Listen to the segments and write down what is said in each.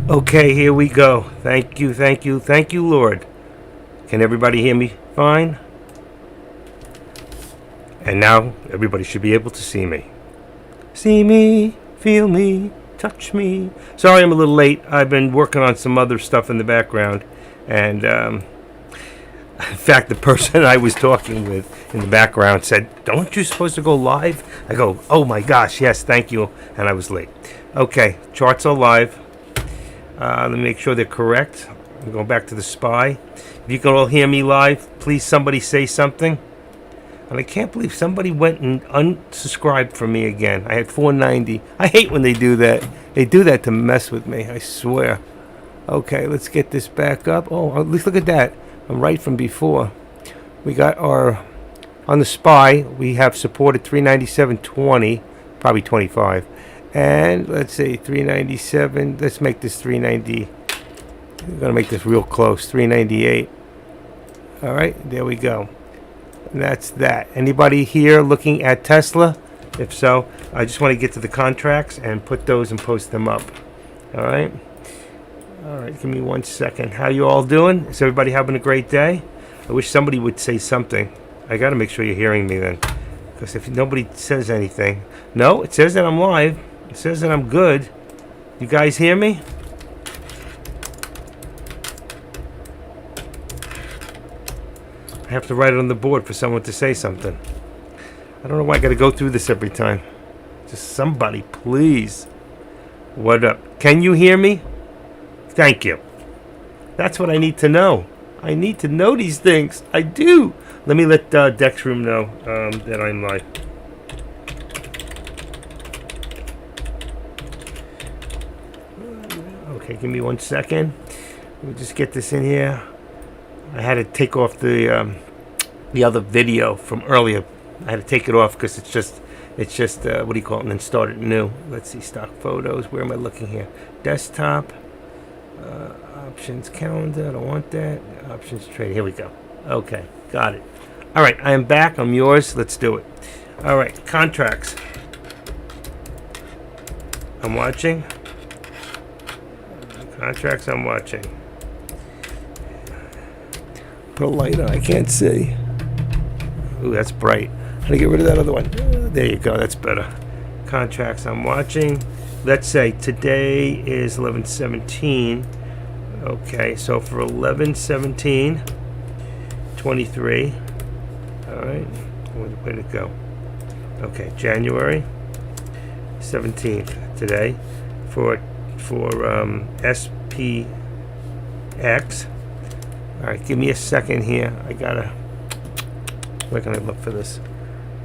Okay, here we go. Thank you, thank you, thank you, Lord. Can everybody hear me fine? And now everybody should be able to see me. See me, feel me, touch me. Sorry I'm a little late. I've been working on some other stuff in the background. And in fact, the person I was talking with in the background said, "Don't you supposed to go live?" I go, "Oh my gosh, yes, thank you." And I was late. Okay, charts are live. Let me make sure they're correct. I'm going back to the SPY. If you can all hear me live, please somebody say something. And I can't believe somebody went and unsubscribed from me again. I had 490. I hate when they do that. They do that to mess with me, I swear. Okay, let's get this back up. Oh, at least look at that. I'm right from before. We got our, on the SPY, we have supported 397.20, probably 25. And let's see, 397. Let's make this 390. We're going to make this real close, 398. All right, there we go. And that's that. Anybody here looking at Tesla? If so, I just want to get to the contracts and put those and post them up. All right. All right, give me 1 second. How you all doing? Is everybody having a great day? I wish somebody would say something. I got to make sure you're hearing me then. Because if nobody says anything. No, it says that I'm live. It says that I'm good. You guys hear me? I have to write it on the board for someone to say something. I don't know why I got to go through this every time. Just somebody, please. What up? Can you hear me? Thank you. That's what I need to know. I need to know these things. I do. Let me let Dexroom know that I'm live. Okay, give me 1 second. Let me just get this in here. I had to take off the other video from earlier. I had to take it off because it's just what do you call it, and then start it new. Let's see, stock photos. Where am I looking here? Desktop, options, calendar. I don't want that. Options trade. Here we go. Okay, got it. All right, I am back. I'm yours. Let's do it. All right, contracts. I'm watching. Contracts. I'm watching. Put a light on. I can't see. Ooh, that's bright. How to get rid of that other one? There you go. That's better. Contracts I'm watching. Let's say today is 11/17. Okay, so for 11/17/23. All right. Where did it go? Okay, January 17th today for SPX. All right, give me a second here. I gotta. Where can I look for this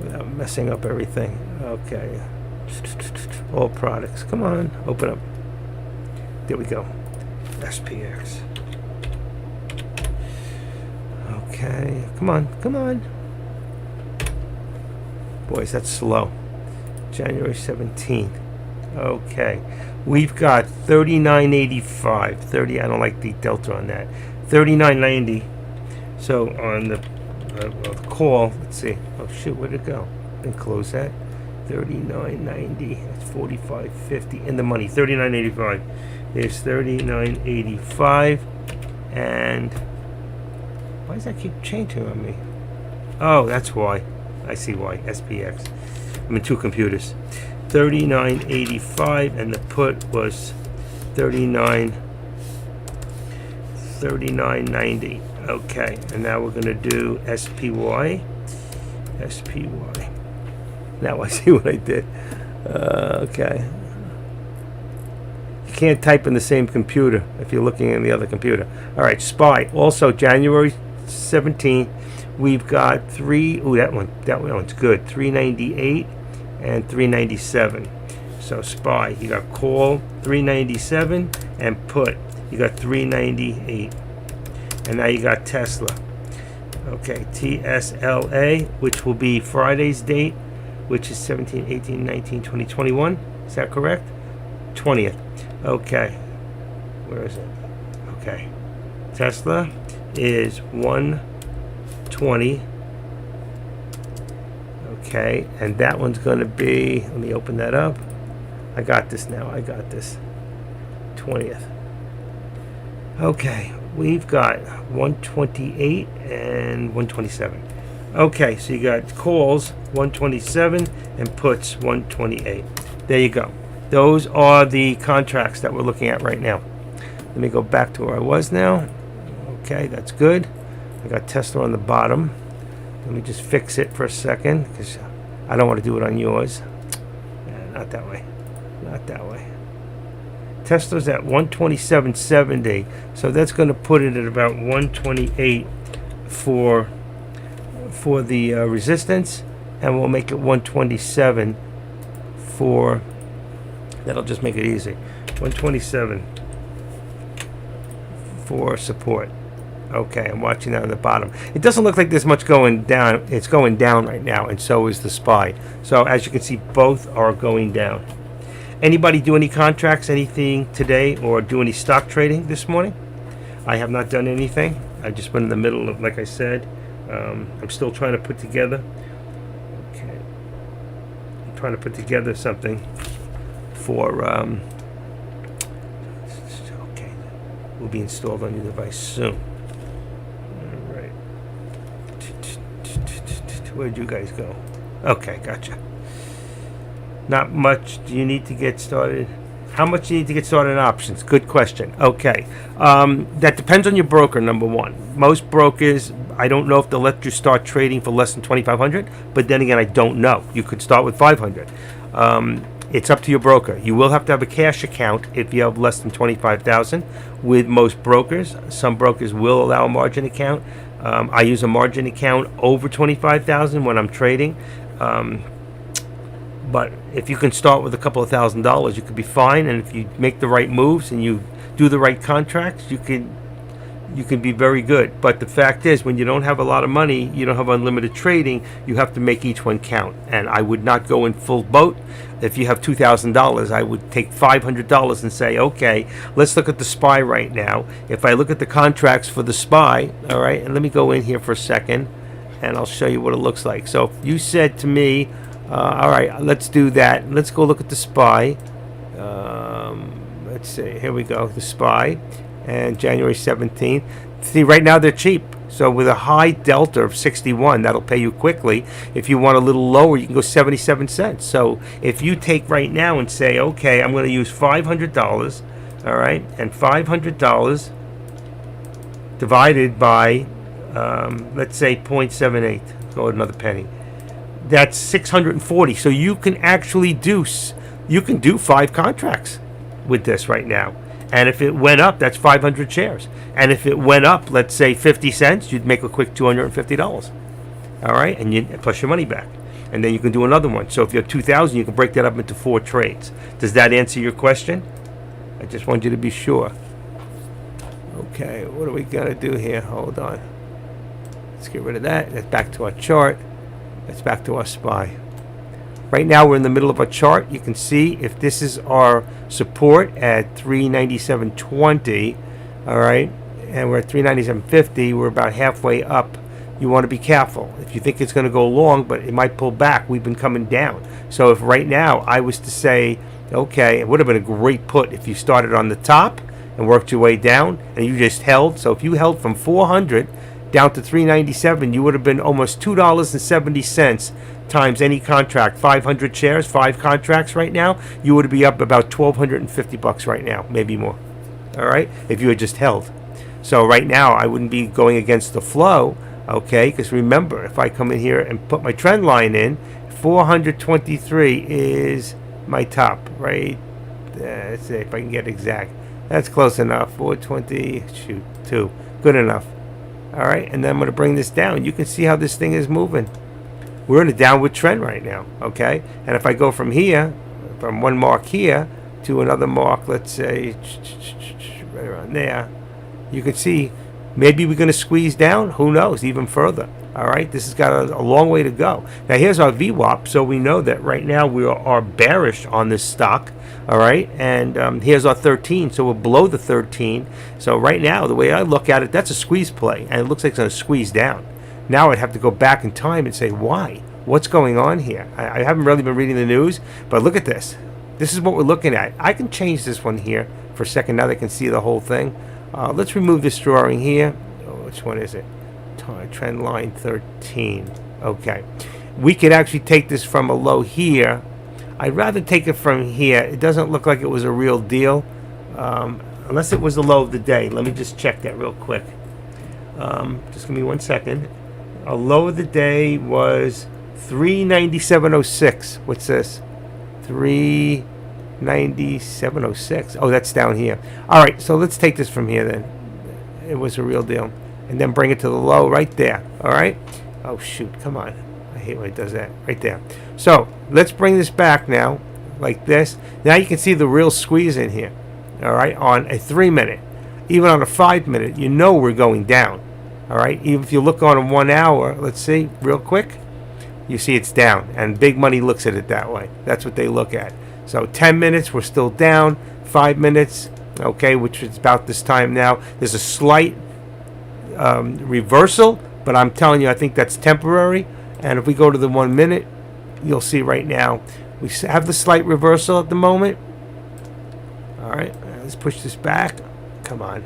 without messing up everything? Okay. All products. Come on, open up. There we go. SPX. Okay. Come on. Come on. Boys, that's slow. January 17th. Okay. We've got 39.85. 30. I don't like the delta on that. 39.90. So on the call, let's see. Oh shoot, where'd it go? Then close that. 39.90. That's 45.50 in the money. 39.85 is 39.85. And why does that keep changing on me? Oh, that's why. I see why. SPX. I'm in two computers. 39.85, and the put was 39.90. Okay, and now we're going to do SPY. SPY. Now I see what I did. Okay. You can't type in the same computer if you're looking in the other computer. All right, SPY. Also, January 17th, we've got three. Ooh, that one's good. 398 and 397. So SPY, you got call 397 and put. You got 398. And now you got Tesla. Okay, TSLA, which will be Friday's date, which is 17, 18, 19, 20, 21. Is that correct? 20th. Okay. Where is it? Okay. Tesla is 120. Okay, and that one's going to be, let me open that up. I got this now. I got this. 20th. Okay, we've got 128 and 127. Okay, so you got calls 127 and puts 128. There you go. Those are the contracts that we're looking at right now. Let me go back to where I was now. Okay, that's good. I got Tesla on the bottom. Let me just fix it for a second because I don't want to do it on yours. Not that way. Not that way. Tesla's at 127.70, so that's going to put it at about 128 for the resistance, and we'll make it 127 for. That'll just make it easy. 127 for support. Okay, I'm watching that on the bottom. It doesn't look like there's much going down. It's going down right now, and so is the SPY. So as you can see, both are going down. Anybody do any contracts, anything today, or do any stock trading this morning? I have not done anything. I've just been in the middle of, like I said, I'm still trying to put together. Okay, I'm trying to put together something for. Okay, will be installed on your device soon. All right. Where'd you guys go? Okay, gotcha. Not much. Do you need to get started? How much do you need to get started in options? Good question. Okay. That depends on your broker, number one. Most brokers, I don't know if they'll let you start trading for less than 2,500, but then again, I don't know. You could start with 500. It's up to your broker. You will have to have a cash account if you have less than 25,000 with most brokers. Some brokers will allow a margin account. I use a margin account over 25,000 when I'm trading. But if you can start with a couple of $1,000s, you could be fine. And if you make the right moves and you do the right contracts, you can be very good. But the fact is, when you don't have a lot of money, you don't have unlimited trading, you have to make each one count. And I would not go in full boat. If you have $2,000, I would take $500 and say, okay, let's look at the SPY right now. If I look at the contracts for the SPY, all right, and let me go in here for a second, and I'll show you what it looks like. So if you said to me, all right, let's do that. Let's go look at the SPY. Let's see. Here we go. The SPY. And January 17th. See, right now they're cheap. So with a high delta of 61, that'll pay you quickly. If you want a little lower, you can go 77 cents. So if you take right now and say, okay, I'm going to use $500, all right, and $500 divided by, let's say, 0.78. Go with another penny. That's 640. So you can actually do 5 contracts with this right now. And if it went up, that's 500 shares. And if it went up, let's say 50 cents, you'd make a quick $250. All right, and you plus your money back. And then you can do another one. So if you have 2,000, you can break that up into 4 trades. Does that answer your question? I just want you to be sure. Okay, what are we gonna do here? Hold on. Let's get rid of that. That's back to our chart. That's back to our SPY. Right now we're in the middle of our chart. You can see if this is our support at 397.20, all right, and we're at 397.50, we're about halfway up. You want to be careful. If you think it's going to go long, but it might pull back, we've been coming down. So if right now I was to say, okay, it would have been a great put if you started on the top and worked your way down and you just held. So if you held from 400 down to 397, you would have been almost $2.70 times any contract. 500 shares, 5 contracts right now, you would be up about $1,250 right now, maybe more. All right, if you had just held. So right now, I wouldn't be going against the flow, okay? Because remember, if I come in here and put my trend line in, 423 is my top, right? Let's see if I can get exact. That's close enough. 420, shoot, 2, good enough. All right, and then I'm going to bring this down. You can see how this thing is moving. We're in a downward trend right now, okay? And if I go from here, from one mark here to another mark, let's say right around there, you can see maybe we're going to squeeze down. Who knows? Even further. All right, this has got a long way to go. Now here's our VWAP, so we know that right now we are bearish on this stock. All right, and here's our 13, so we're below the 13. So right now, the way I look at it, that's a squeeze play, and it looks like it's going to squeeze down. Now I'd have to go back in time and say, why? What's going on here? I haven't really been reading the news, but look at this. This is what we're looking at. I can change this one here for a second now they can see the whole thing. Let's remove this drawing here. Oh, which one is it? Trend line 13. Okay. We could actually take this from a low here. I'd rather take it from here. It doesn't look like it was a real deal. Unless it was the low of the day. Let me just check that real quick. Just give me 1 second. A low of the day was 397.06. What's this? 397.06. Oh, that's down here. All right, so let's take this from here then. It was a real deal. And then bring it to the low right there. All right? Oh, shoot. Come on. I hate when it does that. Right there. So let's bring this back now like this. Now you can see the real squeeze in here. All right? On a 3-minute. Even on a 5-minute, you know we're going down. All right? Even if you look on a 1 hour, let's see, real quick, you see it's down. And big money looks at it that way. That's what they look at. So 10 minutes, we're still down. 5 minutes, okay, which is about this time now. There's a slight reversal, but I'm telling you, I think that's temporary. And if we go to the 1 minute, you'll see right now, we have the slight reversal at the moment. All right, let's push this back. Come on.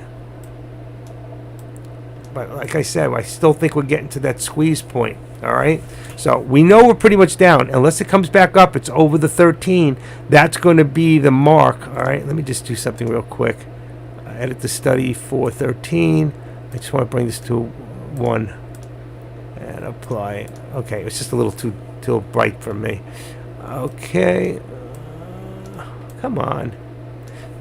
But like I said, I still think we're getting to that squeeze point. All right. So we know we're pretty much down. Unless it comes back up, it's over the 13. That's going to be the mark. All right. Let me just do something real quick. Edit the study for 13. I just want to bring this to 1 and apply. Okay. It's just a little too bright for me. Okay. Come on.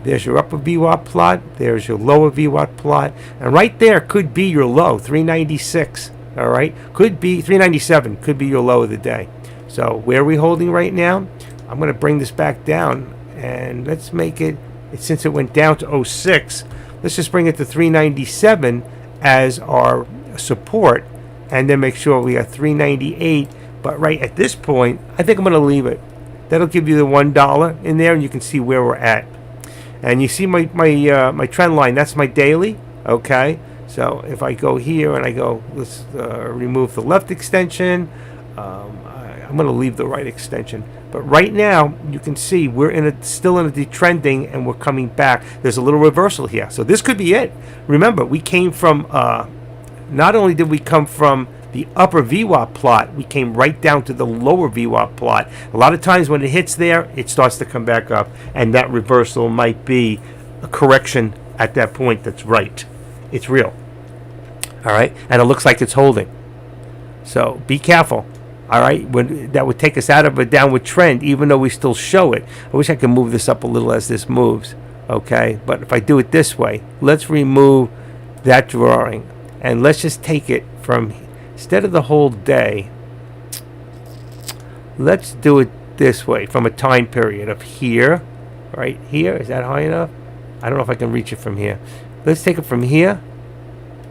There's your upper VWAP plot. There's your lower VWAP plot. And right there could be your low, 396. All right. Could be 397. Could be your low of the day. So where are we holding right now? I'm going to bring this back down. And let's make it, since it went down to 06, let's just bring it to 397 as our support. And then make sure we got 398. But right at this point, I think I'm going to leave it. That'll give you the $1 in there. And you can see where we're at. And you see my trend line. That's my daily. Okay. So if I go here and I go, let's remove the left extension. I'm going to leave the right extension. But right now, you can see we're still in a detrending and we're coming back. There's a little reversal here. So this could be it. Remember, we came from, not only did we come from the upper VWAP plot, we came right down to the lower VWAP plot. A lot of times when it hits there, it starts to come back up. And that reversal might be a correction at that point that's right. It's real. All right. And it looks like it's holding. So be careful. All right. That would take us out of a downward trend, even though we still show it. I wish I could move this up a little as this moves. Okay. But if I do it this way, let's remove that drawing. And let's just take it from, instead of the whole day, let's do it this way from a time period of here. Right here. Is that high enough? I don't know if I can reach it from here. Let's take it from here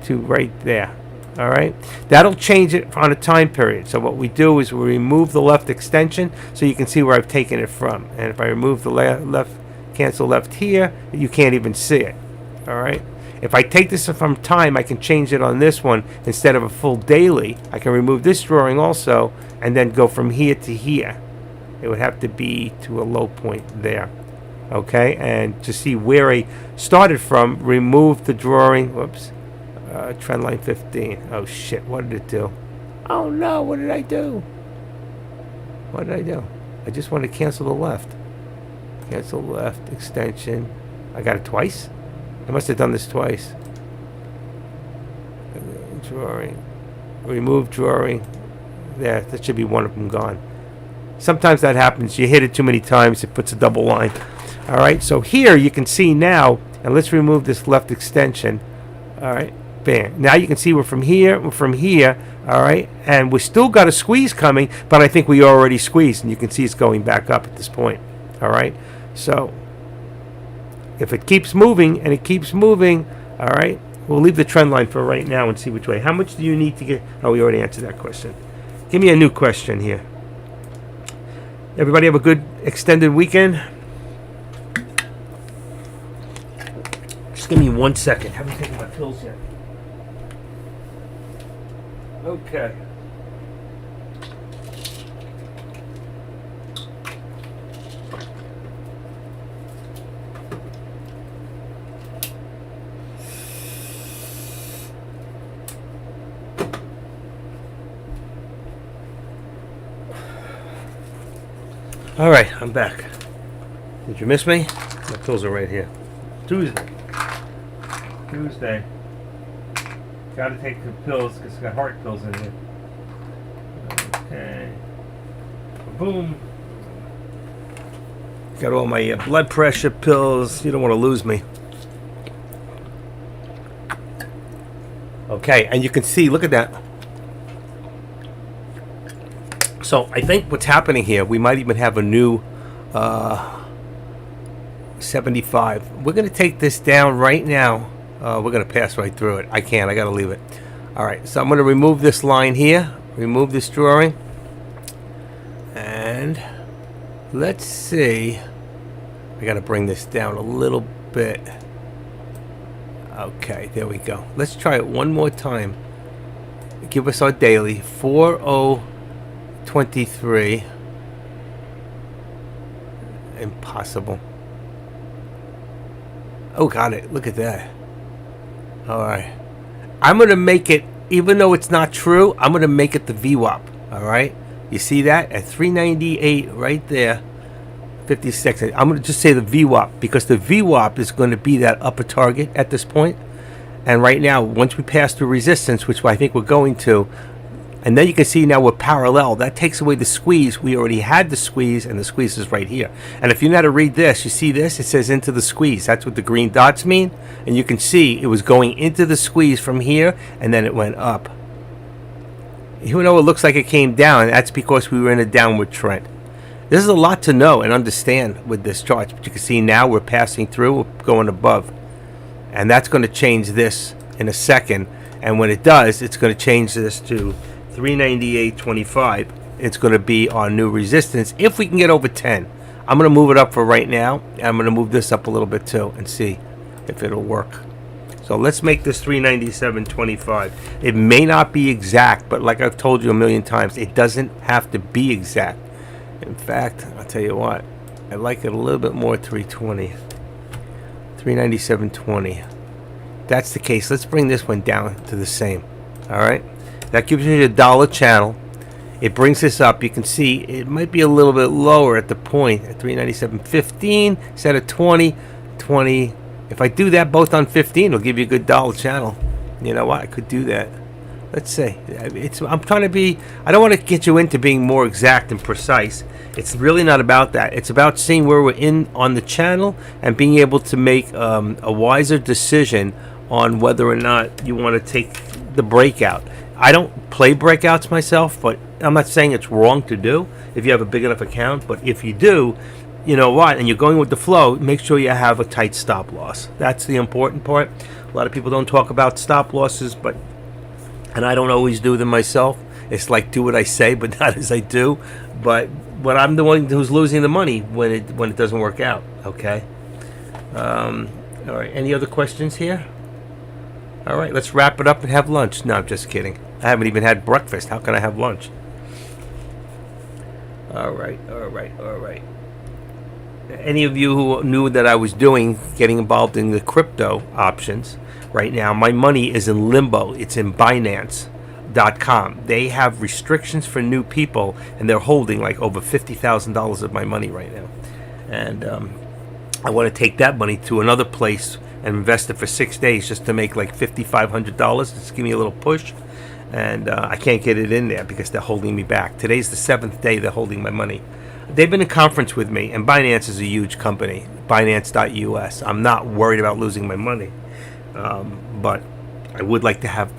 to right there. All right. That'll change it on a time period. So what we do is we remove the left extension so you can see where I've taken it from. And if I remove the left, cancel left here, you can't even see it. All right. If I take this from time, I can change it on this one instead of a full daily. I can remove this drawing also and then go from here to here. It would have to be to a low point there. Okay, and to see where I started from, remove the drawing. Whoops. Trend line 15. Oh, shit. What did it do? Oh, no. What did I do? What did I do? I just want to cancel the left. Cancel left extension. I got it twice? I must have done this twice. Drawing. Remove drawing. There. That should be one of them gone. Sometimes that happens. You hit it too many times. It puts a double line. All right, so here you can see now, and let's remove this left extension. All right, bam. Now you can see we're from here, all right, and we still got a squeeze coming, but I think we already squeezed, and you can see it's going back up at this point. All right, so if it keeps moving, and it keeps moving, all right, we'll leave the trend line for right now and see which way. How much do you need to get? Oh, we already answered that question. Give me a new question here. Everybody have a good extended weekend. Just give me 1 second. Haven't taken my pills yet. Okay. All right, I'm back. Did you miss me? My pills are right here. Tuesday. Got to take the pills because it's got heart pills in here. Okay. Boom. Got all my blood pressure pills. You don't want to lose me. Okay, and you can see, look at that. So I think what's happening here, we might even have a new 75. We're going to take this down right now. We're going to pass right through it. I can't. I got to leave it. All right, so I'm going to remove this line here. Remove this drawing. And let's see. I got to bring this down a little bit. Okay, there we go. Let's try it one more time. Give us our daily. 4023. Impossible. Oh, got it. Look at that. All right. I'm going to make it, even though it's not true, I'm going to make it the VWAP. All right. You see that? At 398 right there. 56. I'm going to just say the VWAP because the VWAP is going to be that upper target at this point. And right now, once we pass through resistance, which I think we're going to, and then you can see now we're parallel. That takes away the squeeze. We already had the squeeze, and the squeeze is right here. And if you know how to read this, you see this? It says into the squeeze. That's what the green dots mean. And you can see it was going into the squeeze from here, and then it went up. Even though it looks like it came down, that's because we were in a downward trend. This is a lot to know and understand with this chart. But you can see now we're passing through, we're going above. And that's going to change this in a second. And when it does, it's going to change this to 398.25. It's going to be our new resistance if we can get over 10. I'm going to move it up for right now. And I'm going to move this up a little bit too and see if it'll work. So let's make this 397.25. It may not be exact, but like I've told you a million times, it doesn't have to be exact. In fact, I'll tell you what, I like it a little bit more 320. 397.20. That's the case. Let's bring this one down to the same. All right. That gives you a dollar channel. It brings this up. You can see it might be a little bit lower at the point at 397.15 instead of 20. If I do that both on 15, it'll give you a good dollar channel. You know what? I could do that. Let's see. I'm trying to be. I don't want to get you into being more exact and precise. It's really not about that. It's about seeing where we're in on the channel and being able to make a wiser decision on whether or not you want to take the breakout. I don't play breakouts myself, but I'm not saying it's wrong to do if you have a big enough account. But if you do, you know what, and you're going with the flow, make sure you have a tight stop loss. That's the important part. A lot of people don't talk about stop losses, and I don't always do them myself. It's like do what I say, but not as I do. But I'm the one who's losing the money when it doesn't work out. Okay. All right. Any other questions here? All right. Let's wrap it up and have lunch. No, I'm just kidding. I haven't even had breakfast. How can I have lunch? All right. Any of you who knew that I was getting involved in the crypto options, right now my money is in limbo. It's in Binance.com. They have restrictions for new people, and they're holding like over $50,000 of my money right now. And I want to take that money to another place and invest it for 6 days just to make like $5,500. Just give me a little push. And I can't get it in there because they're holding me back. Today's the 7th day they're holding my money. They've been in conference with me, and Binance is a huge company, Binance.us. I'm not worried about losing my money, but I would like to have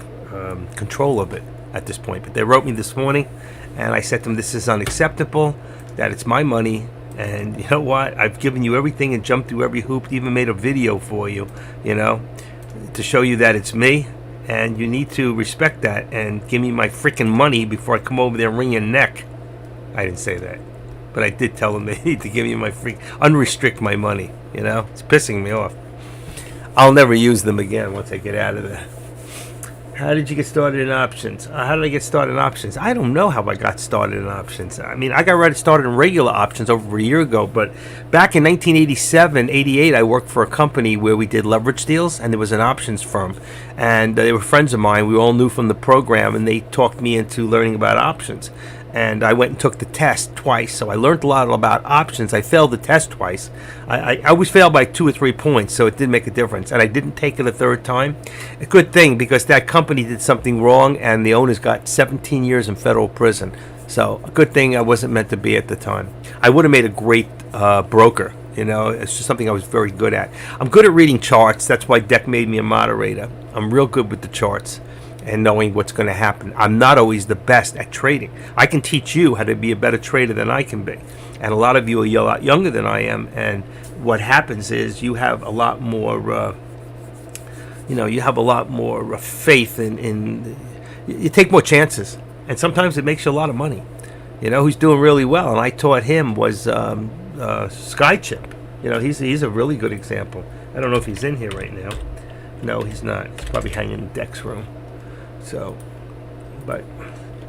control of it at this point. But they wrote me this morning, and I said to them, this is unacceptable, that it's my money, and you know what? I've given you everything and jumped through every hoop, even made a video for you, to show you that it's me, and you need to respect that and give me my freaking money before I come over there and wring your neck. I didn't say that. But I did tell them they need to give me my unrestrict my money. It's pissing me off. I'll never use them again once I get out of there. How did you get started in options? How did I get started in options? I don't know how I got started in options. I mean, I got started in regular options over a year ago, but back in 1987, 88, I worked for a company where we did leverage deals, and there was an options firm. And they were friends of mine. We all knew from the program, and they talked me into learning about options. and I went and took the test twice. So I learned a lot about options. I failed the test twice. I always failed by 2 or 3 points, so it did make a difference. And I didn't take it a third time. A good thing, because that company did something wrong, and the owners got 17 years in federal prison. So a good thing I wasn't meant to be at the time. I would have made a great broker. It's just something I was very good at. I'm good at reading charts. That's why Deck made me a moderator. I'm real good with the charts and knowing what's going to happen. I'm not always the best at trading. I can teach you how to be a better trader than I can be. And a lot of you are a lot younger than I am. And what happens is you have a lot more, you have a lot more faith in you take more chances. And sometimes it makes you a lot of money. Who's doing really well. And I taught him was Skychip. He's a really good example. I don't know if he's in here right now. No, he's not. He's probably hanging in Deck's room. So, but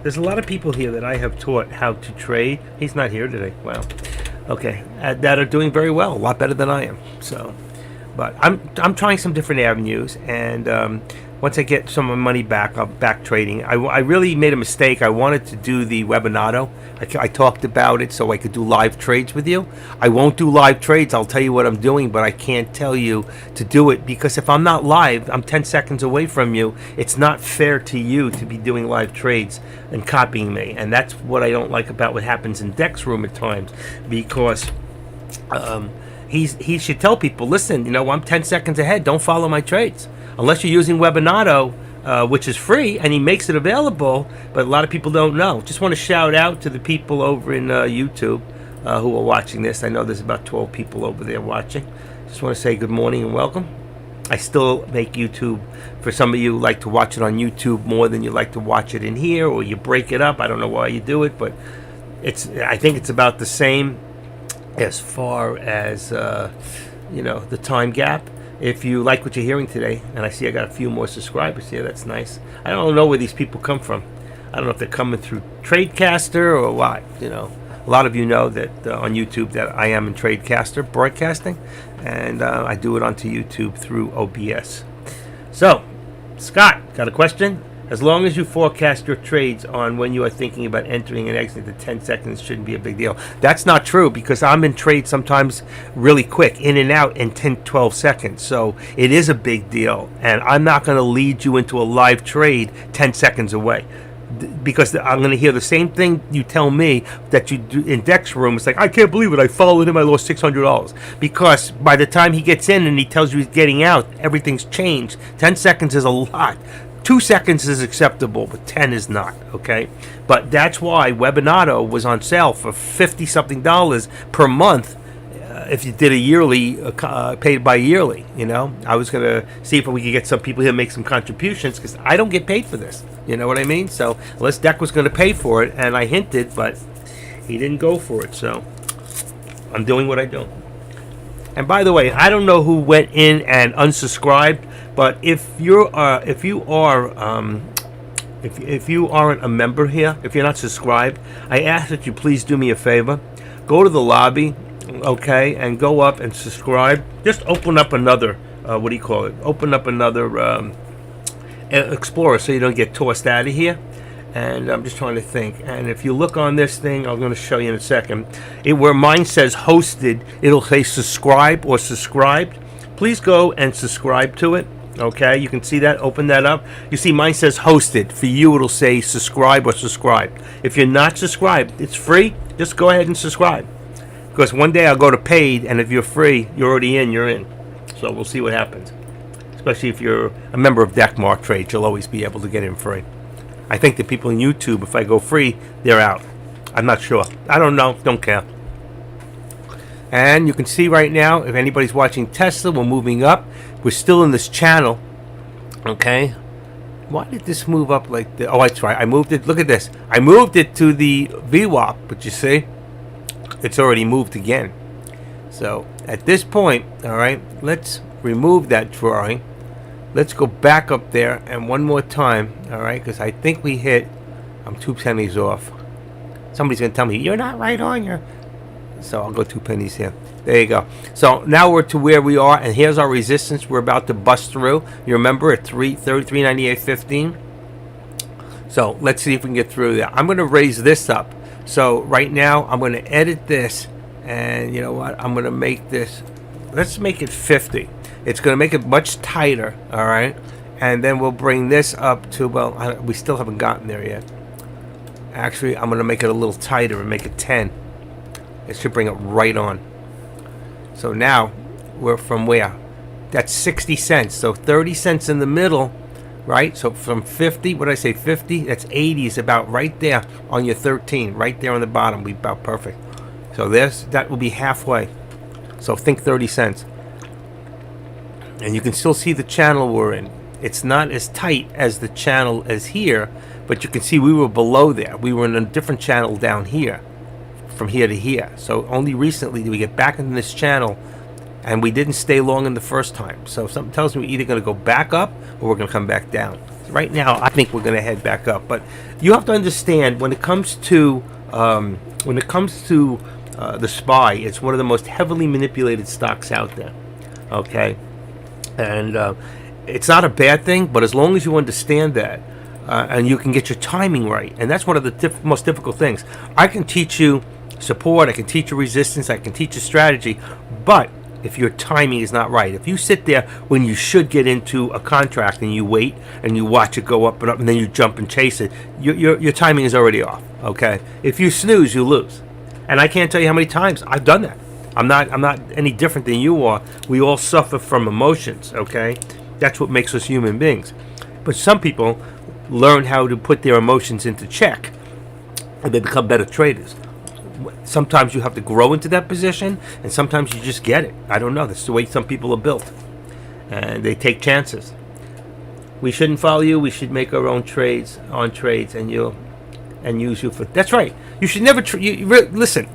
there's a lot of people here that I have taught how to trade. He's not here today. Wow. Okay, that are doing very well, a lot better than I am. So, but I'm trying some different avenues, and once I get some of my money back, I'll back trading. I really made a mistake. I wanted to do the Webinado. I talked about it so I could do live trades with you. I won't do live trades. I'll tell you what I'm doing, but I can't tell you to do it, because if I'm not live, I'm 10 seconds away from you. It's not fair to you to be doing live trades and copying me. And that's what I don't like about what happens in Deck's room at times, because he should tell people, listen, I'm 10 seconds ahead. Don't follow my trades. Unless you're using Webinado, which is free, and he makes it available, but a lot of people don't know. Just want to shout out to the people over in YouTube who are watching this. I know there's about 12 people over there watching. Just want to say good morning and welcome. I still make YouTube. For some of you like to watch it on YouTube more than you like to watch it in here, or you break it up. I don't know why you do it, but I think it's about the same as far as the time gap. If you like what you're hearing today, and I see I got a few more subscribers here, that's nice. I don't know where these people come from. I don't know if they're coming through Tradecaster or what. A lot of you know that on YouTube that I am in Tradecaster broadcasting, and I do it onto YouTube through OBS. So, Scott, got a question? As long as you forecast your trades on when you are thinking about entering and exiting, the 10 seconds shouldn't be a big deal. That's not true, because I'm in trades sometimes really quick, in and out in 10, 12 seconds. So it is a big deal. And I'm not going to lead you into a live trade 10 seconds away, because I'm going to hear the same thing you tell me that you do in Deck's room. It's like, I can't believe it. I followed him. I lost $600. Because by the time he gets in and he tells you he's getting out, everything's changed. 10 seconds is a lot. 2 seconds is acceptable, but 10 is not, okay? But that's why Webinado was on sale for $50-something per month if you did a yearly, paid by yearly, I was going to see if we could get some people here to make some contributions, because I don't get paid for this, you know what I mean? So unless Deck was going to pay for it, and I hinted, but he didn't go for it, so I'm doing what I do. And by the way, I don't know who went in and unsubscribed, but if you aren't a member here, if you're not subscribed, I ask that you please do me a favor. Go to the lobby, okay, and go up and subscribe. Just open up another, open up another Explorer so you don't get tossed out of here. And I'm just trying to think. And if you look on this thing, I'm going to show you in a second. Where mine says hosted, it'll say subscribe or subscribed. Please go and subscribe to it. Okay, you can see that. Open that up. You see mine says hosted. For you, it'll say subscribe or subscribed. If you're not subscribed, it's free. Just go ahead and subscribe. Because one day I'll go to paid, and if you're free, you're already in, you're in. So we'll see what happens. Especially if you're a member of Deckmark Trade, you'll always be able to get in free. I think the people in YouTube, if I go free, they're out. I'm not sure. I don't know. Don't care. And you can see right now, if anybody's watching Tesla, we're moving up. We're still in this channel. Okay. Why did this move up like this? Oh, that's right. I moved it. Look at this. I moved it to the VWAP, but you see, it's already moved again. So at this point, all right, let's remove that drawing. Let's go back up there and one more time, all right, because I think we hit, I'm 2 pennies off. Somebody's going to tell me, you're not right on your... So I'll go 2 pennies here. There you go. So now we're to where we are, and here's our resistance we're about to bust through. You remember at 398.15? So let's see if we can get through that. I'm going to raise this up. So right now I'm going to edit this, and you know what? I'm going to make this, let's make it 50. It's going to make it much tighter, all right? And then we'll bring this up to, well, we still haven't gotten there yet. Actually, I'm going to make it a little tighter and make it 10. It should bring it right on. So now we're from where? That's 60 cents. So 30 cents in the middle, right? So from 50, what did I say, 50? That's 80 is about right there on your 13, right there on the bottom. Be about perfect. So that will be halfway. So think 30 cents. And you can still see the channel we're in. It's not as tight as the channel as here, but you can see we were below there. We were in a different channel down here, from here to here. So only recently did we get back into this channel, and we didn't stay long in the first time. So something tells me we're either going to go back up or we're going to come back down. Right now, I think we're going to head back up. But you have to understand, when it comes to the SPY, it's one of the most heavily manipulated stocks out there. Okay, and it's not a bad thing, but as long as you understand that, and you can get your timing right, and that's one of the most difficult things. I can teach you support, I can teach you resistance, I can teach you strategy, but if your timing is not right, if you sit there when you should get into a contract and you wait and you watch it go up and up and then you jump and chase it, your timing is already off. Okay, if you snooze, you lose, and I can't tell you how many times I've done that. I'm not any different than you are. We all suffer from emotions. Okay, that's what makes us human beings. But some people learn how to put their emotions into check, and they become better traders. Sometimes you have to grow into that position, and sometimes you just get it. I don't know. That's the way some people are built, and they take chances. We shouldn't follow you. We should make our own trades and use you for. That's right. You should never. Listen,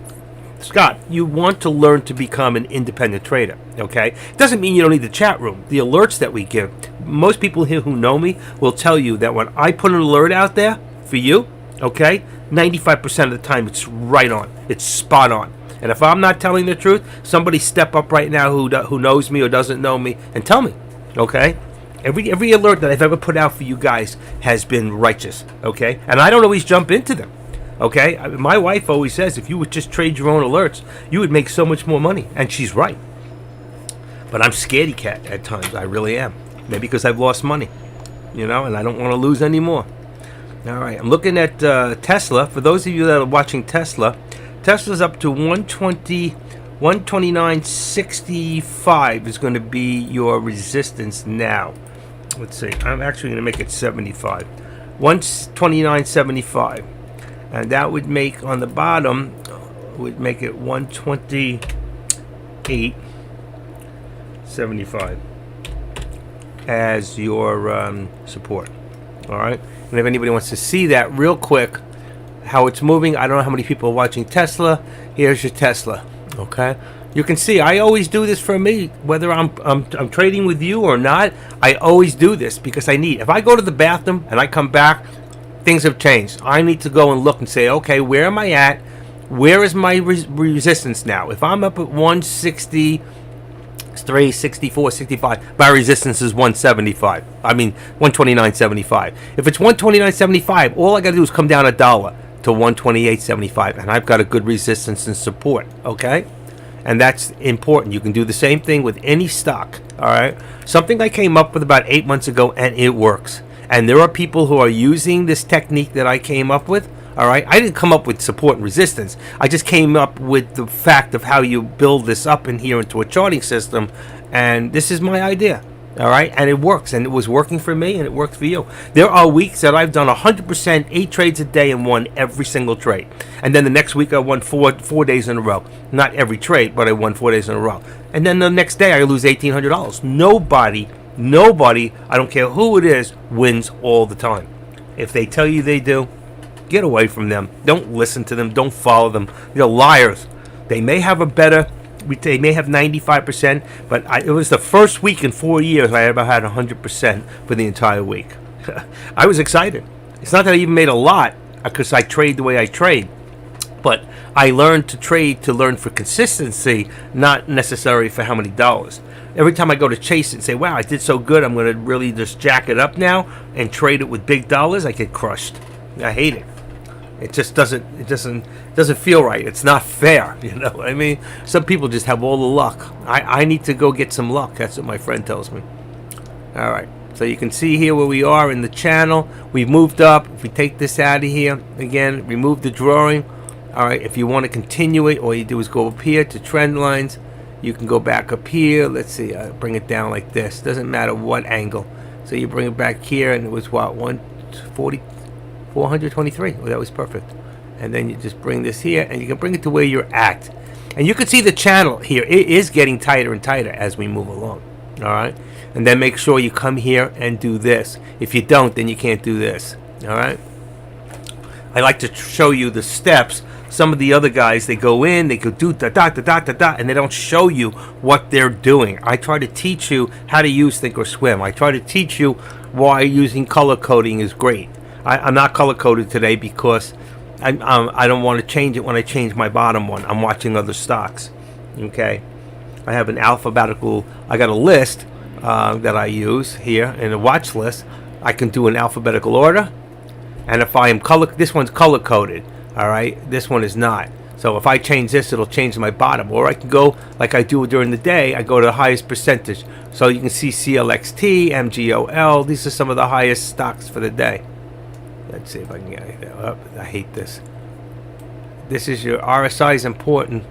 Scott. You want to learn to become an independent trader. Okay. It doesn't mean you don't need the chat room. The alerts that we give. Most people here who know me will tell you that when I put an alert out there for you, okay, 95% of the time it's right on. It's spot on. And if I'm not telling the truth, somebody step up right now who knows me or doesn't know me and tell me, okay? Every alert that I've ever put out for you guys has been righteous, okay? And I don't always jump into them, okay? My wife always says if you would just trade your own alerts, you would make so much more money. And she's right. But I'm scaredy cat at times. I really am. Maybe because I've lost money, and I don't want to lose any more. All right, I'm looking at Tesla. For those of you that are watching Tesla's up to 129.65 is going to be your resistance now. Let's see. I'm actually going to make it 75. 129.75. And that would make, on the bottom, would make it 128.75 as your support. All right. And if anybody wants to see that real quick, how it's moving, I don't know how many people are watching Tesla. Here's your Tesla. Okay. You can see I always do this for me, whether I'm trading with you or not. I always do this because I need. If I go to the bathroom and I come back, things have changed. I need to go and look and say, okay, where am I at? Where is my resistance now? If I'm up at 163, 64, 65, my resistance is 175. I mean 129.75. If it's 129.75, all I got to do is come down $1 to 128.75, and I've got a good resistance and support. Okay. And that's important. You can do the same thing with any stock. All right. Something I came up with about 8 months ago, and it works. And there are people who are using this technique that I came up with. All right. I didn't come up with support and resistance. I just came up with the fact of how you build this up in here into a charting system. And this is my idea. All right. And it works. And it was working for me, and it worked for you. There are weeks that I've done 100%, 8 trades a day, and won every single trade. And then the next week I won four days in a row. Not every trade, but I won 4 days in a row. And then the next day I lose $1,800. Nobody, I don't care who it is, wins all the time. If they tell you they do, get away from them. Don't listen to them. Don't follow them. They're liars. They may have 95%, but it was the first week in 4 years I ever had 100% for the entire week. I was excited. It's not that I even made a lot because I trade the way I trade, But I learned to trade to learn for consistency, not necessarily for how many dollars. Every time I go to chase it and say, wow, I did so good, I'm going to really just jack it up now and trade it with big dollars, I get crushed. I hate it. It just doesn't feel right. It's not fair, you know what I mean? Some people just have all the luck. I need to go get some luck. That's what my friend tells me. All right. So you can see here where we are in the channel. We've moved up. If we take this out of here, again, remove the drawing. All right, if you want to continue it, all you do is go up here to trend lines. You can go back up here. Let's see, bring it down like this. Doesn't matter what angle. So you bring it back here, and it was what, 423. Well, that was perfect. And then you just bring this here, and you can bring it to where you're at. And you can see the channel here. It is getting tighter and tighter as we move along. All right, and then make sure you come here and do this. If you don't, then you can't do this. All right. I like to show you the steps. Some of the other guys, they go in, they go do da da da da da da, and they don't show you what they're doing. I try to teach you how to use Thinkorswim. I try to teach you why using color coding is great. I'm not color coded today because I don't want to change it when I change my bottom one. I'm watching other stocks. Okay, I have an alphabetical. I got a list that I use here in a watch list. I can do an alphabetical order, and if I am this one's color coded. All right, this one is not. So if I change this, it'll change my bottom. Or I can go like I do during the day. I go to the highest percentage. So you can see CLXT, MGOL. These are some of the highest stocks for the day. Let's see if I can get it. Oh, I hate this. This is your RSI is important.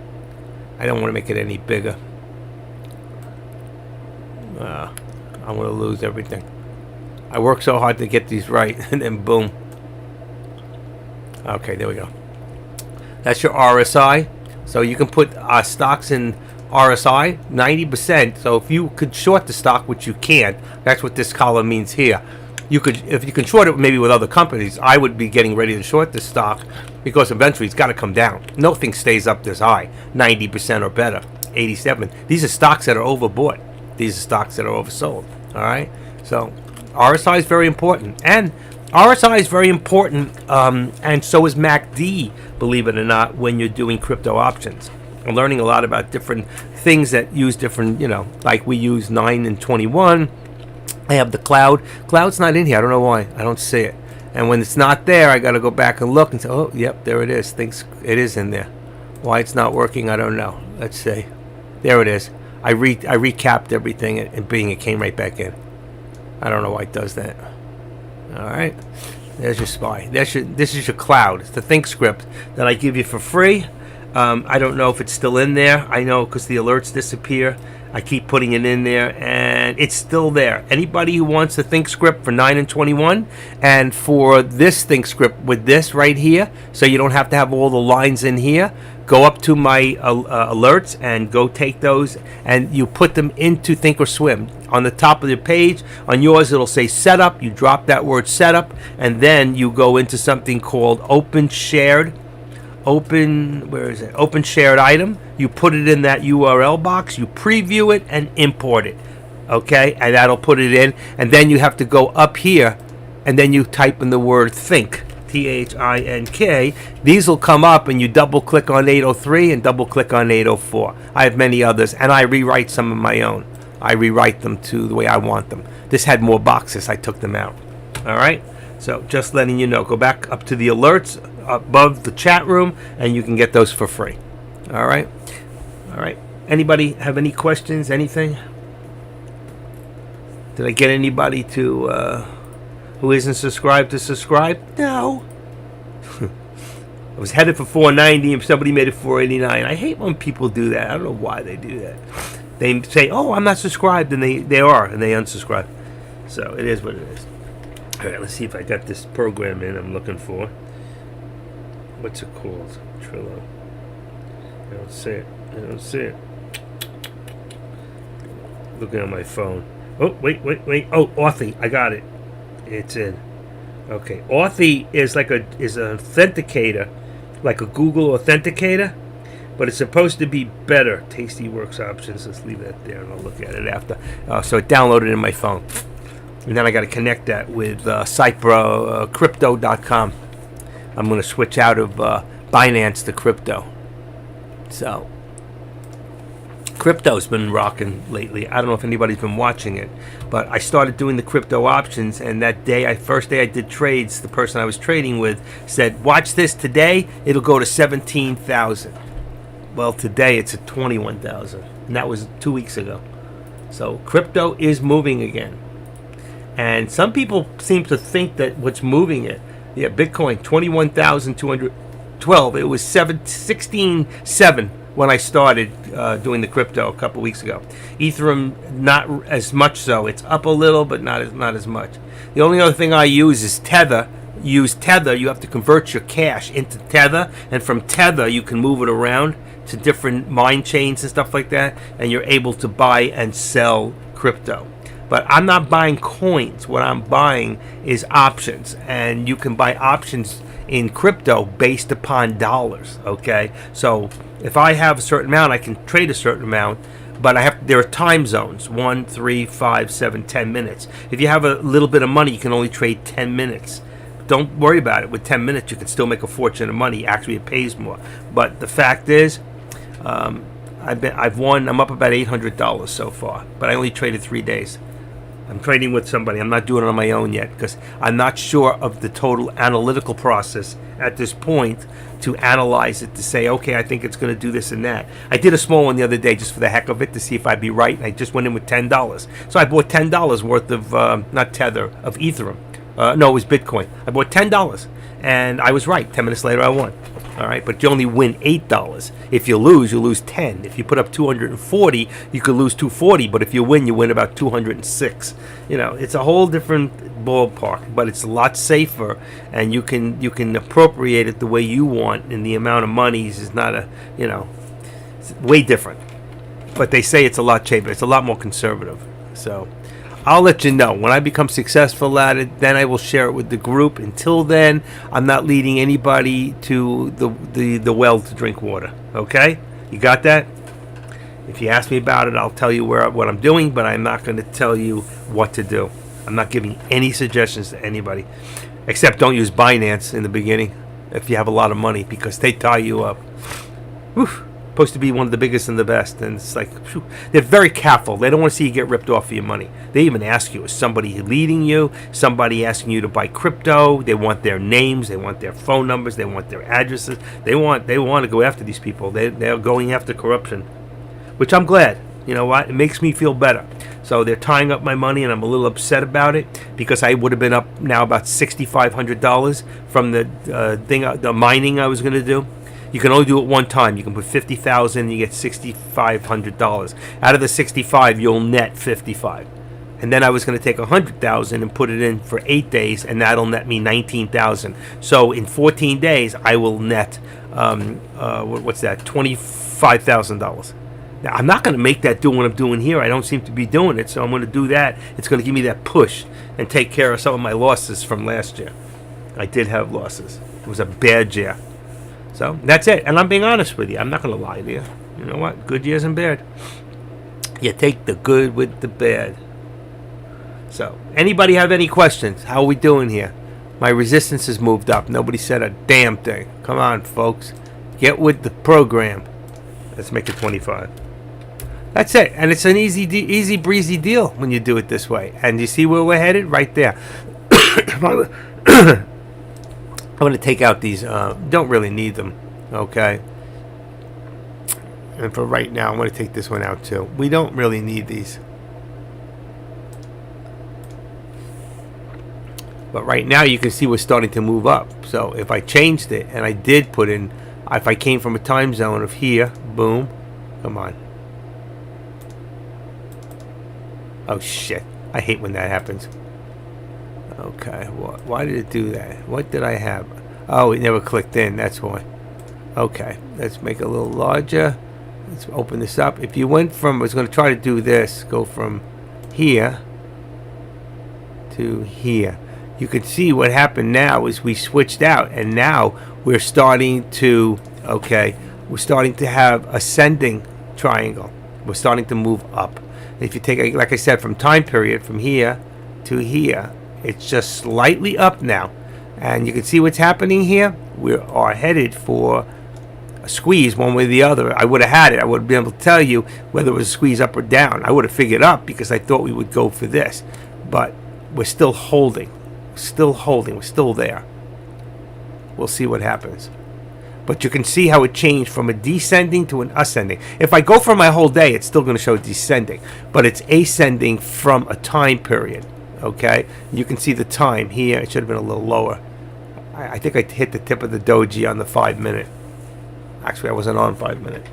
I don't want to make it any bigger. I'm going to lose everything. I work so hard to get these right, and then boom. Okay, there we go. That's your RSI. So you can put stocks in RSI 90%. So if you could short the stock, which you can't, that's what this column means here. You could, if you can short it maybe with other companies, I would be getting ready to short this stock because eventually it's got to come down. Nothing stays up this high, 90% or better, 87. These are stocks that are overbought. These are stocks that are oversold. All right. So RSI is very important, and RSI is very important, and so is MACD, believe it or not, when you're doing crypto options. I'm learning a lot about different things that use different, like we use 9 and 21. I have the cloud. Cloud's not in here. I don't know why. I don't see it. And when it's not there, I got to go back and look and say, oh, yep, there it is. It is in there. Why it's not working, I don't know. Let's see. There it is. I recapped everything, and being it came right back in. I don't know why it does that. All right, there's your SPY. This is your cloud. It's the ThinkScript that I give you for free. I don't know if it's still in there. I know because the alerts disappear. I keep putting it in there, and it's still there. Anybody who wants the ThinkScript for 9 and 21, and for this ThinkScript with this right here, so you don't have to have all the lines in here, go up to my alerts and go take those, and you put them into Thinkorswim. On the top of the page, on yours, it'll say setup. You drop that word setup, and then you go into something called open shared item. You put it in that URL box, you preview it and import it. Okay, and that'll put it in, and then you have to go up here, and then you type in the word think, THINK. These will come up, and you double click on 803 and double click on 804. I have many others, and I rewrite some of my own. I rewrite them to the way I want them. This had more boxes. I took them out. All right, so just letting you know. Go back up to the alerts above the chat room, and you can get those for free. All right. Anybody have any questions? Anything? Did I get anybody to who isn't subscribed to subscribe? No. I was headed for 490, and somebody made it 489. I hate when people do that. I don't know why they do that. They say, "Oh, I'm not subscribed," and they are, and they unsubscribe. So it is what it is. All right. Let's see if I got this program in. I'm looking for. What's it called? Trello. I don't see it. Looking on my phone. Oh, wait. Oh, Authy. I got it. It's in. Okay. Authy is an authenticator, like a Google authenticator, but it's supposed to be better. Tastyworks options. Let's leave that there, and I'll look at it after. So it downloaded in my phone. And then I got to connect that with Crypto.com. I'm going to switch out of Binance to crypto. So crypto's been rocking lately. I don't know if anybody's been watching it, but I started doing the crypto options, and that day, first day I did trades, the person I was trading with said, watch this, today it'll go to 17,000. Well, today it's at 21,000, and that was 2 weeks ago. So crypto is moving again. And some people seem to think that what's moving it, Bitcoin, 21,212. It was 16.7 when I started doing the crypto a couple weeks ago. Ethereum, not as much so. It's up a little, but not as much. The only other thing I use is Tether. Use Tether. You have to convert your cash into Tether, and from Tether you can move it around to different mine chains and stuff like that, and you're able to buy and sell crypto. But I'm not buying coins. What I'm buying is options, and you can buy options in crypto based upon dollars. Okay, so if I have a certain amount, I can trade a certain amount, but there are time zones: 1, 3, 5, 7, 10 minutes. If you have a little bit of money, you can only trade 10 minutes. Don't worry about it. With 10 minutes, you can still make a fortune of money. Actually, it pays more. But the fact is, I've won. I'm up about $800 so far, but I only traded 3 days. I'm trading with somebody. I'm not doing it on my own yet because I'm not sure of the total analytical process at this point to analyze it, to say, okay, I think it's going to do this and that. I did a small one the other day just for the heck of it to see if I'd be right, and I just went in with $10. So I bought $10 worth of, not Tether, of Ethereum. No, it was Bitcoin. I bought $10, and I was right. 10 minutes later, I won. All right, but you only win $8. If you lose 10. If you put up 240, you could lose 240. But if you win about 206. You know, it's a whole different ballpark, but it's a lot safer, and you can appropriate it the way you want. And the amount of money is not it's way different. But they say it's a lot cheaper. It's a lot more conservative. So I'll let you know when I become successful at it. Then I will share it with the group. Until then, I'm not leading anybody to the well to drink water. Okay, you got that? If you ask me about it, I'll tell you what I'm doing, but I'm not going to tell you what to do. I'm not giving any suggestions to anybody, except don't use Binance in the beginning if you have a lot of money, because they tie you up. Whew. Supposed to be one of the biggest and the best, and it's like, whew, they're very careful. They don't want to see you get ripped off of your money. They even ask you, is somebody leading you, somebody asking you to buy crypto. They want their names, they want their phone numbers, they want their addresses. They want to go after these people. They're going after corruption, which I'm glad. You know what, it makes me feel better. So they're tying up my money, and I'm a little upset about it, because I would have been up now about $6,500 from the mining I was going to do. You can only do it one time. You can put $50,000 and you get $6,500. Out of the 65, you'll net 55. And then I was going to take $100,000 and put it in for 8 days, and that'll net me $19,000. So in 14 days, I will net $25,000. Now, I'm not going to make that do what I'm doing here. I don't seem to be doing it, so I'm going to do that. It's going to give me that push and take care of some of my losses from last year. I did have losses. It was a bad year. So that's it. And I'm being honest with you. I'm not going to lie to you. You know what? Good years and bad. You take the good with the bad. So, anybody have any questions? How are we doing here? My resistance has moved up. Nobody said a damn thing. Come on, folks. Get with the program. Let's make it 25. That's it. And it's an easy breezy deal when you do it this way. And you see where we're headed? Right there. I'm going to take out these, don't really need them, okay? And for right now, I'm going to take this one out too. We don't really need these. But right now, you can see we're starting to move up. So if I changed it, and I did put in, if I came from a time zone of here, boom, come on. Oh shit, I hate when that happens. Okay, why did it do that? What did I have? Oh, it never clicked in, that's why. Okay, let's make it a little larger. Let's open this up. If you went from, I was going to try to do this, go from here to here. You can see what happened now is we switched out, and now we're starting to, we're starting to have ascending triangle. We're starting to move up. If you take, like I said, from time period, from here to here, it's just slightly up now. And you can see what's happening here. we are headed for a squeeze one way or the other. I would have had it. I would have been able to tell you whether it was a squeeze up or down. I would have figured up because I thought we would go for this. But we're still holding. Still holding. We're still there. We'll see what happens. But you can see how it changed from a descending to an ascending. If I go for my whole day, it's still going to show descending. But it's ascending from a time period. Okay? You can see the time here. It should have been a little lower. I think I hit the tip of the doji on the 5 minute. Actually, I wasn't on 5 minute.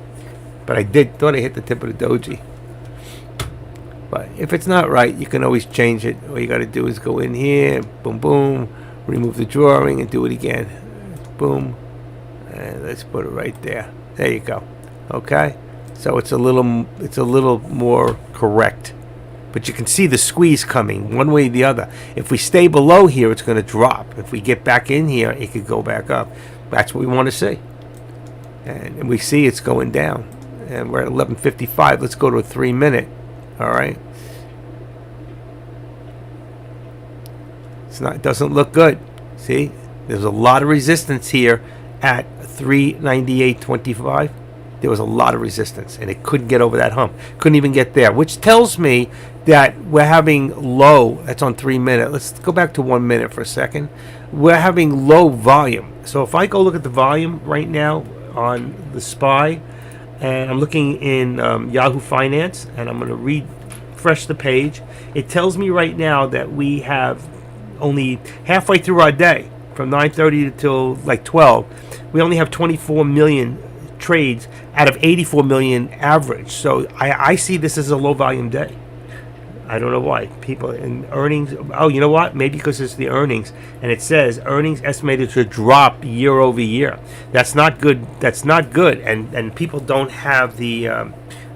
But I thought I hit the tip of the doji. But if it's not right, you can always change it. All you got to do is go in here. Boom, boom. Remove the drawing and do it again. Boom. And let's put it right there. There you go. Okay? So it's a little more correct. But you can see the squeeze coming one way or the other. If we stay below here, it's going to drop. If we get back in here, it could go back up. That's what we want to see. And we see it's going down. And we're at 11:55. Let's go to a 3 minute. All right. It doesn't look good. See? There's a lot of resistance here at 398.25. There was a lot of resistance, and it couldn't get over that hump. Couldn't even get there, which tells me that we're having low. That's on 3 minute. Let's go back to 1 minute for a second. We're having low volume. So if I go look at the volume right now on the SPY, and I'm looking in Yahoo Finance, and I'm going to refresh the page. It tells me right now that we have only halfway through our day, from 9:30 till like 12. We only have 24 million trades out of 84 million average. So I see this as a low volume day. I don't know why. People in earnings. Oh, you know what? Maybe because it's the earnings, and it says earnings estimated to drop year over year. That's not good. That's not good. And people don't have the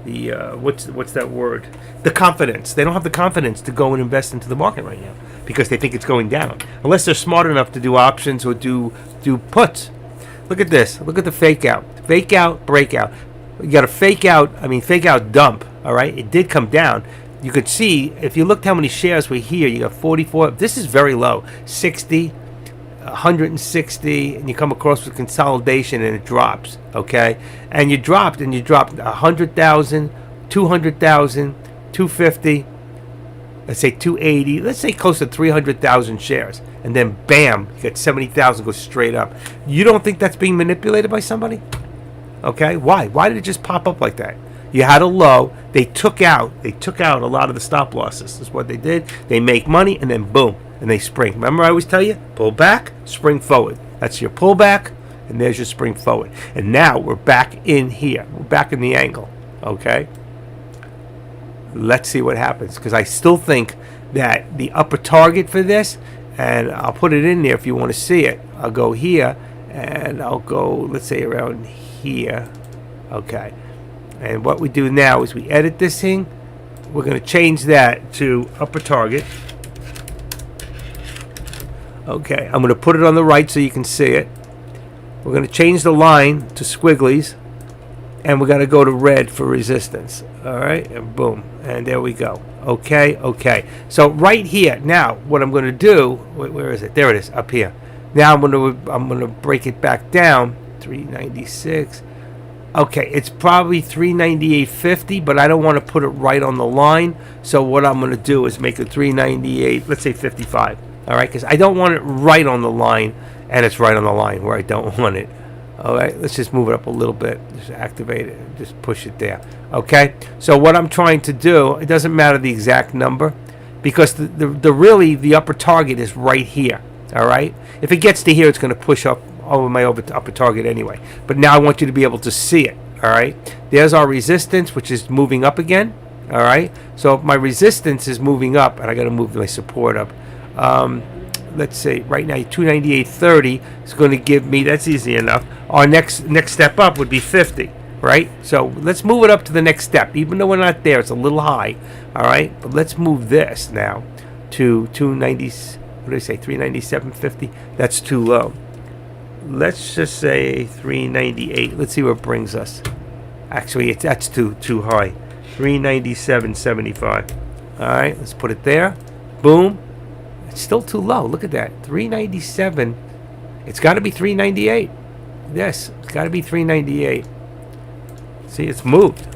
what's that word? The confidence. They don't have the confidence to go and invest into the market right now because they think it's going down. Unless they're smart enough to do options or do puts. Look at this. Look at the fake out. Fake out, breakout. You got a fake out. I mean, fake out dump. All right. It did come down. You could see, if you looked how many shares were here, you got 44. This is very low. 60, 160, and you come across with consolidation and it drops, okay? And you dropped 100,000, 200,000, 250, let's say 280, let's say close to 300,000 shares. And then bam, you got 70,000 goes straight up. You don't think that's being manipulated by somebody? Okay, why? Why did it just pop up like that? You had a low. They took out a lot of the stop losses. That's what they did. They make money and then boom, and they spring. Remember I always tell you, pull back, spring forward. That's your pullback, and there's your spring forward. And now we're back in here. We're back in the angle. Okay. Let's see what happens, because I still think that the upper target for this, and I'll put it in there if you want to see it. I'll go here, and I'll go, let's say around here. Okay. And what we do now is we edit this thing. We're going to change that to upper target. Okay, I'm going to put it on the right so you can see it. We're going to change the line to squigglies. And we're going to go to red for resistance. All right, and boom. And there we go. Okay, okay. So right here, now what I'm going to do, where is it? There it is, up here. Now I'm going to break it back down. 396. Okay, it's probably 398.50, but I don't want to put it right on the line. So what I'm going to do is make it 398, let's say 55. All right, because I don't want it right on the line, and it's right on the line where I don't want it. All right, let's just move it up a little bit. Just activate it. Just push it there. Okay, so what I'm trying to do, it doesn't matter the exact number, because the upper target is right here. All right, if it gets to here, it's going to push up over my upper target anyway. But now I want you to be able to see it. All right, there's our resistance, which is moving up again. All right, so if my resistance is moving up, and I got to move my support up. Let's say right now 298.30 is going to give me, that's easy enough. Our next step up would be 50, right? So let's move it up to the next step. Even though we're not there, it's a little high. All right, but let's move this now to 290. What did I say? 397.50. That's too low. Let's just say 398. Let's see where it brings us. Actually, that's too high. 397.75. All right, let's put it there. Boom. It's still too low. Look at that. 397. It's got to be 398. Yes, it's got to be 398. See, it's moved.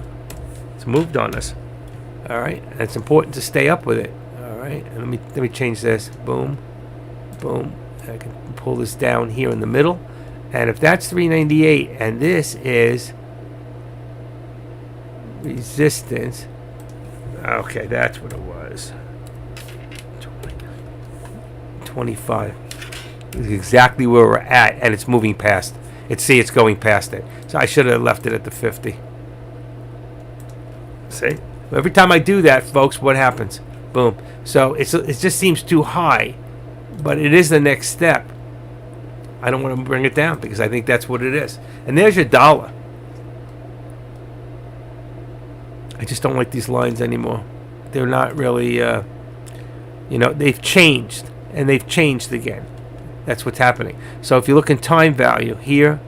It's moved on us. All right, and it's important to stay up with it. All right, and let me change this. Boom, boom. I can pull this down here in the middle, and if that's 398, and this is resistance. Okay, that's what it was. 25. This is exactly where we're at, and it's moving past. It's going past it. So I should have left it at the 50. See? Every time I do that, folks, what happens? Boom. So it just seems too high, but it is the next step. I don't want to bring it down because I think that's what it is. And there's your dollar. I just don't like these lines anymore. They're not really, they've changed, and they've changed again. That's what's happening. So if you look in time value here,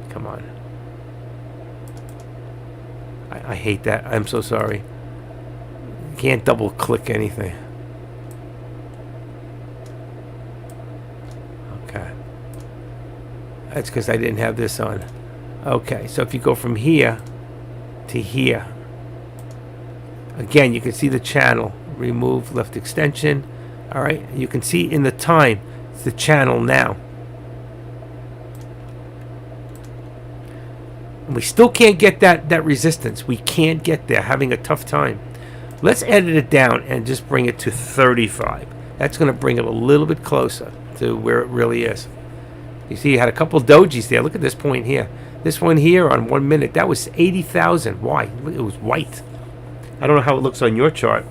come on. I hate that. I'm so sorry. You can't double click anything. Okay. That's because I didn't have this on. Okay, so if you go from here to here, again, you can see the channel. Remove left extension. All right, you can see in the time, it's the channel now. And we still can't get that resistance. We can't get there. Having a tough time. Let's edit it down and just bring it to 35. That's going to bring it a little bit closer to where it really is. You see, you had a couple dojis there. Look at this point here. This one here on 1 minute, that was 80,000. Why? It was white. I don't know how it looks on your chart.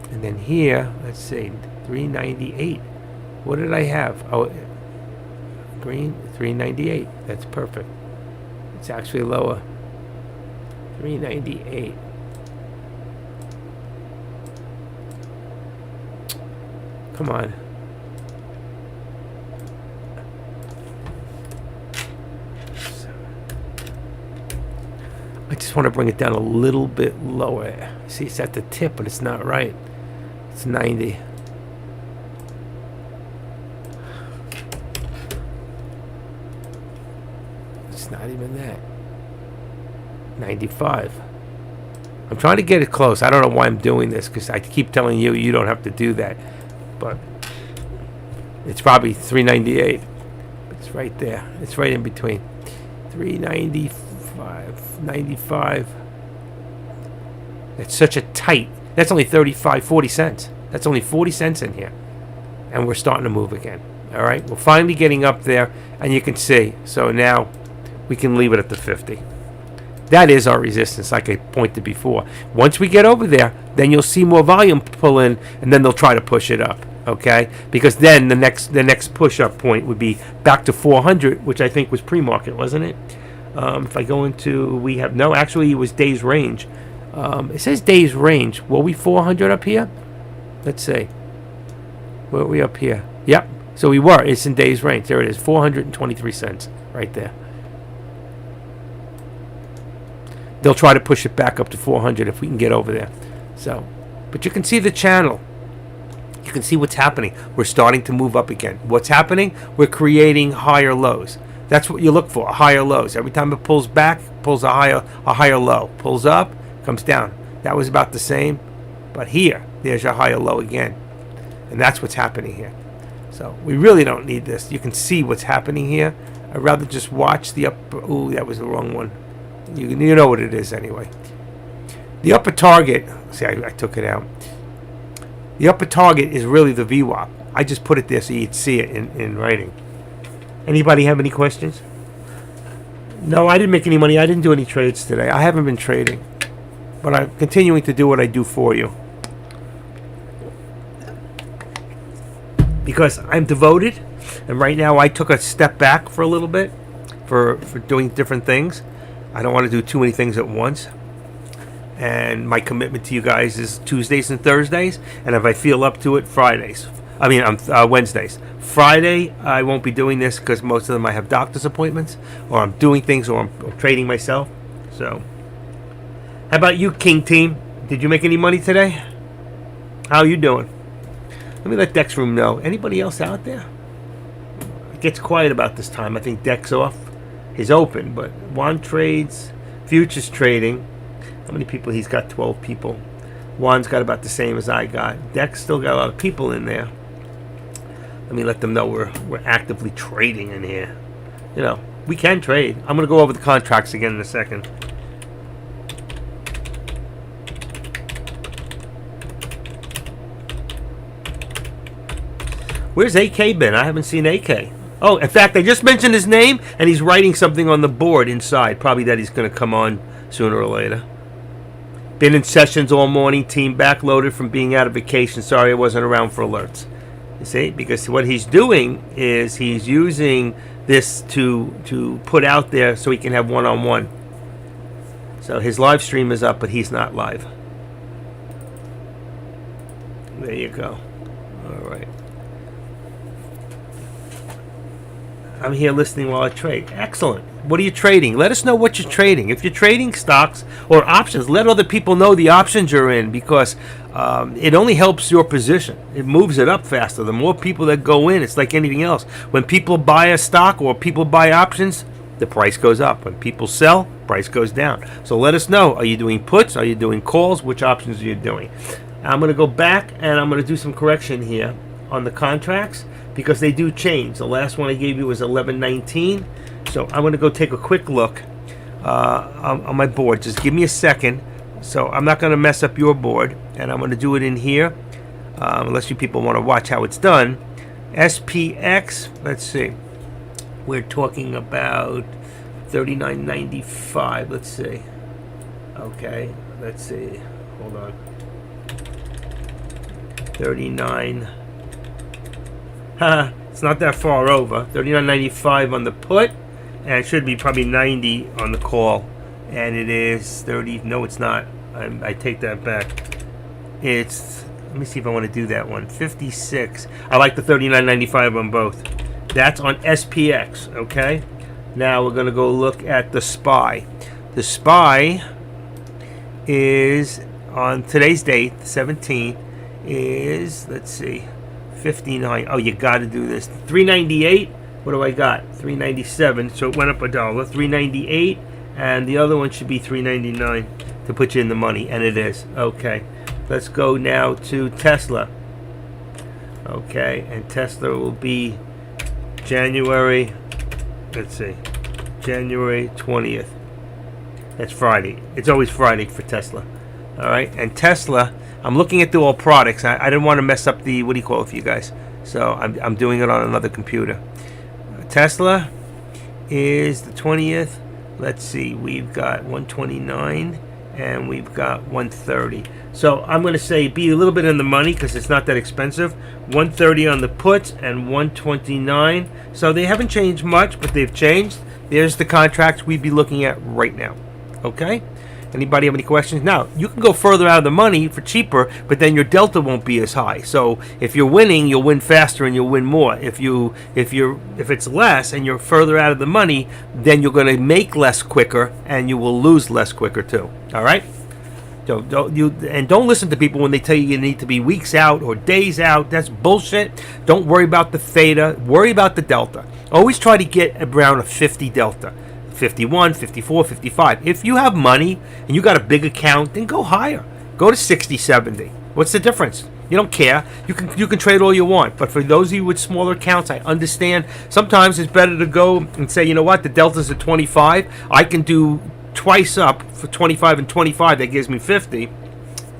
And then here, let's see, 398. What did I have? Oh, green, 398. That's perfect. It's actually lower. 398. Come on. I just want to bring it down a little bit lower. See, it's at the tip, but it's not right. It's 90. It's not even that. 95. I'm trying to get it close. I don't know why I'm doing this, because I keep telling you, you don't have to do that. But it's probably 398. It's right there. It's right in between. 395, 95. It's such a tight. That's only 35, 40 cents. That's only 40 cents in here. And we're starting to move again. All right? We're finally getting up there, and you can see. So now we can leave it at the 50. That is our resistance, like I pointed before. Once we get over there, then you'll see more volume pull in, and then they'll try to push it up. Okay? Because then the next push-up point would be back to 400, which I think was pre-market, wasn't it? If I go into, actually it was days range. It says days range. Were we 400 up here? Let's see. Were we up here? Yep. So we were. It's in days range. There it is. 423 cents right there. They'll try to push it back up to 400 if we can get over there. So, but you can see the channel. You can see what's happening. We're starting to move up again. What's happening? We're creating higher lows. That's what you look for, higher lows. Every time it pulls back, pulls a higher low. Pulls up, comes down. That was about the same. But here, there's your higher low again. And that's what's happening here. So we really don't need this. You can see what's happening here. I'd rather just watch the upper. Ooh, that was the wrong one. You know what it is anyway. The upper target. See, I took it out. The upper target is really the VWAP. I just put it there so you'd see it in writing. Anybody have any questions? No, I didn't make any money. I didn't do any trades today. I haven't been trading. But I'm continuing to do what I do for you. Because I'm devoted. And right now I took a step back for a little bit. For doing different things. I don't want to do too many things at once. And my commitment to you guys is Tuesdays and Thursdays. And if I feel up to it, Wednesdays. Friday, I won't be doing this because most of them I have doctor's appointments. Or I'm doing things or I'm trading myself. So, how about you, King Team? Did you make any money today? How are you doing? Let me let Dex Room know. Anybody else out there? It gets quiet about this time. I think Dex off. He's open, but Juan trades, futures trading. How many people? He's got 12 people. Juan's got about the same as I got. Dex still got a lot of people in there. Let me let them know we're actively trading in here. You know, we can trade. I'm going to go over the contracts again in a second. Where's AK been? I haven't seen AK. Oh, in fact, I just mentioned his name, and he's writing something on the board inside. Probably that he's going to come on sooner or later. Been in sessions all morning. Team backloaded from being out of vacation. Sorry I wasn't around for alerts. You see? Because what he's doing is he's using this to put out there so he can have one-on-one. So his live stream is up, but he's not live. There you go. All right. I'm here listening while I trade. Excellent. What are you trading? Let us know what you're trading. If you're trading stocks or options, let other people know the options you're in, because it only helps your position. It moves it up faster. The more people that go in, it's like anything else. When people buy a stock or people buy options, the price goes up. When people sell, price goes down. So let us know. Are you doing puts? Are you doing calls? Which options are you doing? I'm going to go back and I'm going to do some correction here on the contracts, because they do change. The last one I gave you was 11.19. So I'm going to go take a quick look on my board. Just give me a second. So I'm not going to mess up your board, and I'm going to do it in here, unless you people want to watch how it's done. SPX, let's see. We're talking about 39.95. Let's see. Okay, let's see. Hold on. 39. It's not that far over. 39.95 on the put, and it should be probably 90 on the call. And it is 30. No, it's not. I take that back. It's, let me see if I want to do that one. 56. I like the 39.95 on both. That's on SPX. Okay. Now we're gonna go look at the SPY. The SPY is on today's date, the 17th. Is, let's see, 59. Oh, you got to do this. 398. What do I got? 397. So it went up $1. 398, and the other one should be 399 to put you in the money, and it is. Okay. Let's go now to Tesla. Okay, and Tesla will be January. Let's see, January 20th. That's Friday. It's always Friday for Tesla. All right, and Tesla. I'm looking at the all products. I didn't want to mess up the, what do you call it for you guys? So I'm doing it on another computer. Tesla is the 20th. Let's see. We've got 129 and we've got 130. So I'm going to say be a little bit in the money because it's not that expensive. 130 on the puts and 129. So they haven't changed much, but they've changed. There's the contracts we'd be looking at right now. Okay? Anybody have any questions? Now, you can go further out of the money for cheaper, but then your delta won't be as high. So if you're winning, you'll win faster and you'll win more. If it's less and you're further out of the money, then you're going to make less quicker and you will lose less quicker too. All right? So don't listen to people when they tell you need to be weeks out or days out. That's bullshit. Don't worry about the theta. Worry about the delta. Always try to get around a 50 delta. 51, 54, 55. If you have money and you got a big account, then go higher. Go to 60, 70. What's the difference? You don't care. You can trade all you want. But for those of you with smaller accounts, I understand. Sometimes it's better to go and say, you know what, the delta's at 25. I can do twice up for 25 and 25. That gives me 50.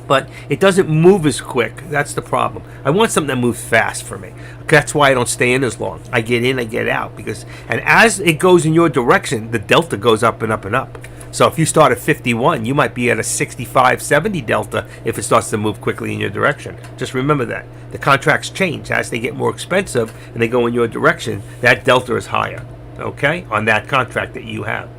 But it doesn't move as quick. That's the problem. I want something that moves fast for me. That's why I don't stay in as long. I get in, I get out. And as it goes in your direction, the delta goes up and up and up. So if you start at 51, you might be at a 65, 70 delta if it starts to move quickly in your direction. Just remember that. The contracts change. As they get more expensive and they go in your direction, that delta is higher, okay, on that contract that you have.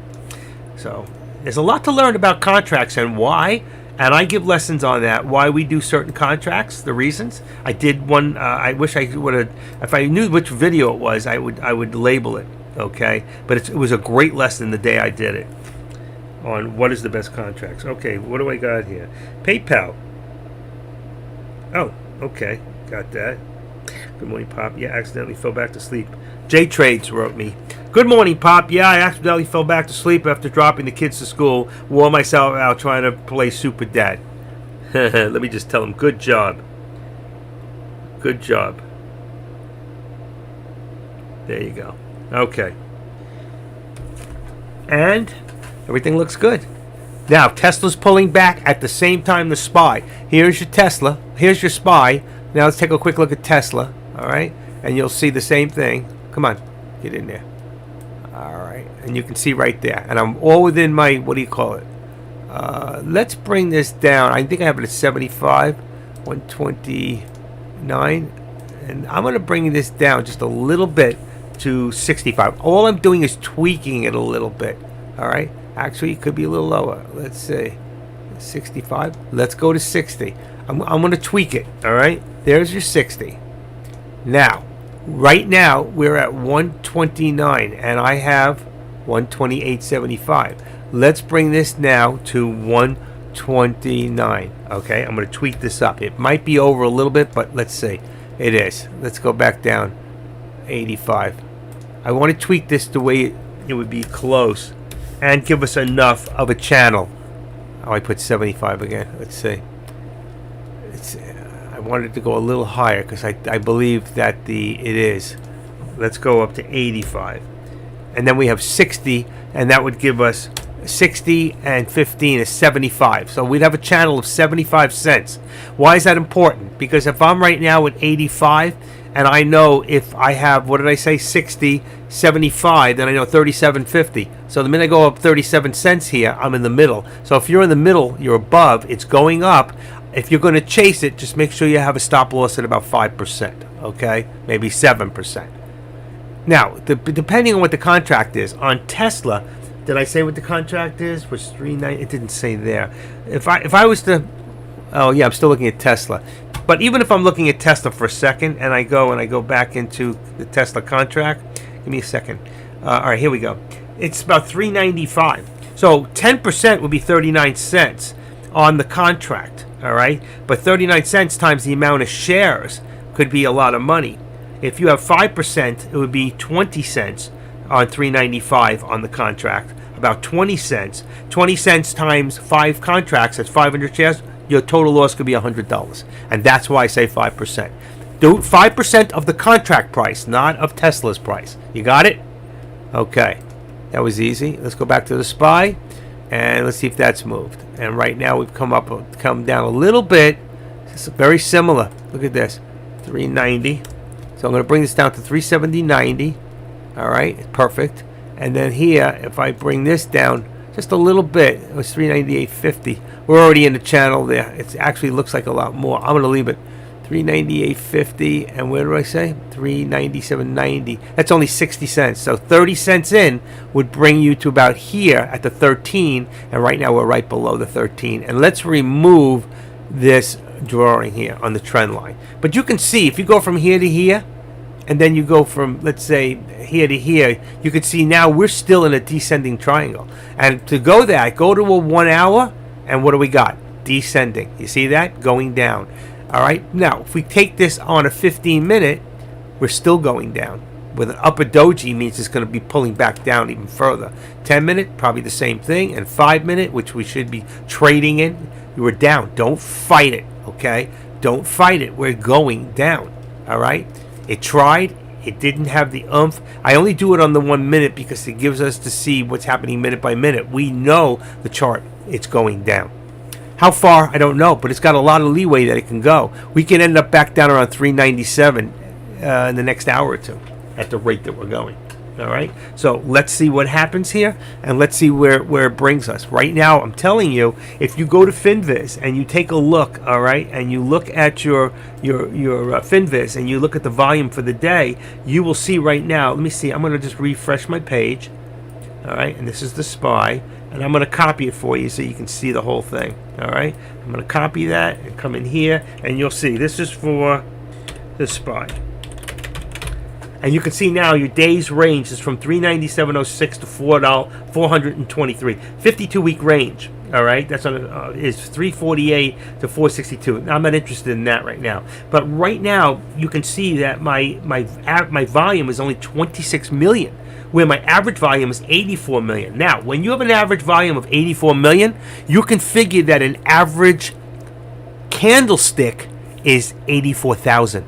So there's a lot to learn about contracts and why. And I give lessons on that, why we do certain contracts, the reasons. I did one, I wish I would have, if I knew which video it was, I would label it, okay? But it was a great lesson the day I did it on what is the best contracts. Okay, what do I got here? PayPal. Oh, okay, got that. Good morning, Pop. Yeah, accidentally fell back to sleep. J Trades wrote me. Good morning, Pop. Yeah, I accidentally fell back to sleep after dropping the kids to school. Wore myself out trying to play Super Dad. Let me just tell him, good job. Good job. There you go. Okay. And everything looks good. Now, Tesla's pulling back at the same time the SPY. Here's your Tesla. Here's your SPY. Now let's take a quick look at Tesla. All right. And you'll see the same thing. Come on. Get in there. All right. And you can see right there. And I'm all within my, what do you call it? Let's bring this down. I think I have it at 75. 129. And I'm going to bring this down just a little bit to 65. All I'm doing is tweaking it a little bit. All right. Actually, it could be a little lower. Let's say 65. Let's go to 60. I'm going to tweak it. All right. There's your 60. Now, right now, we're at 129, and I have 128.75. Let's bring this now to 129. Okay. I'm going to tweak this up. It might be over a little bit, but let's see. It is. Let's go back down. 85. I want to tweak this the way it would be close and give us enough of a channel. Oh, I put 75 again. Let's see. I wanted to go a little higher because I believe that it is. Let's go up to 85. And then we have 60, and that would give us 60 and 15 is 75. So we'd have a channel of 75 cents. Why is that important? Because if I'm right now at 85, and I know if I have, what did I say, 60, 75, then I know 37.50. So the minute I go up 37 cents here, I'm in the middle. So if you're in the middle, you're above, it's going up. If you're going to chase it, just make sure you have a stop loss at about 5%, okay? Maybe 7%. Now, depending on what the contract is, on Tesla, did I say what the contract is? Was 390? It didn't say there. If I was to, oh yeah, I'm still looking at Tesla. But even if I'm looking at Tesla for a second, and I go back into the Tesla contract, give me a second. All right, here we go. It's about 395. So 10% would be 39 cents on the contract. All right, but 39 cents times the amount of shares could be a lot of money. If you have 5%, it would be 20 cents on 395 on the contract. About 20 cents. 20 cents times 5 contracts, that's 500 shares. Your total loss could be $100. And that's why I say 5%. Do 5% of the contract price, not of Tesla's price. You got it? Okay. That was easy. Let's go back to the SPY. And let's see if that's moved. And right now we've come down a little bit. It's very similar. Look at this. 390. So I'm going to bring this down to 370.90. All right. Perfect. And then here, if I bring this down just a little bit, it was 398.50. We're already in the channel there. It actually looks like a lot more. I'm going to leave it 398.50. And where do I say? 397.90. That's only 60 cents. So 30 cents in would bring you to about here at the 13. And right now we're right below the 13. And let's remove this drawing here on the trend line. But you can see if you go from here to here, and then you go from, let's say, here to here, you can see now we're still in a descending triangle. And to go there, go to a 1 hour, and what do we got? Descending. You see that? Going down. All right. Now, if we take this on a 15-minute, we're still going down. With an upper doji means it's going to be pulling back down even further. 10-minute, probably the same thing. And 5-minute, which we should be trading in, you were down. Don't fight it, okay? Don't fight it. We're going down. All right. It tried. It didn't have the oomph. I only do it on the 1 minute because it gives us to see what's happening minute by minute. We know the chart. It's going down. How far? I don't know, but it's got a lot of leeway that it can go. We can end up back down around 397 in the next hour or two at the rate that we're going. All right. So let's see what happens here, and let's see where it brings us. Right now, I'm telling you, if you go to FinViz and you take a look, all right, and you look at your FinViz and you look at the volume for the day, you will see right now. Let me see. I'm going to just refresh my page. All right, and this is the SPY, and I'm going to copy it for you so you can see the whole thing. All right. I'm going to copy that and come in here, and you'll see this is for the SPY. And you can see now your days range is from 397.06 to 423. 52-week range. All right, that's on is 348 to 462. Now, I'm not interested in that right now. But right now, you can see that my volume is only 26 million, where my average volume is 84 million. Now, when you have an average volume of 84 million, you can figure that an average candlestick is 84,000.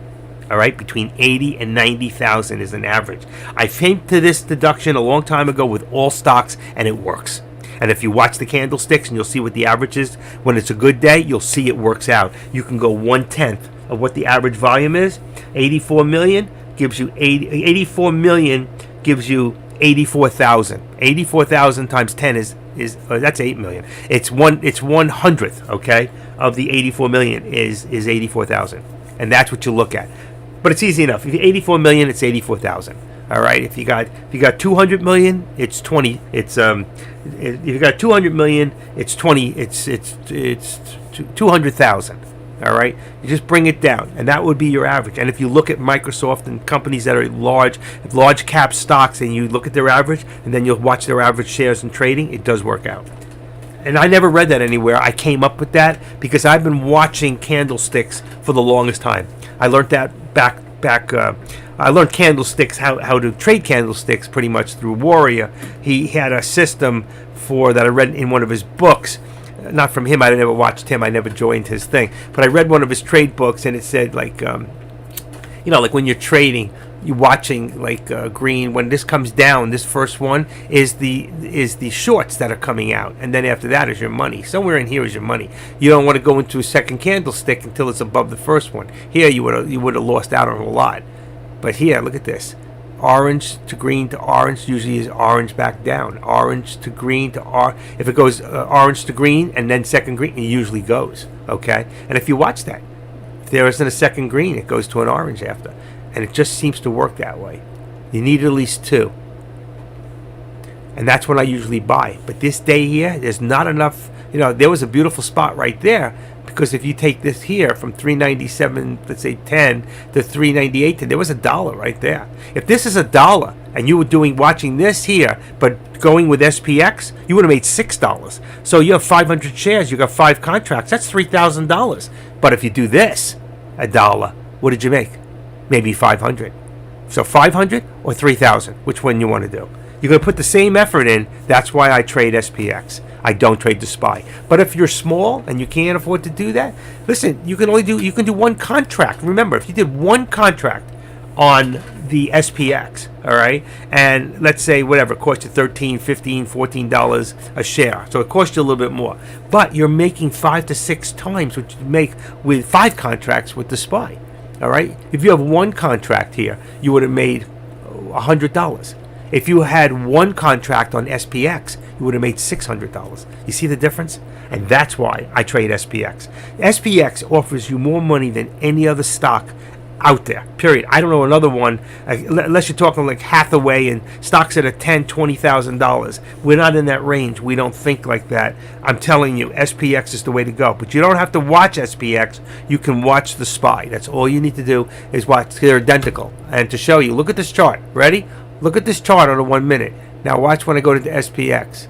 All right, between 80 and 90,000 is an average. I came to this deduction a long time ago with all stocks, and it works. And if you watch the candlesticks and you'll see what the average is, when it's a good day, you'll see it works out. You can go 1/10 of what the average volume is. 84 million gives you 84 million gives you 84,000. 84,000 times 10 is that's 8 million. It's 1/100th, okay, of the 84 million is 84,000. And that's what you look at. But it's easy enough. If you 84 million, it's 84,000. All right. If you got 200 million, it's 20. If you got 200 million, it's 20. It's 200,000. All right. You just bring it down, and that would be your average. And if you look at Microsoft and companies that are large cap stocks, and you look at their average, and then you'll watch their average shares in trading, it does work out. And I never read that anywhere. I came up with that because I've been watching candlesticks for the longest time. I learned that back. I learned candlesticks, how to trade candlesticks, pretty much through Warrior. He had a system that I read in one of his books. Not from him. I never watched him. I never joined his thing. But I read one of his trade books, and it said like when you're trading, you're watching green. When this comes down, this first one is the shorts that are coming out, and then after that is your money. Somewhere in here is your money. You don't want to go into a second candlestick until it's above the first one. Here you would have lost out on a lot. But here, look at this. Orange to green to orange usually is orange back down. Orange to green to orange. If it goes orange to green and then second green, it usually goes. Okay? And if you watch that, if there isn't a second green, it goes to an orange after. And it just seems to work that way. You need at least two. And that's when I usually buy. But this day here, there's not enough. There was a beautiful spot right there. Because if you take this here from 397, let's say 10 to 398, there was $1 right there. If this is $1 and you were watching this here, but going with SPX, you would have made $6. So you have 500 shares, you got 5 contracts, that's $3,000. But if you do this, $1, what did you make? Maybe 500. So 500 or 3,000, which one you want to do? You're going to put the same effort in. That's why I trade SPX. I don't trade the SPY. But if you're small and you can't afford to do that, listen, you can do one contract. Remember, if you did one contract on the SPX, all right, and let's say whatever, it cost you $13, $15, $14 a share. So it costs you a little bit more. But you're making 5 to 6 times what you make with 5 contracts with the SPY. All right? If you have one contract here, you would have made $100. If you had one contract on SPX, you would have made $600. You see the difference? And that's why I trade SPX. SPX offers you more money than any other stock out there, period. I don't know another one, unless you're talking like Hathaway and stocks that are $10,000, $20,000. We're not in that range. We don't think like that. I'm telling you, SPX is the way to go. But you don't have to watch SPX. You can watch the SPY. That's all you need to do is watch. They're identical. And to show you, look at this chart. Ready? Look at this chart on a 1 minute. Now watch when I go to the SPX.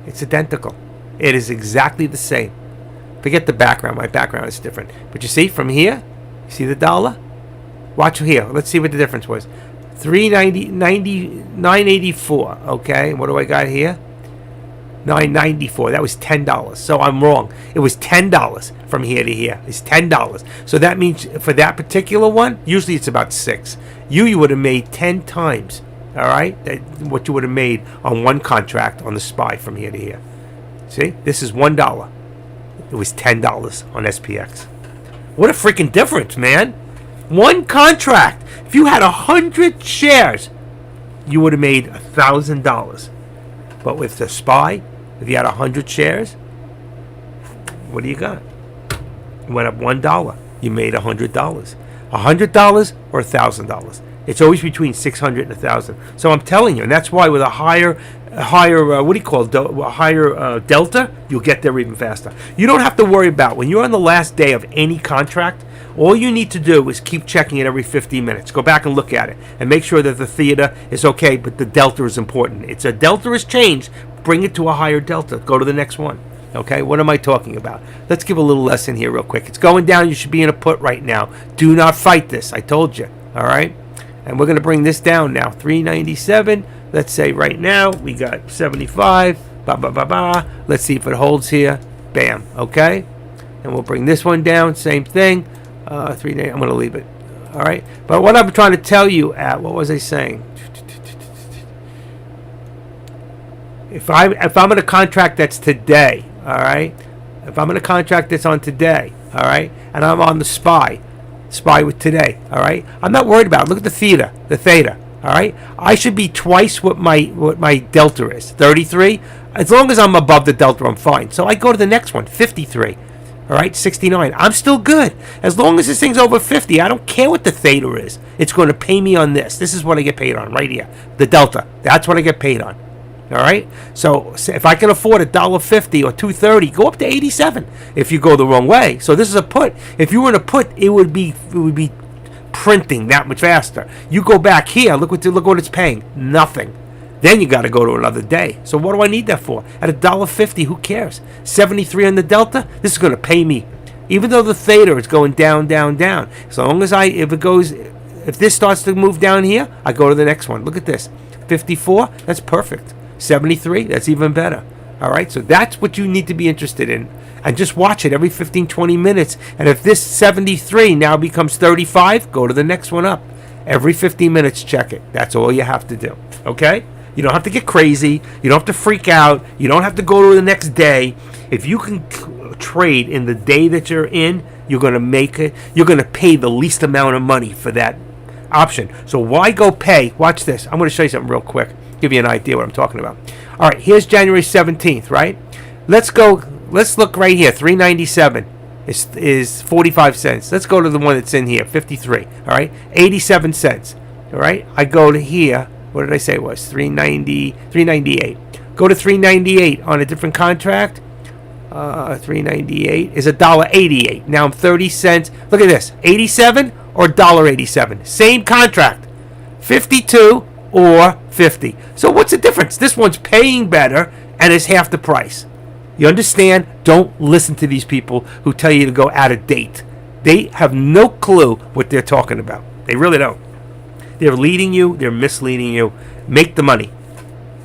It's identical. It is exactly the same. Forget the background. My background is different. But you see from here, you see the dollar? Watch here. Let's see what the difference was. 984. Okay, what do I got here? 994. That was $10. So I'm wrong. It was $10 from here to here. It's $10. So that means for that particular one, usually it's about 6. You would have made 10 times. All right, what you would have made on one contract on the SPY from here to here. See, this is $1. It was $10 on SPX. What a freaking difference, man! One contract. If you had 100 shares, you would have made $1,000. But with the SPY, if you had 100 shares, what do you got? It went up $1. You made $100. $100 or $1,000. It's always between 600 and 1,000. So I'm telling you, and that's why with a higher delta, you'll get there even faster. You don't have to worry about when you're on the last day of any contract All you need to do is keep checking it every 15 minutes. Go back and look at it and make sure that the theta is okay, but the delta is important. It's a delta has changed. Bring it to a higher delta. Go to the next one. Okay, what am I talking about? Let's give a little lesson here real quick. It's going down. You should be in a put right now. Do not fight this. I told you. All right? And we're going to bring this down now. 397. Let's say right now we got 75. Let's see if it holds here. Bam. Okay? And we'll bring this one down. Same thing. 3. I'm going to leave it. All right? But what I'm trying to tell you what was I saying? If I'm in a contract that's today, all right? If I'm in a contract that's on today, all right, and I'm on the SPY with today, all right, I'm not worried about it. Look at the theta, all right? I should be twice what my delta is, 33. As long as I'm above the delta, I'm fine. So I go to the next one, 53, all right, 69. I'm still good. As long as this thing's over 50, I don't care what the theta is. It's going to pay me on this. This is what I get paid on right here, the delta. That's what I get paid on. All right, so if I can afford $1.50 or $2.30, go up to 87. If you go the wrong way, so this is a put. If you were in a put, it would be printing that much faster. You go back here, look what it's paying, nothing. Then you got to go to another day. So what do I need that for? At $1.50, who cares? 73 on the delta. This is going to pay me, even though the theta is going down, down, down. So long as if this starts to move down here, I go to the next one. Look at this, 54. That's perfect. 73, that's even better. All right, so that's what you need to be interested in. And just watch it every 15, 20 minutes. And if this 73 now becomes 35, go to the next one up. Every 15 minutes, check it. That's all you have to do. Okay? You don't have to get crazy. You don't have to freak out. You don't have to go to the next day. If you can trade in the day that you're in, you're going to make it. You're going to pay the least amount of money for that option. So why go pay? Watch this. I'm going to show you something real quick. Give you an idea what I'm talking about. All right, here's January 17th, right? Let's look right here. 397 is 45 cents. Let's go to the one that's in here, 53. All right, 87 cents. All right, I go to here. What did I say it was? 398. Go to 398 on a different contract. 398 is $1.88. Now I'm 30 cents. Look at this, 87 or $1.87. Same contract, 52 or 50. So what's the difference? This one's paying better and is half the price. You understand? Don't listen to these people who tell you to go out of date. They have no clue what they're talking about. They really don't. They're leading you. They're misleading you. Make the money.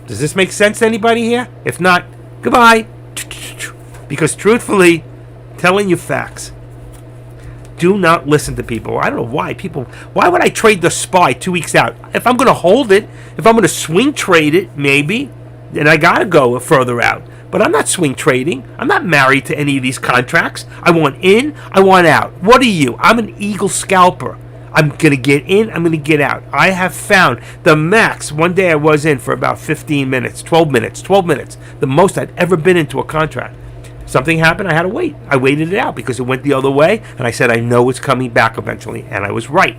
Does this make sense to anybody here? If not, goodbye. Because truthfully, telling you facts. Do not listen to people. I don't know why why would I trade the SPY 2 weeks out? If I'm going to hold it, if I'm going to swing trade it, maybe, then I got to go further out. But I'm not swing trading. I'm not married to any of these contracts. I want in, I want out. What are you? I'm an eagle scalper. I'm going to get in, I'm going to get out. I have found the max. One day I was in for about 15 minutes, 12 minutes, the most I'd ever been into a contract. Something happened, I had to wait. I waited it out because it went the other way, and I said, I know it's coming back eventually, and I was right.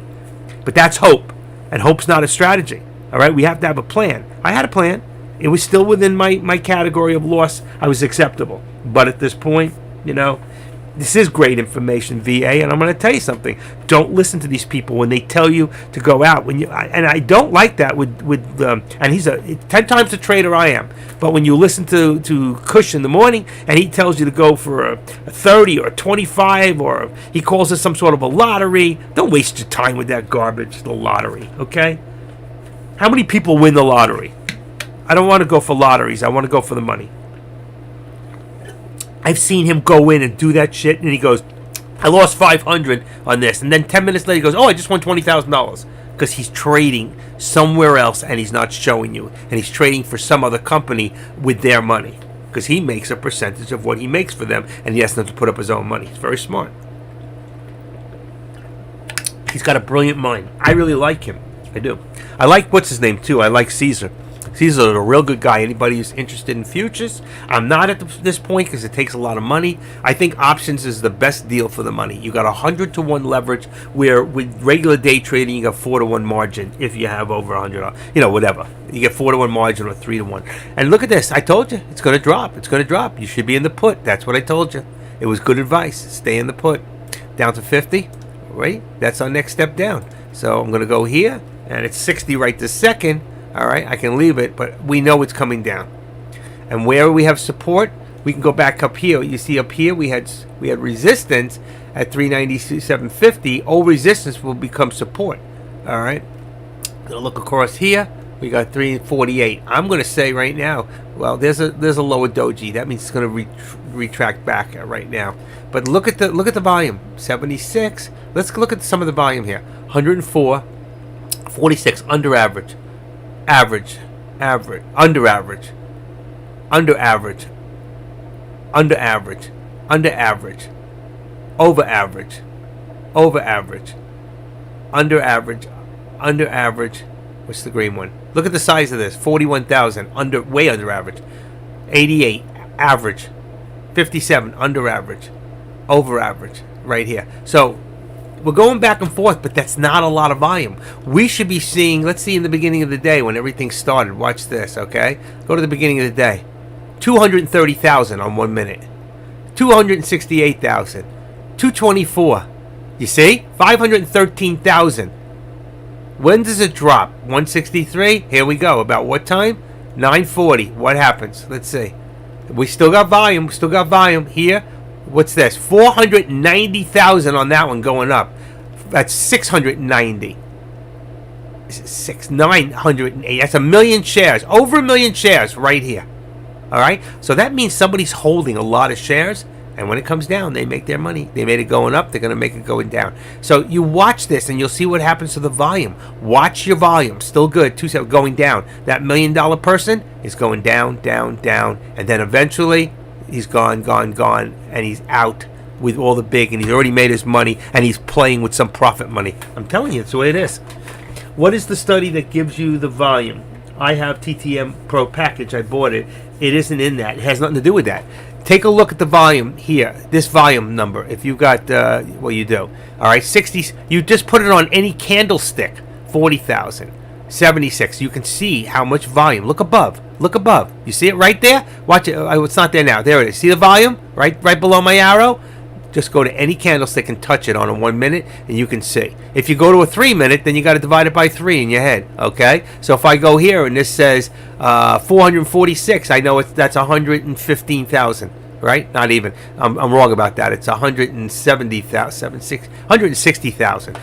But that's hope, and hope's not a strategy. All right, we have to have a plan. I had a plan. It was still within my category of loss. I was acceptable. But at this point, this is great information, VA, and I'm going to tell you something. Don't listen to these people when they tell you to go out. And I don't like that and he's 10 times the trader I am. But when you listen to Kush in the morning and he tells you to go for a 30 or a 25 or he calls it some sort of a lottery, don't waste your time with that garbage, the lottery, okay? How many people win the lottery? I don't want to go for lotteries. I want to go for the money. I've seen him go in and do that shit, and he goes, I lost 500 on this. And then 10 minutes later, he goes, I just won $20,000. Because he's trading somewhere else, and he's not showing you. And he's trading for some other company with their money. Because he makes a percentage of what he makes for them, and he asks them to put up his own money. He's very smart. He's got a brilliant mind. I really like him. I do. I like, what's his name, too? I like Caesar. Caesar's a real good guy. Anybody who's interested in futures, I'm not at this point because it takes a lot of money. I think options is the best deal for the money. You got 100 to 1 leverage, where with regular day trading you got 4 to 1 margin if you have over 100. Whatever. You get 4 to 1 margin or 3 to 1. And look at this. I told you it's going to drop. It's going to drop. You should be in the put. That's what I told you. It was good advice. Stay in the put. Down to 50. right? That's our next step down. So I'm going to go here, and it's 60 right this second. All right, I can leave it, but we know it's coming down. And where we have support, we can go back up here. You see up here we had resistance at 397.50. All resistance will become support. All right. Gonna look across here. We got 348. I'm gonna say right now, well, there's a lower doji. That means it's gonna retract back right now. But look at the volume. 76. Let's look at some of the volume here. 104, 46 under average, average, under average, under average, under average, under average, over average, over average, under average, under average. What's the green one? Look at the size of this. 41,000 under, way under average. 88 average. 57 under average, over average right here. So we're going back and forth, but that's not a lot of volume. We should be seeing, let's see in the beginning of the day when everything started. Watch this, okay? Go to the beginning of the day. 230,000 on 1 minute. 268,000. 224. You see? 513,000. When does it drop? 163? Here we go. About what time? 9:40. What happens? Let's see. We still got volume. We still got volume. Here, what's this? 490,000 on that one going up. That's 690. 908. That's 1 million shares. Over 1 million shares right here. All right? So that means somebody's holding a lot of shares. And when it comes down, they make their money. They made it going up. They're going to make it going down. So you watch this, and you'll see what happens to the volume. Watch your volume. Still good. Going down. That $1 million person is going down, down, down. And then eventually, he's gone, and he's out with all the big. And he's already made his money, and he's playing with some profit money. I'm telling you, it's the way it is. What is the study that gives you the volume? I have TTM Pro package. I bought it. It isn't in that. It has nothing to do with that. Take a look at the volume here. This volume number. If you've got, well, you do. All right, 60. You just put it on any candlestick. 40,000. 76. You can see how much volume. Look above. Look above. You see it right there? Watch it. It's not there now. There it is. See the volume? Right below my arrow? Just go to any candlestick and touch it on a 1 minute, and you can see. If you go to a 3 minute, then you got to divide it by 3 in your head. Okay? So if I go here and this says 446, I know that's 115,000. Right? Not even. I'm wrong about that. It's 170,000, 160,000.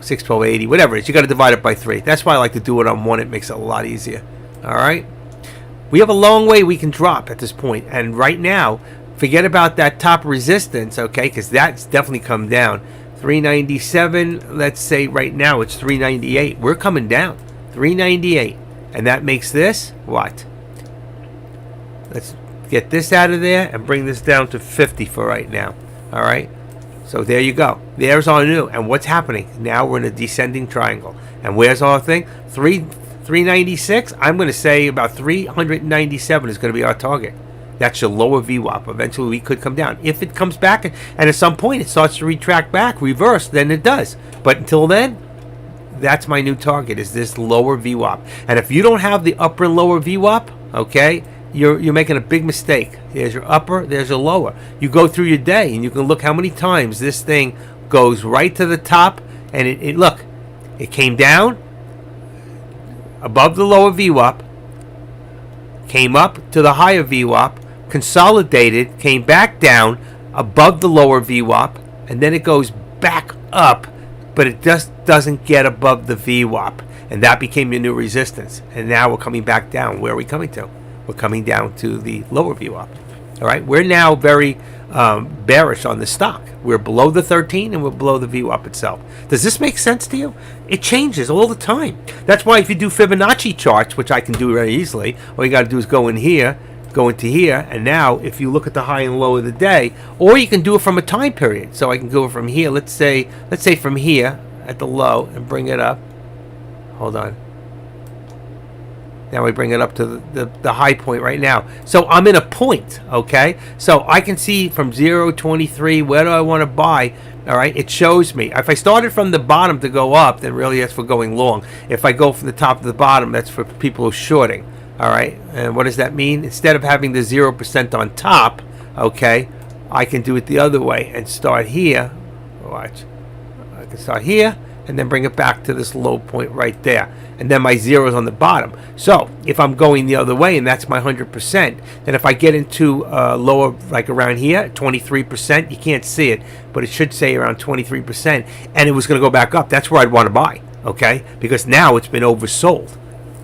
61280, whatever it is. You got to divide it by 3. That's why I like to do it on 1. It makes it a lot easier. All right? We have a long way we can drop at this point, and right now, forget about that top resistance, okay, because that's definitely come down. 397, let's say right now it's 398. We're coming down. 398. And that makes this what? Let's get this out of there and bring this down to 50 for right now. All right? So there you go. There's our new. And what's happening? Now we're in a descending triangle. And where's our thing? 396? I'm going to say about 397 is going to be our target. That's your lower VWAP. Eventually, we could come down. If it comes back, and at some point it starts to retract back, reverse, then it does. But until then, that's my new target, is this lower VWAP. And if you don't have the upper and lower VWAP, okay, you're making a big mistake. There's your upper, there's your lower. You go through your day, and you can look how many times this thing goes right to the top, and look, it came down above the lower VWAP, came up to the higher VWAP, consolidated, came back down above the lower VWAP, and then it goes back up, but it just doesn't get above the VWAP, and that became your new resistance. And now we're coming back down. Where are we coming to? We're coming down to the lower VWAP. All right, we're now very bearish on the stock. We're below the 13 and we're below the VWAP itself. Does this make sense to you? It changes all the time. That's why if you do Fibonacci charts, which I can do very easily, all you got to do is go in here, go into here, and now if you look at the high and low of the day, or you can do it from a time period. So I can go from here, let's say from here at the low and bring it up. Hold on. Now we bring it up to the high point right now. So I'm in a point, okay? So I can see from 0.23, where do I want to buy? All right, it shows me. If I started from the bottom to go up, then really that's for going long. If I go from the top to the bottom, that's for people who are shorting. All right, and what does that mean? Instead of having the 0% on top, okay, I can do it the other way and start here. Watch. I can start here and then bring it back to this low point right there. And then my zero is on the bottom. So if I'm going the other way and that's my 100%, then if I get into lower, like around here, 23%, you can't see it, but it should say around 23%, and it was going to go back up, that's where I'd want to buy, okay? Because now it's been oversold.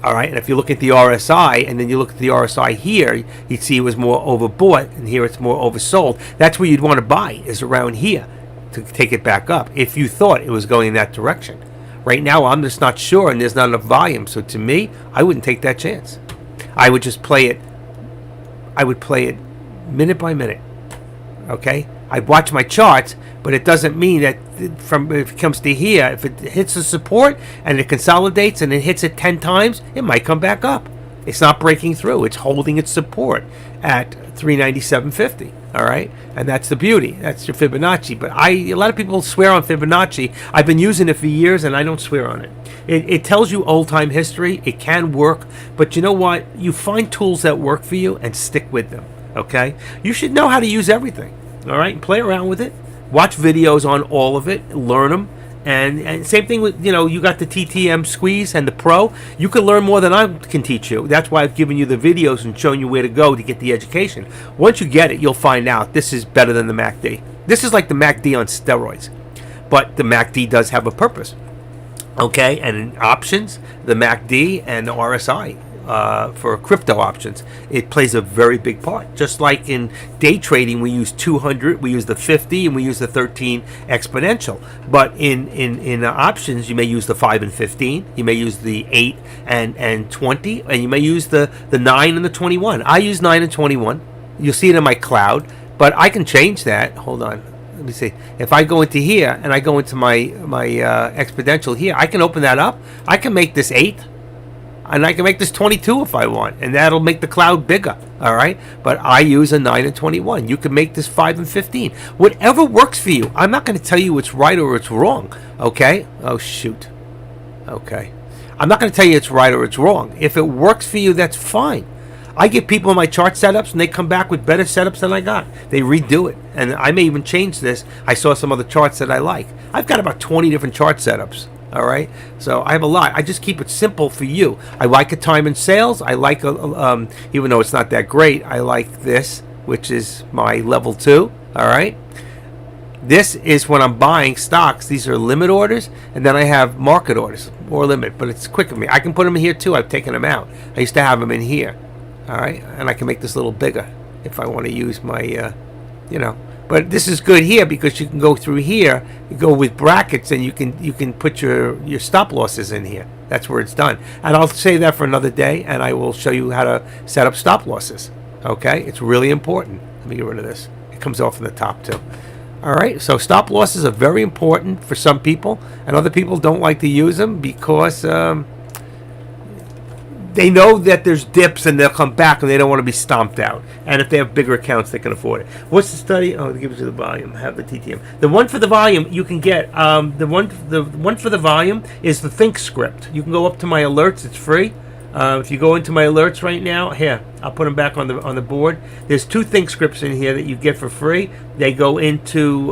All right, and if you look at the RSI and then you look at the RSI here, you'd see it was more overbought, and here it's more oversold. That's where you'd want to buy, is around here to take it back up if you thought it was going in that direction. Right now, I'm just not sure, and there's not enough volume. So to me, I wouldn't take that chance. I would just play it. I would play it minute by minute. Okay, I'd watch my charts, but it doesn't mean that from if it comes to here, if it hits the support and it consolidates and it hits it 10 times, it might come back up. It's not breaking through. It's holding its support at 397.50. All right, and that's the beauty. That's your Fibonacci. But a lot of people swear on Fibonacci. I've been using it for years, and I don't swear on it. It tells you old-time history. It can work, but you know what? You find tools that work for you and stick with them. Okay, you should know how to use everything. All right, play around with it. Watch videos on all of it. Learn them. And same thing with, you got the TTM Squeeze and the Pro. You can learn more than I can teach you. That's why I've given you the videos and shown you where to go to get the education. Once you get it, you'll find out this is better than the MACD. This is like the MACD on steroids. But the MACD does have a purpose. Okay, and in options, the MACD and the RSI for crypto options, it plays a very big part. Just like in day trading, we use 200, we use the 50, and we use the 13 exponential. But in options, you may use the 5 and 15, you may use the 8 and 20, and you may use the 9 and the 21. I use 9 and 21. You'll see it in my cloud, but I can change that. Hold on. Let me see. If I go into here and I go into my exponential here, I can open that up. I can make this 8. And I can make this 22 if I want, and that'll make the cloud bigger, all right? But I use a 9 and 21. You can make this 5 and 15. Whatever works for you. I'm not going to tell you it's right or it's wrong, okay? Oh, shoot. Okay. I'm not going to tell you it's right or it's wrong. If it works for you, that's fine. I give people my chart setups, and they come back with better setups than I got. They redo it, and I may even change this. I saw some other charts that I like. I've got about 20 different chart setups. All right, so I have a lot. I just keep it simple for you. I like a time in sales. I like even though it's not that great, I like this, which is my level 2. All right, this is when I'm buying stocks. These are limit orders, and then I have market orders or limit, but it's quick for me. I can put them in here too. I've taken them out. I used to have them in here. All right, and I can make this a little bigger if I want to use my, But this is good here because you can go through here, you go with brackets, and you can put your stop losses in here. That's where it's done. And I'll say that for another day, and I will show you how to set up stop losses. Okay, it's really important. Let me get rid of this. It comes off in the top too. All right, so stop losses are very important for some people, and other people don't like to use them because they know that there's dips and they'll come back and they don't want to be stomped out. And if they have bigger accounts, they can afford it. What's the study? Oh, it gives you the volume. Have the TTM. The one for the volume you can get. The one for the volume is the ThinkScript. You can go up to my alerts. It's free. If you go into my alerts right now, here I'll put them back on the board. There's 2 ThinkScripts in here that you get for free. They go into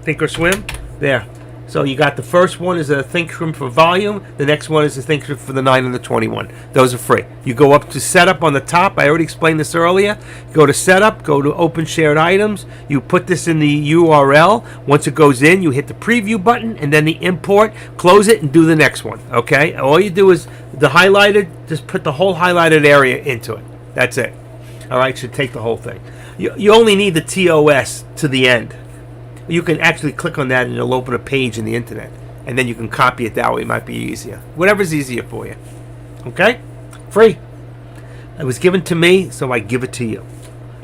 Thinkorswim. There. So you got the first one is a ThinkScript for volume. The next one is a ThinkScript for the 9 and the 21. Those are free. You go up to setup on the top. I already explained this earlier. Go to setup. Go to open shared items. You put this in the URL. Once it goes in, you hit the preview button and then the import. Close it and do the next one. Okay. All you do is the highlighted. Just put the whole highlighted area into it. That's it. All right. Should take the whole thing. You only need the TOS to the end. You can actually click on that and it'll open a page in the internet. And then you can copy it that way. It might be easier. Whatever's easier for you. Okay? Free. It was given to me, so I give it to you.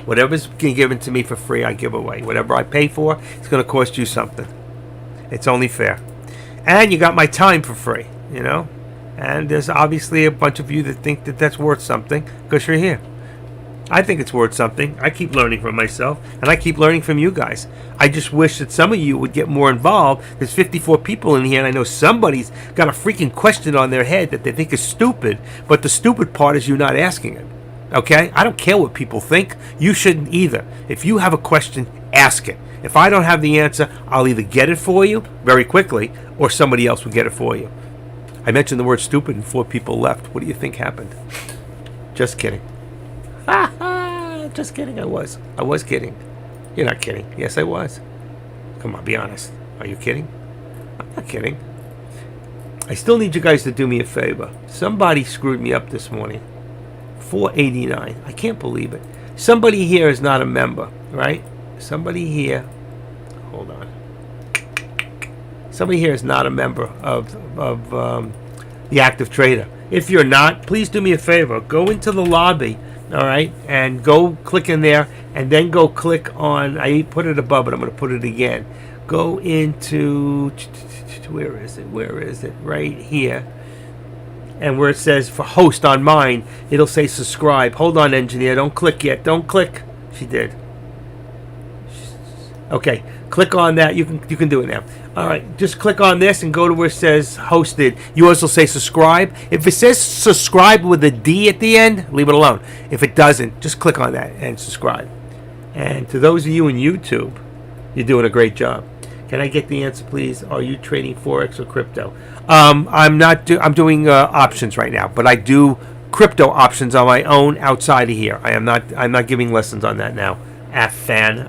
Whatever's given to me for free, I give away. Whatever I pay for, it's going to cost you something. It's only fair. And you got my time for free, And there's obviously a bunch of you that think that that's worth something because you're here. I think it's worth something. I keep learning from myself, and I keep learning from you guys. I just wish that some of you would get more involved. There's 54 people in here, and I know somebody's got a freaking question on their head that they think is stupid, but the stupid part is you not asking it. Okay? I don't care what people think. You shouldn't either. If you have a question, ask it. If I don't have the answer, I'll either get it for you very quickly or somebody else will get it for you. I mentioned the word stupid and 4 people left. What do you think happened? Just kidding. Just kidding. I was kidding. You're not kidding. Yes, I was. Come on, be honest. Are you kidding? I'm not kidding. I still need you guys to do me a favor. Somebody screwed me up this morning. $4.89. I can't believe it. Somebody here is not a member, right? Somebody here. Hold on. Somebody here is not a member of the Active Trader. If you're not, please do me a favor. Go into the lobby, all right, and go click in there, and then go click on. I put it above it. I'm going to put it again. Go into where is it? Where is it? Right here. And where it says for host on mine, it'll say subscribe. Hold on, engineer. Don't click yet. Don't click. She did. Okay. Click on that. You can do it now. All right. Just click on this and go to where it says hosted. Yours will say subscribe. If it says subscribe with a D at the end, leave it alone. If it doesn't, just click on that and subscribe. And to those of you in YouTube, you're doing a great job. Can I get the answer, please? Are you trading Forex or crypto? I'm not. I'm doing options right now, but I do crypto options on my own outside of here. I'm not giving lessons on that now. Fan,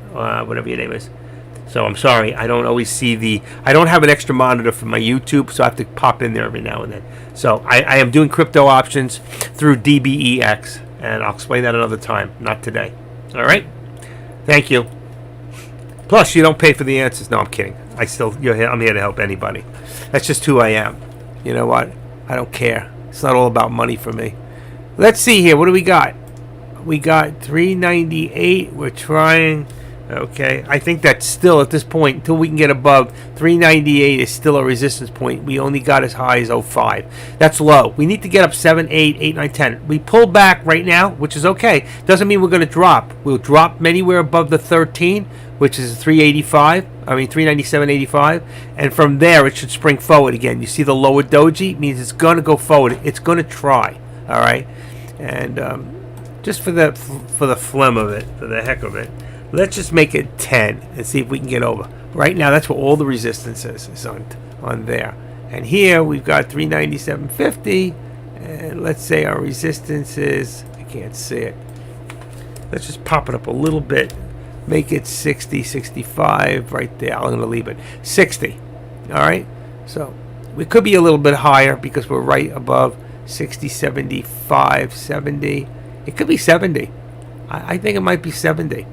whatever your name is. So I'm sorry. I don't always see I don't have an extra monitor for my YouTube, so I have to pop in there every now and then. So I am doing crypto options through DBEX, and I'll explain that another time. Not today. All right. Thank you. Plus, you don't pay for the answers. No, I'm kidding. I'm here to help anybody. That's just who I am. You know what? I don't care. It's not all about money for me. Let's see here. What do we got? We got 398. We're trying. Okay. I think that's still, at this point, until we can get above 398 is still a resistance point. We only got as high as 05. That's low. We need to get up 7, 8, 8, 9, 10. We pull back right now, which is okay. Doesn't mean we're going to drop. We'll drop anywhere above the 13, which is 397.85, and from there it should spring forward again. You see the lower doji means it's going to go forward. It's going to try, all right. And just for the phlegm of it, for the heck of it, let's just make it 10 and see if we can get over. Right now, that's where all the resistance is on there. And here we've got 397.50, and let's say our resistance is, I can't see it. Let's just pop it up a little bit. Make it 60, 65 right there. I'm going to leave it 60. All right. So we could be a little bit higher because we're right above 60, 75, 70. It could be 70. I think it might be 70.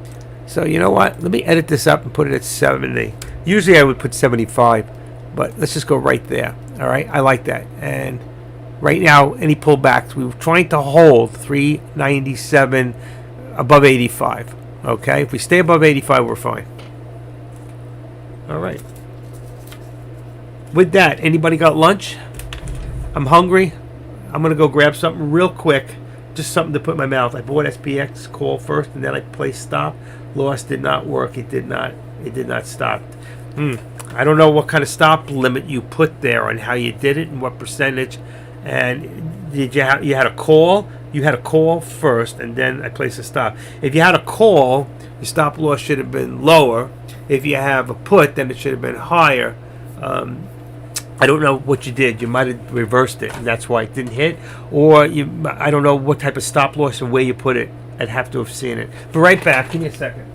So you know what? Let me edit this up and put it at 70. Usually I would put 75, but let's just go right there. All right. I like that. And right now, any pullbacks, we were trying to hold 397 above 85. Okay, if we stay above 85, we're fine. All right. With that, anybody got lunch? I'm hungry. I'm going to go grab something real quick. Just something to put in my mouth. I bought SPX call first, and then I placed stop. Loss did not work. It did not stop. I don't know what kind of stop limit you put there and how you did it and what percentage. And you had a call? You had a call first, and then I placed a stop. If you had a call, your stop loss should have been lower. If you have a put, then it should have been higher. I don't know what you did. You might have reversed it, and that's why it didn't hit. Or I don't know what type of stop loss and where you put it. I'd have to have seen it. But right back. Give me a second.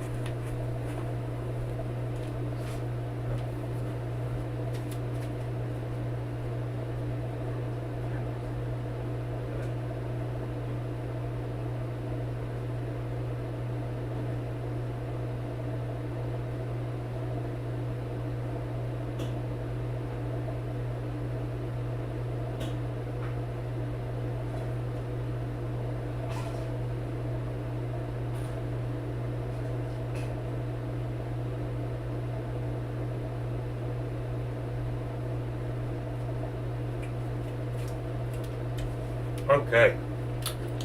Okay.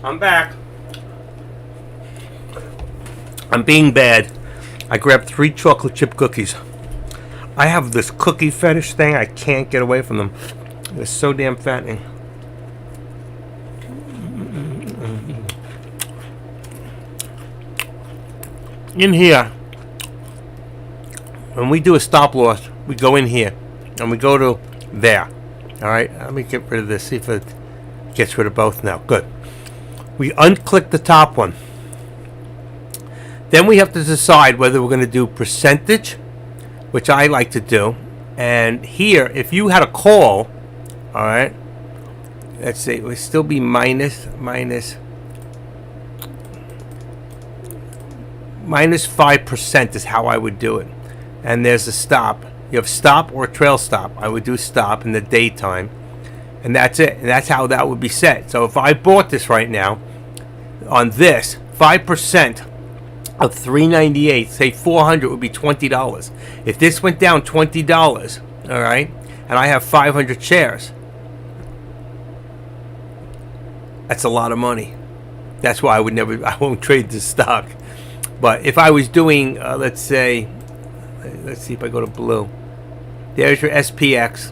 I'm back. I'm being bad. I grabbed 3 chocolate chip cookies. I have this cookie fetish thing. I can't get away from them. They're so damn fattening. In here, when we do a stop loss, we go in here and we go to there. All right, let me get rid of this, see if it gets rid of both now. Good. We unclick the top one. Then we have to decide whether we're going to do percentage, which I like to do. And here, if you had a call, all right, let's see, it would still be minus 5% is how I would do it. And there's a stop. You have stop or trail stop. I would do stop in the daytime. And that's it. And that's how that would be set. So if I bought this right now, on this, 5% of 398, say 400 would be $20. If this went down $20, all right, and I have 500 shares, that's a lot of money. That's why I won't trade this stock. But if I was doing, let's see if I go to blue. There's your SPX,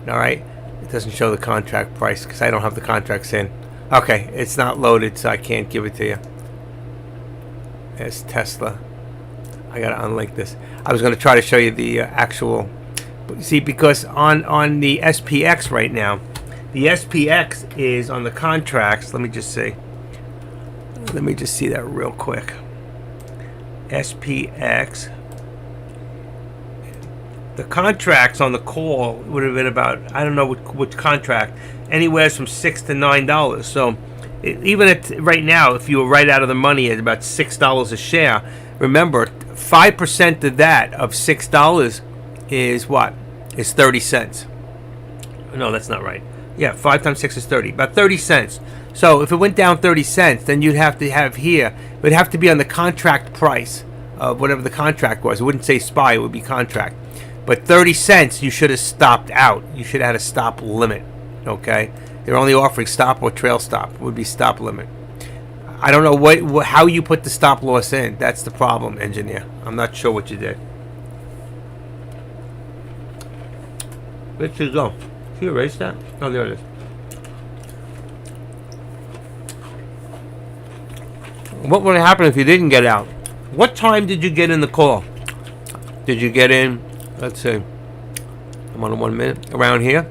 all right. It doesn't show the contract price because I don't have the contracts in. Okay, it's not loaded, so I can't give it to you. There's Tesla. I gotta unlink this. I was gonna try to show you the actual. See, because on the SPX right now, the SPX is on the contracts. Let me just see. Let me just see that real quick. SPX. The contracts on the call would have been about, I don't know which contract, anywhere from $6 to $9. So even at right now, if you were right out of the money at about $6 a share, remember 5% of that of $6 is what? Is 30 cents. No, that's not right. Yeah, 5 times 6 is 30, about 30 cents. So if it went down 30 cents, then you'd have to have here, it would have to be on the contract price of whatever the contract was. It wouldn't say SPY, it would be contract. But 30 cents, you should have stopped out. You should have had a stop limit, okay? They're only offering stop or trail stop. It would be stop limit. I don't know how you put the stop loss in. That's the problem, engineer. I'm not sure what you did. Where did you go? Did you erase that? Oh, there it is. What would happen if you didn't get out? What time did you get in the call? Did you get in, let's see, I'm on 1 minute, around here?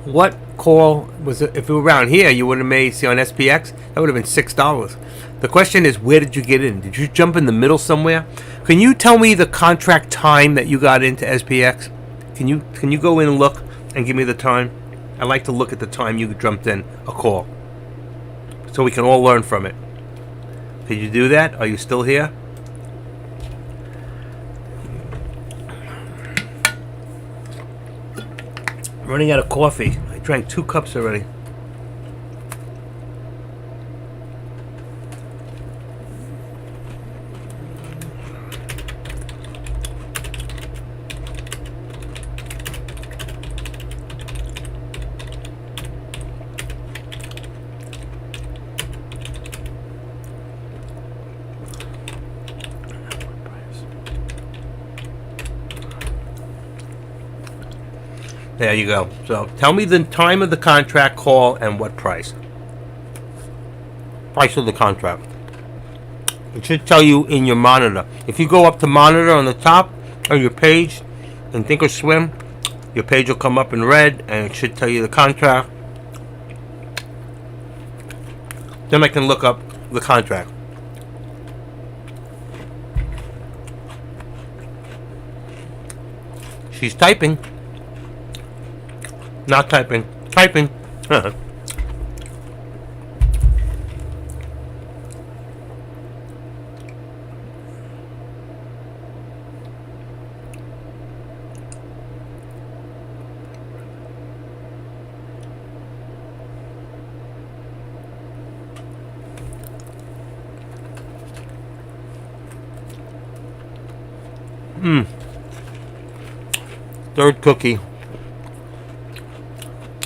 What call was it? If it were around here, you would have made, see on SPX, that would have been $6. The question is, where did you get in? Did you jump in the middle somewhere? Can you tell me the contract time that you got into SPX? Can you go in and look and give me the time? I like to look at the time you jumped in a call, so we can all learn from it. Did you do that? Are you still here? I'm running out of coffee. I drank 2 cups already. There you go. So tell me the time of the contract call and what price. Price of the contract. It should tell you in your monitor. If you go up to monitor on the top of your page in Thinkorswim, your page will come up in red and it should tell you the contract. Then I can look up the contract. She's typing. Not typing. Typing. Third cookie.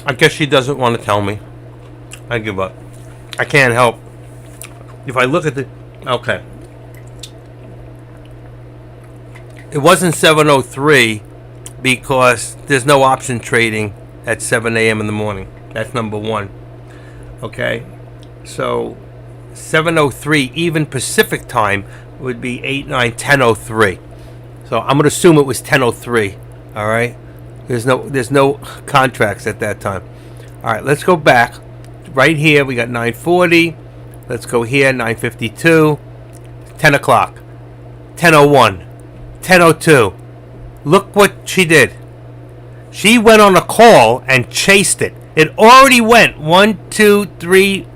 I guess she doesn't want to tell me. I give up. I can't help. If I look at the... Okay. It wasn't 7:03 because there's no option trading at 7 a.m. in the morning. That's number one. Okay? So, 7:03, even Pacific time, would be 8, 9, 10:03. So I'm going to assume it was 10:03. All right. There's no contracts at that time. All right. Let's go back. Right here we got 9:40. Let's go here 9:52. 10 o'clock. 10:01. 10:02. Look what she did. She went on a call and chased it. It already went 1, 2, 3,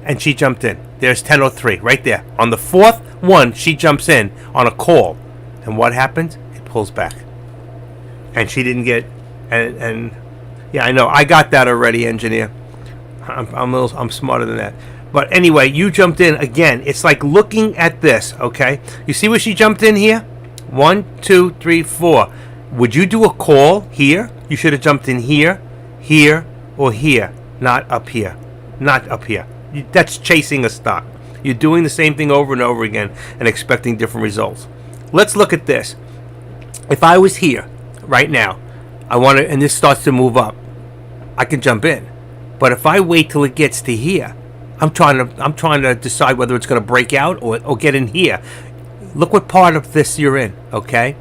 and she jumped in. There's 10:03 right there. On the fourth one, she jumps in on a call. And what happens? It pulls back. And she didn't get, and yeah, I know. I got that already, engineer. I'm smarter than that. But anyway, you jumped in again. It's like looking at this, okay? You see where she jumped in here? 1, 2, 3, 4. Would you do a call here? You should have jumped in here, here, or here. Not up here. Not up here. That's chasing a stock. You're doing the same thing over and over again and expecting different results. Let's look at this. If I was here right now, and this starts to move up, I can jump in. But if I wait till it gets to here, I'm trying to decide whether it's going to break out or get in here. Look what part of this you're in, okay?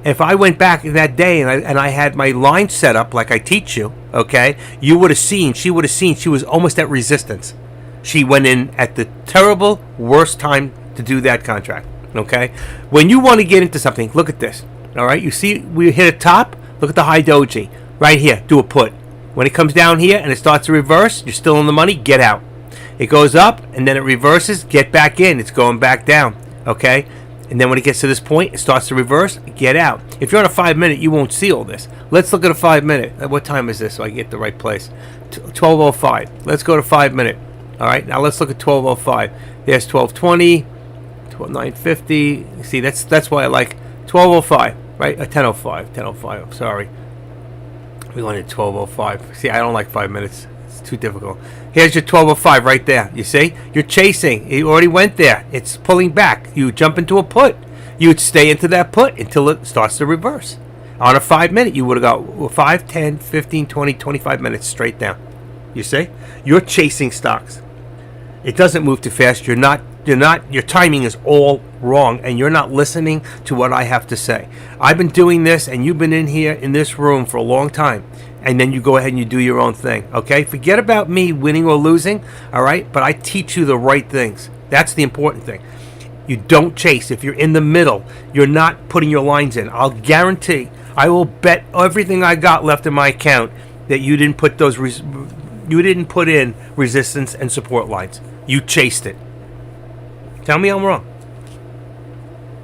If I went back that day and I had my line set up like I teach you, okay, she would have seen she was almost at resistance. She went in at the terrible worst time to do that contract, okay? When you want to get into something, look at this, all right? You see we hit a top, look at the high doji. Right here, do a put. When it comes down here and it starts to reverse, you're still in the money, get out. It goes up and then it reverses, get back in. It's going back down, okay? And then when it gets to this point, it starts to reverse, get out. If you're on a 5-minute, you won't see all this. Let's look at a 5-minute. What time is this so I get the right place? 12:05. Let's go to 5-minute. All right, now let's look at 12:05. There's 12:20, 9:50. See, that's why I like 12:05, right? 10:05, 10:05. I'm sorry. We wanted 12:05. See, I don't like 5 minutes. It's too difficult. Here's your 12:05 right there. You see? You're chasing. You already went there. It's pulling back. You jump into a put. You'd stay into that put until it starts to reverse. On a 5-minute, you would have got 5, 10, 15, 20, 25 minutes straight down. You see? You're chasing stocks. It doesn't move too fast. You're not, your timing is all wrong, and you're not listening to what I have to say. I've been doing this, and you've been in here in this room for a long time, and then you go ahead and you do your own thing, okay? Forget about me winning or losing, all right? But I teach you the right things. That's the important thing. You don't chase. If you're in the middle, you're not putting your lines in. I'll guarantee, I will bet everything I got left in my account that you didn't put in resistance and support lines. You chased it. Tell me I'm wrong.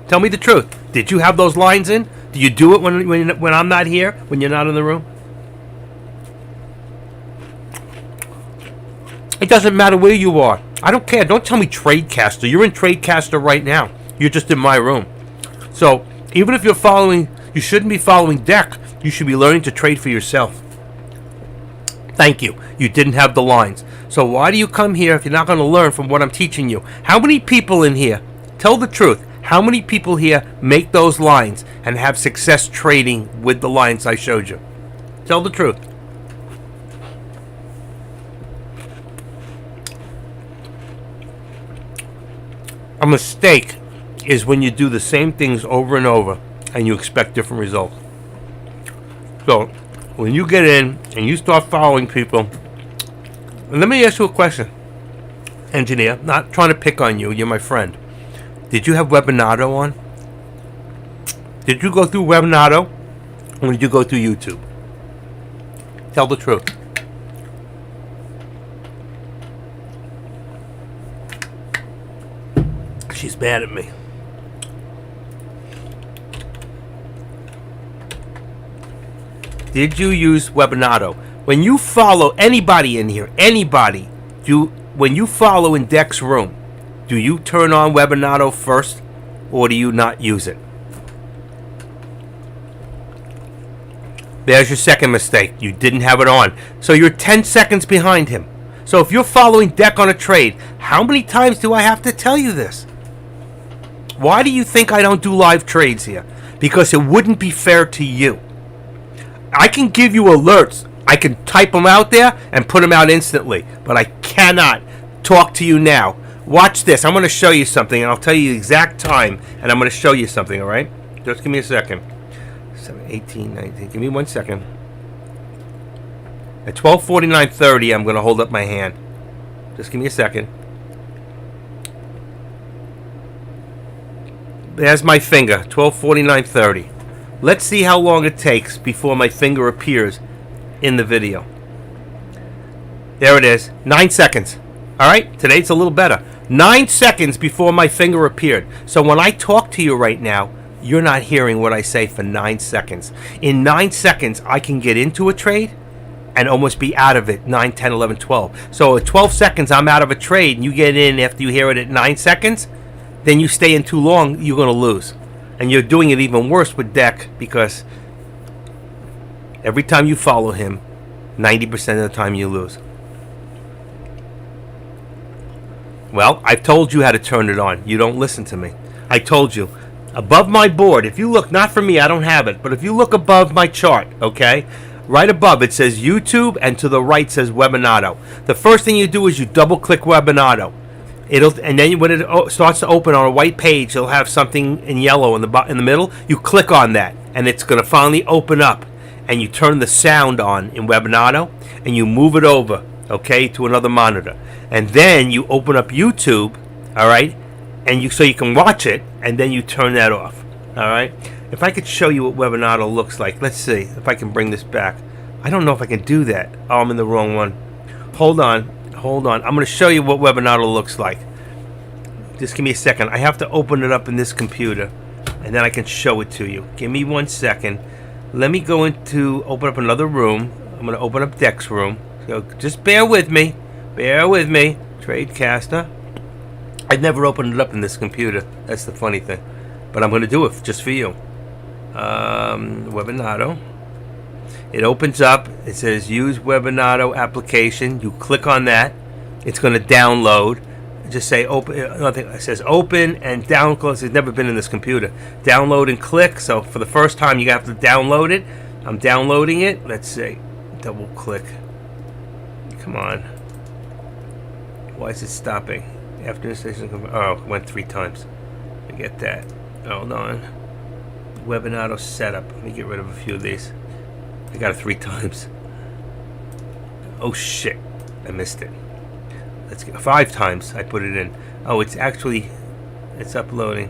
Tell me the truth. Did you have those lines in? Do you do it when I'm not here? When you're not in the room? It doesn't matter where you are. I don't care. Don't tell me Tradecaster. You're in Tradecaster right now. You're just in my room. So even if you're following, you shouldn't be following deck. You should be learning to trade for yourself. Thank you. You didn't have the lines. So why do you come here if you're not going to learn from what I'm teaching you? How many people in here, tell the truth, how many people here make those lines and have success trading with the lines I showed you? Tell the truth. A mistake is when you do the same things over and over and you expect different results. So when you get in and you start following people, and let me ask you a question, engineer, not trying to pick on you, you're my friend. Did you have Webinado on? Did you go through Webinado or did you go through YouTube? Tell the truth. She's mad at me. Did you use Webinado? When you follow anybody in here, when you follow in Deck's room, do you turn on Webinado first or do you not use it? There's your second mistake. You didn't have it on. So you're 10 seconds behind him. So if you're following Deck on a trade, how many times do I have to tell you this? Why do you think I don't do live trades here? Because it wouldn't be fair to you. I can give you alerts. I can type them out there and put them out instantly. But I cannot talk to you now Watch this. I'm going to show you something, and I'll tell you the exact time, and I'm going to show you something, all right? Just give me a second. 7, 18, 19. Give me 1 second. At 12:49:30, I'm going to hold up my hand. Just give me a second. There's my finger, 12:49:30. Let's see how long it takes before my finger appears in the video. There it is, 9 seconds. All right, today it's a little better. 9 seconds before my finger appeared. So when I talk to you right now, you're not hearing what I say for 9 seconds. In 9 seconds, I can get into a trade and almost be out of it 9, 10, 11, 12. So at 12 seconds, I'm out of a trade, and you get in after you hear it at 9 seconds, then you stay in too long, you're going to lose. And you're doing it even worse with Deck, because every time you follow him, 90% of the time you lose. Well, I've told you how to turn it on. You don't listen to me. I told you. Above my board, if you look, not for me, I don't have it, but if you look above my chart, okay, right above it says YouTube, and to the right says Webinato. The first thing you do is you double click Webinato. And then when it starts to open on a white page, it'll have something in yellow in the middle. You click on that, and it's going to finally open up. And you turn the sound on in Webinato, and you move it over, okay, to another monitor. And then you open up YouTube, all right, and so you can watch it, and then you turn that off, all right. If I could show you what Webinato looks like, let's see if I can bring this back. I don't know if I can do that. Oh, I'm in the wrong one. Hold on. I'm going to show you what Webinato looks like. Just give me a second. I have to open it up in this computer, and then I can show it to you. Give me 1 second. Let me go open up another room. I'm going to open up Deck's room. So just bear with me. Bear with me. Tradecaster. I've never opened it up in this computer. That's the funny thing. But I'm going to do it just for you. Webinato. It opens up. It says use Webinato application. You click on that. It's going to download. Just say open. Nothing. It says open and download. It's never been in this computer. Download and click. So for the first time, you have to download it. I'm downloading it. Let's see. Double click. Come on. Why is it stopping? After installation. Oh, it went 3 times. I get that. Hold on. Webinato setup. Let me get rid of a few of these. I got it 3 times. Oh shit. I missed it. Let's get 5 times I put it in. Oh, it's uploading.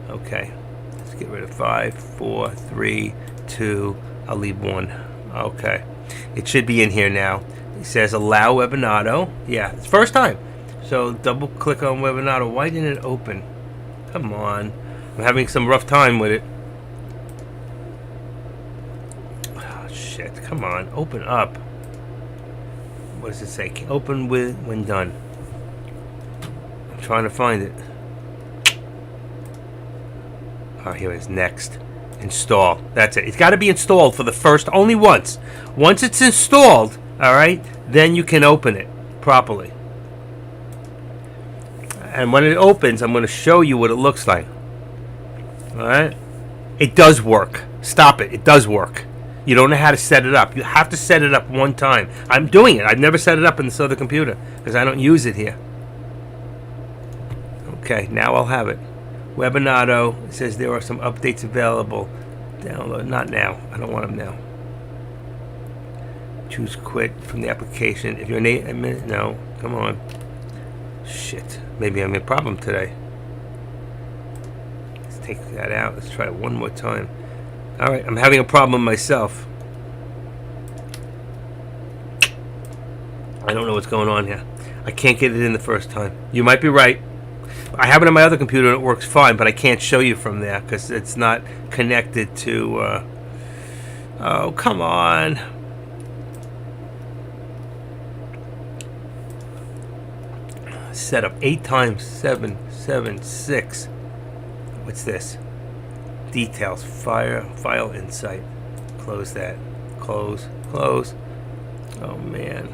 Okay. Let's get rid of 5, 4, 3, 2. I'll leave 1. Okay. It should be in here now. It says allow Webinato. Yeah, it's first time. So double click on Webinato. Why didn't it open? Come on. I'm having some rough time with it. Oh, shit. Come on. Open up. What does it say? Open when done. I'm trying to find it. Oh, here it is. Next. Install. That's it. It's got to be installed for the first, only once. Once it's installed, all right, then you can open it properly. And when it opens, I'm going to show you what it looks like. All right? It does work. Stop it. It does work. You don't know how to set it up. You have to set it up one time. I'm doing it. I've never set it up in this other computer because I don't use it here. Okay, now I'll have it. Webinato. It says there are some updates available. Download. Not now. I don't want them now. Choose quit from the application. If you're no. Come on. Shit. Maybe I'm in a problem today. Let's take that out. Let's try it one more time. Alright, I'm having a problem myself. I don't know what's going on here. I can't get it in the first time. You might be right. I have it on my other computer and it works fine, but I can't show you from there because it's not connected to... Oh, come on. Set up 8 times 7, 7, 6. What's this? Details, file insight. Close that. Close. Oh man.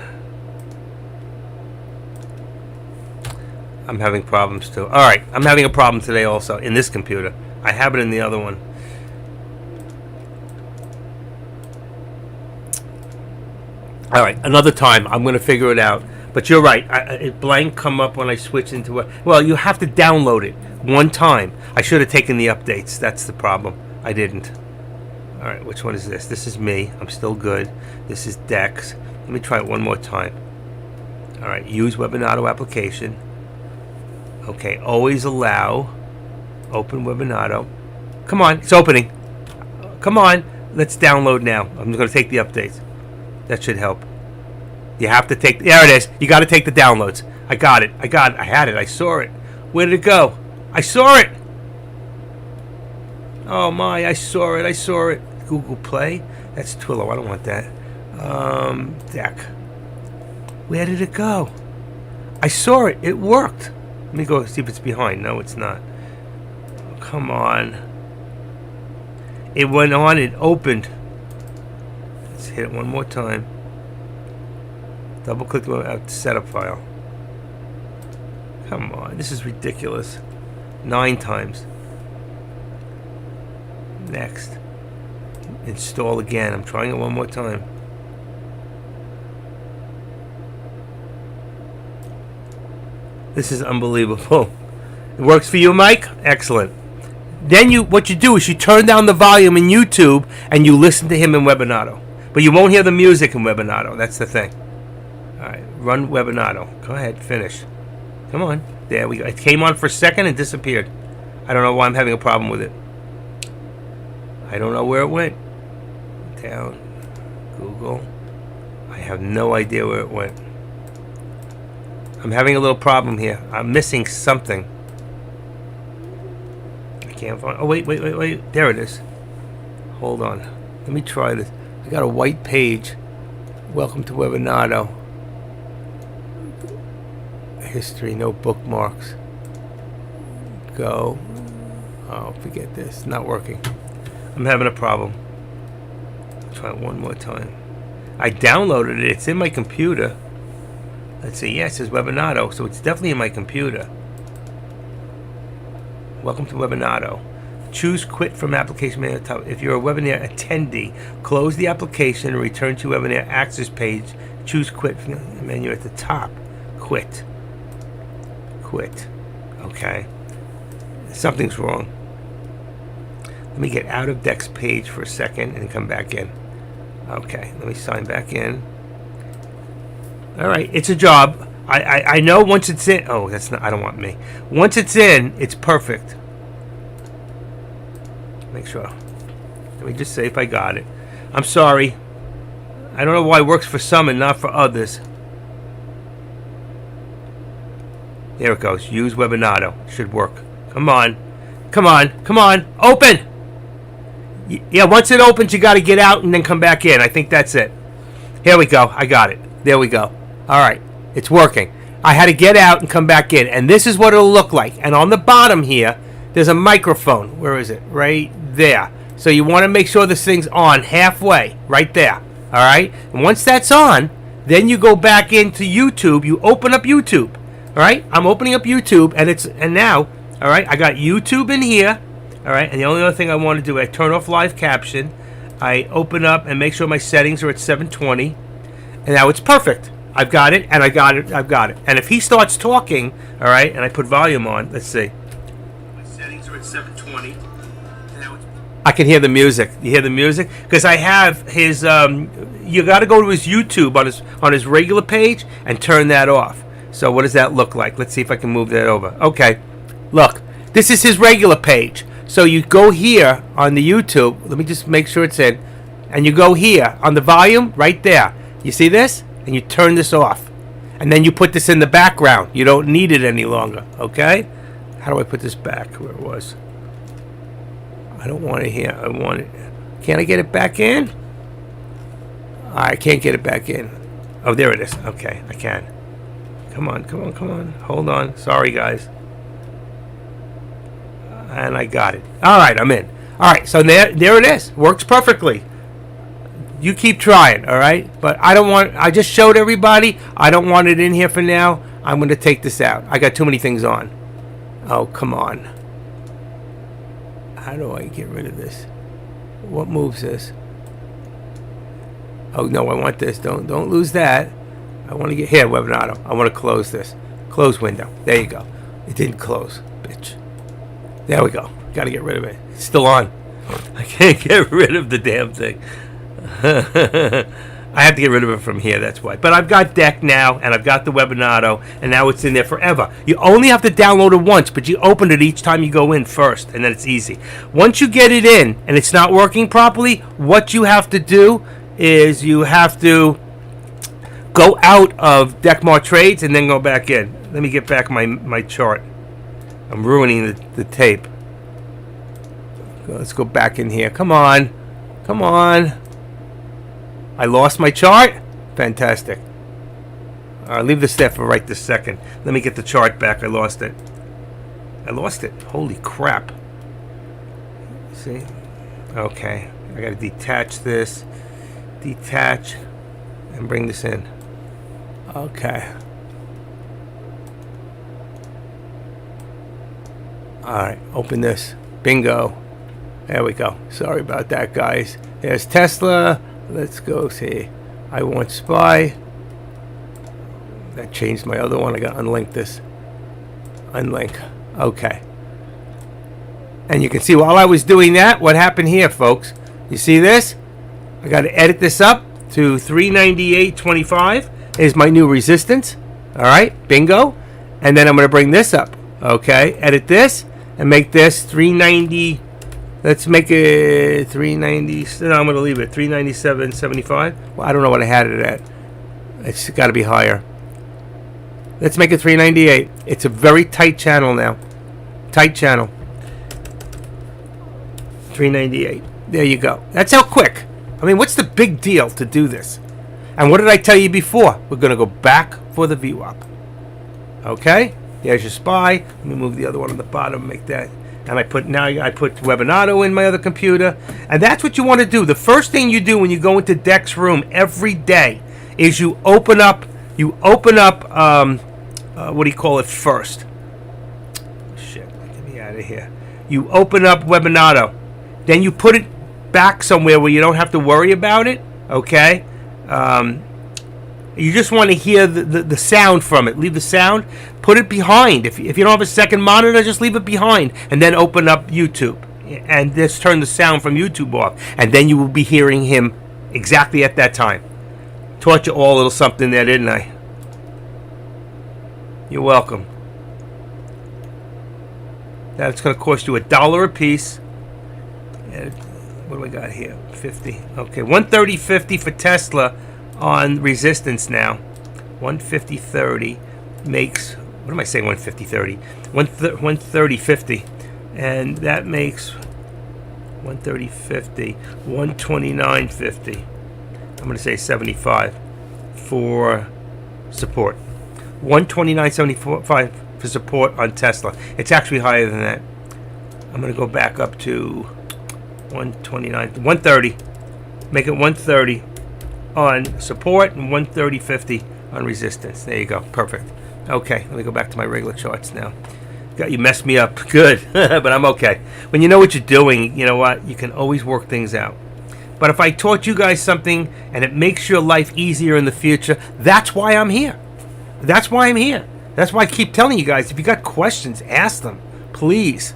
I'm having problems too. Alright, I'm having a problem today also in this computer. I have it in the other one. Alright, another time I'm going to figure it out. But you're right. It blank come up when I switch into a. Well, you have to download it one time. I should have taken the updates. That's the problem. I didn't. All right, which one is this? This is me. I'm still good. This is Dex. Let me try it one more time. All right, use Webinato application. Okay, always allow. Open Webinato. Come on, it's opening. Come on, let's download now. I'm going to take the updates. That should help. You have to take. There it is. You got to take the downloads. I got it. I had it. I saw it. Where did it go? I saw it. Oh my! I saw it. Google Play. That's Twilio. I don't want that. Deck. Where did it go? I saw it. It worked. Let me go see if it's behind. No, it's not. Come on. It went on. It opened. Let's hit it one more time. Double click the setup file. Come on, this is ridiculous. 9 times. Next. Install again. I'm trying it one more time. This is unbelievable. It works for you, Mike? Excellent. Then what you do is you turn down the volume in YouTube and you listen to him in Webinato. But you won't hear the music in Webinato. That's the thing. Alright, run Webinato. Go ahead, finish. Come on. There we go. It came on for a second and disappeared. I don't know why I'm having a problem with it. I don't know where it went. Down. Google. I have no idea where it went. I'm having a little problem here. I'm missing something. I can't find... Oh, wait. There it is. Hold on. Let me try this. I got a white page. Welcome to Webinato. History, no bookmarks. Go. Oh, forget this. Not working. I'm having a problem. I'll try it one more time. I downloaded it. It's in my computer. Let's see. Yeah, it says Webinato, so it's definitely in my computer. Welcome to Webinato. Choose quit from application menu. If you're a webinar attendee, close the application and return to webinar access page. Choose quit from the menu at the top. Quit. Okay. Something's wrong. Let me get out of Deck's page for a second and come back in. Okay, let me sign back in. Alright, it's a job. I know once it's in. Oh, that's not. I don't want me. Once it's in, it's perfect. Make sure. Let me just say if I got it. I'm sorry. I don't know why it works for some and not for others. There it goes. Use Webinato. Should work. Come on. Open! Yeah, once it opens, you got to get out and then come back in. I think that's it. Here we go. I got it. There we go. All right. It's working. I had to get out and come back in. And this is what it'll look like. And on the bottom here, there's a microphone. Where is it? Right there. So you want to make sure this thing's on halfway. Right there. All right? And once that's on, then you go back into YouTube. You open up YouTube. All right? I'm opening up YouTube. And now, all right, I got YouTube in here. All right? And the only other thing I want to do, I turn off live caption. I open up and make sure my settings are at 720. And now it's perfect. I've got it, and I've got it. And if he starts talking, all right, and I put volume on, let's see. My settings are at 720. I can hear the music. You hear the music? Because I have his, you got to go to his YouTube on his regular page and turn that off. So what does that look like? Let's see if I can move that over. Okay, look, this is his regular page. So you go here on the YouTube. Let me just make sure it's in. And you go here on the volume right there. You see this? And you turn this off. And then you put this in the background. You don't need it any longer. Okay? How do I put this back where it was? I don't want it here. I want it. Can't I get it back in? I can't get it back in. Oh, there it is. Okay, I can. Come on. Hold on. Sorry, guys. And I got it. All right, I'm in. All right, so there it is. Works perfectly. You keep trying, all right? But I just showed everybody. I don't want it in here for now. I'm going to take this out. I got too many things on. Oh, come on. How do I get rid of this? What moves this? Oh, no, I want this. Don't lose that. I want to get here, Webinato. I want to close this. Close window. There you go. It didn't close, bitch. There we go. Got to get rid of it. It's still on. I can't get rid of the damn thing. I have to get rid of it from here, that's why. But I've got Deck now, and I've got the Webinato, and now it's in there forever. You only have to download it once, but you open it each time you go in first, and then it's easy. Once you get it in, and it's not working properly, what you have to do is you have to go out of Deckmart Trades and then go back in. Let me get back my chart. I'm ruining the tape. Let's go back in here. Come on. Come on. I lost my chart? Fantastic. Leave this there for right this second. Let me get the chart back. I lost it. I lost it. Holy crap. See? Okay. I got to detach this. Detach. And bring this in. Okay. Alright. Open this. Bingo. There we go. Sorry about that, guys. There's Tesla. Let's go see. I want SPY. That changed my other one. I got to unlink this. Unlink. Okay. And you can see while I was doing that, what happened here, folks. You see this? I got to edit this up to 398.25 is my new resistance. All right. Bingo. And then I'm going to bring this up. Okay. Edit this and make this 390. Let's make it 390. No, I'm going to leave it 397.75. Well, I don't know what I had it at. It's got to be higher. Let's make it 398. It's a very tight channel now. Tight channel. 398. There you go. That's how quick. I mean, what's the big deal to do this? And what did I tell you before? We're going to go back for the VWAP. Okay? There's your SPY. Let me move the other one on the bottom. Make that. And I put Webinato in my other computer. And that's what you want to do. The first thing you do when you go into Deck's room every day is you open up what do you call it first? Shit, get me out of here. You open up Webinato. Then you put it back somewhere where you don't have to worry about it. Okay? You just want to hear the sound from it. Leave the sound. Put it behind. If you don't have a second monitor, just leave it behind. And then open up YouTube. And just turn the sound from YouTube off. And then you will be hearing him exactly at that time. Taught you all a little something there, didn't I? You're welcome. That's going to cost you $1 a piece. And what do we got here? 50. Okay, 130.50 for Tesla on resistance now. 150.30 makes, what am I saying? 150.30. 130.50, and that makes 130.50. 129.50. I'm going to say 75 for support. 129.75 for support on Tesla. It's actually higher than that. I'm going to go back up to 129, 130. Make it 130 on support and 130.50 on resistance. There you go. Perfect. Okay, let me go back to my regular charts now. You messed me up. Good. But I'm okay. When you know what you're doing, you know what? You can always work things out. But if I taught you guys something and it makes your life easier in the future, that's why I'm here. That's why I'm here. That's why I keep telling you guys, if you got questions, ask them. Please.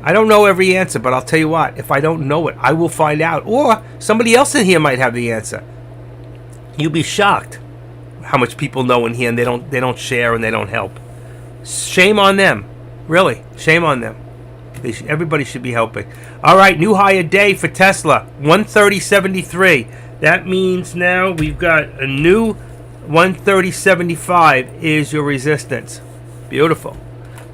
I don't know every answer, but I'll tell you what. If I don't know it, I will find out. Or somebody else in here might have the answer. You'll be shocked how much people know in here and they don't share and they don't help. Shame on them. Really. Shame on them. Everybody should be helping. All right, new higher day for Tesla, 130.73. That means now we've got a new 130.75 is your resistance. Beautiful.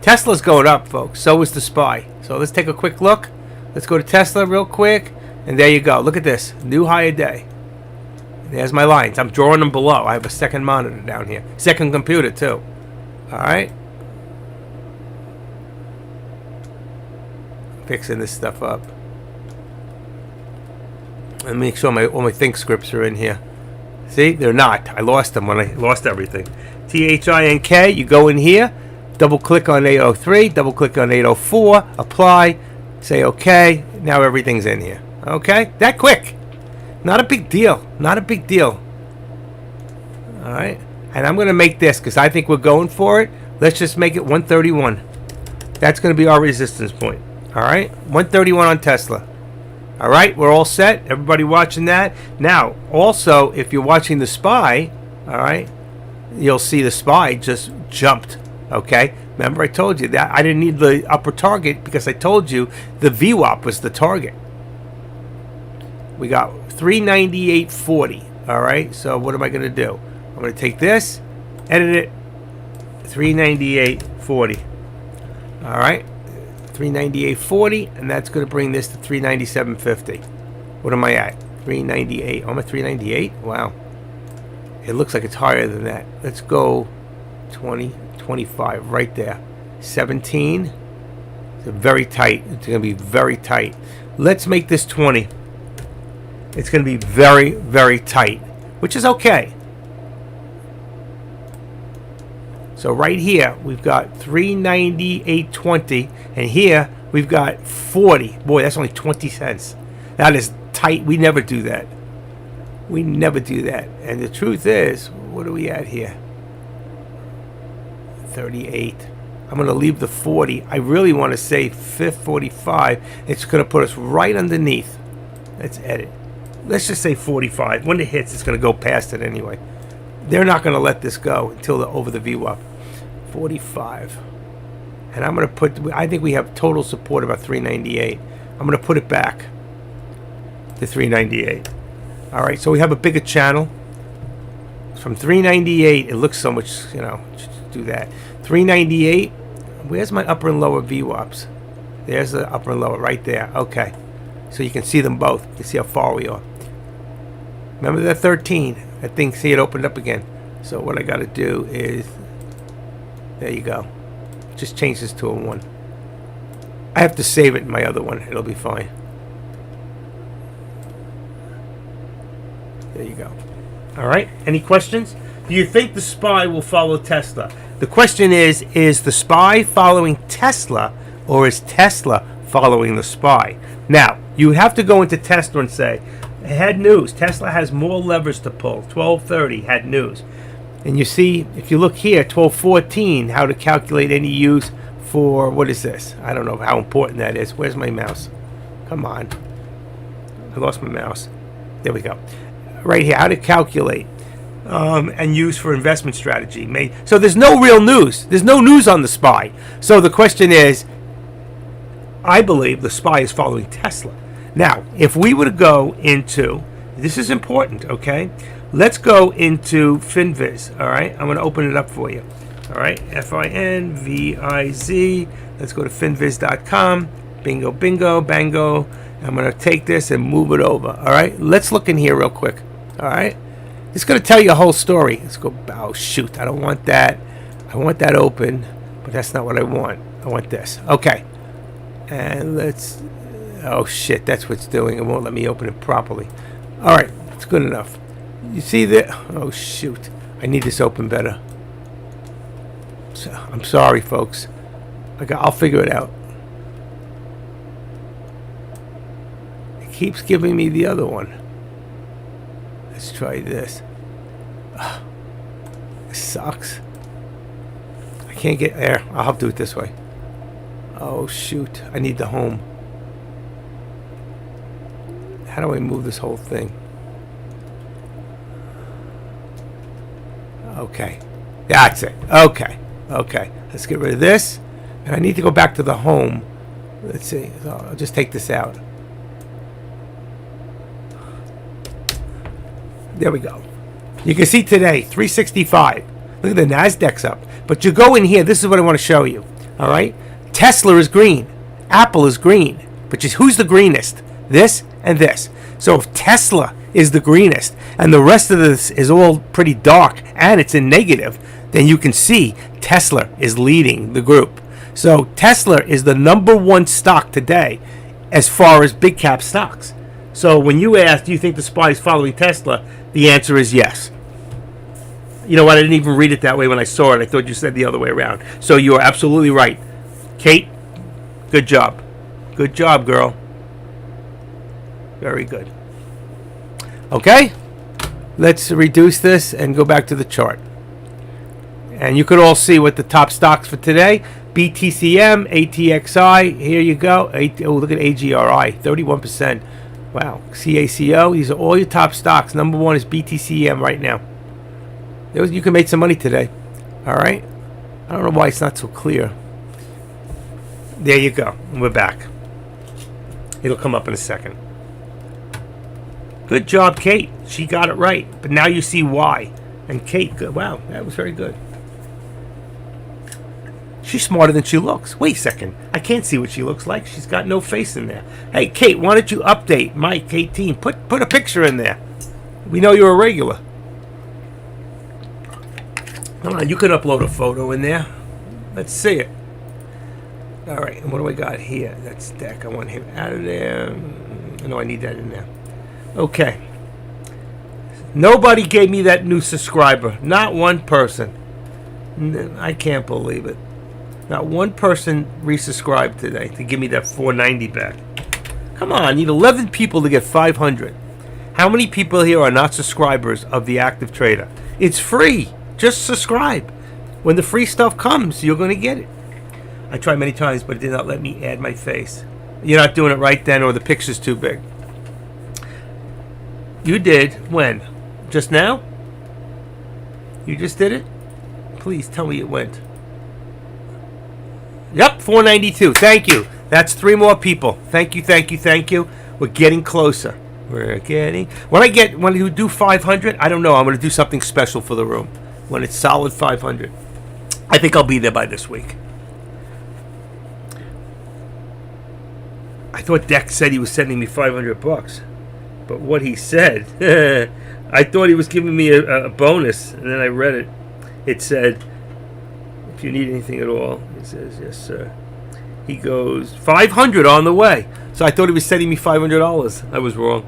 Tesla's going up, folks. So is the SPY. So let's take a quick look. Let's go to Tesla real quick. And there you go. Look at this. New higher day. There's my lines. I'm drawing them below. I have a second monitor down here. Second computer, too. All right. Fixing this stuff up. Let me make sure all my think scripts are in here. See, they're not. I lost them when I lost everything. THINK, you go in here, double click on 803, double click on 804, apply, say okay. Now everything's in here. Okay? That quick. Not a big deal. Not a big deal. All right. And I'm going to make this because I think we're going for it. Let's just make it 131. That's going to be our resistance point. All right. 131 on Tesla. All right. We're all set. Everybody watching that. Now, also, if you're watching the SPY, all right, you'll see the SPY just jumped. Okay. Remember I told you that I didn't need the upper target because I told you the VWAP was the target. We got 398.40. All right. So what am I going to do? I'm going to take this, edit it, 398.40. All right, 398.40, and that's going to bring this to 397.50. What am I at? 398. I'm at 398. Wow. It looks like it's higher than that. Let's go 20, 25 right there. 17. It's very tight. It's going to be very tight. Let's make this 20. It's going to be very, very tight, which is okay. So right here, we've got 398.20, and here we've got 40. Boy, that's only 20 cents. That is tight. We never do that. We never do that. And the truth is, what are we at here? 38. I'm going to leave the 40. I really want to say 45. It's going to put us right underneath. Let's edit. Let's just say 45. When it hits, it's going to go past it anyway. They're not going to let this go until over the VWAP. 45. And I'm going to put, I think we have total support about 398. I'm going to put it back to 398. All right, so we have a bigger channel. From 398, it looks so much, you know, just do that. 398, where's my upper and lower VWAPs? There's the upper and lower right there. Okay, so you can see them both. You can see how far we are. Remember that 13? I think, see it opened up again. So what I got to do is, there you go. Just change this to a 1. I have to save it in my other one. It'll be fine. There you go. All right. Any questions? Do you think the SPY will follow Tesla? The question is the SPY following Tesla, or is Tesla following the SPY? Now, you have to go into Tesla and say, had news. Tesla has more levers to pull. 1230 had news. And you see, if you look here, 1214, how to calculate any use for, what is this? I don't know how important that is. Where's my mouse? Come on. I lost my mouse. There we go. Right here, how to calculate and use for investment strategy. So there's no real news. There's no news on the SPY. So the question is, I believe the SPY is following Tesla. Now, if we were to go into, this is important, okay? Let's go into FinViz, all right? I'm going to open it up for you, all right? FINVIZ. Let's go to finviz.com. Bingo, bingo, bango. I'm going to take this and move it over, all right? Let's look in here real quick, all right? It's going to tell you a whole story. Let's go, oh, shoot, I don't want that. I want that open, but that's not what I want. I want this. Okay. And let's, oh, shit, that's what it's doing. It won't let me open it properly. All right, it's good enough. You see that? Oh, shoot. I need this open better. So, I'm sorry, folks. I'll figure it out. It keeps giving me the other one. Let's try this. This sucks. I can't get there. I'll have to do it this way. Oh, shoot. I need the home. How do I move this whole thing? Okay. That's it. Okay. Okay. Let's get rid of this. And I need to go back to the home. Let's see. So I'll just take this out. There we go. You can see today, 365. Look at the NASDAQ's up. But you go in here. This is what I want to show you. All right? Tesla is green. Apple is green. But just who's the greenest? This and this. So if Tesla is the greenest and the rest of this is all pretty dark and it's in negative, then you can see Tesla is leading the group. So Tesla is the #1 stock today as far as big cap stocks. So when you ask, do you think the SPY is following Tesla? The answer is yes. You know what? I didn't even read it that way when I saw it. I thought you said the other way around. So you are absolutely right. Kate, good job. Good job, girl. Very good. Okay? Let's reduce this and go back to the chart. And you could all see what the top stocks for today. BTCM, ATXI, here you go. Oh, look at AGRI, 31%. Wow. CACO, these are all your top stocks. Number one is BTCM right now. You can make some money today. All right. I don't know why it's not so clear. There you go. We're back. It'll come up in a second. Good job, Kate. She got it right. But now you see why. And Kate, good. Wow, that was very good. She's smarter than she looks. Wait a second. I can't see what she looks like. She's got no face in there. Hey, Kate, why don't you update Mike 18? Put a picture in there. We know you're a regular. Come on, you can upload a photo in there. Let's see it. All right, and what do I got here? That's deck. I want him out of there. No, I need that in there. Okay. Nobody gave me that new subscriber. Not one person. I can't believe it. Not one person resubscribed today to give me that $4.90 back. Come on, I need 11 people to get 500. How many people here are not subscribers of the Active Trader? It's free. Just subscribe. When the free stuff comes, you're going to get it. I tried many times, but it did not let me add my face. You're not doing it right then, or the picture's too big. You did. When? Just now? You just did it? Please tell me it went. Yep, 492. Thank you. That's 3 more people. Thank you, thank you, thank you. We're getting closer. When you do 500, I don't know. I'm going to do something special for the room. When it's solid 500. I think I'll be there by this week. I thought Dex said he was sending me $500. But what he said, I thought he was giving me a bonus. And then I read it. It said, if you need anything at all, he says, yes, sir. He goes, 500 on the way. So I thought he was sending me $500. I was wrong.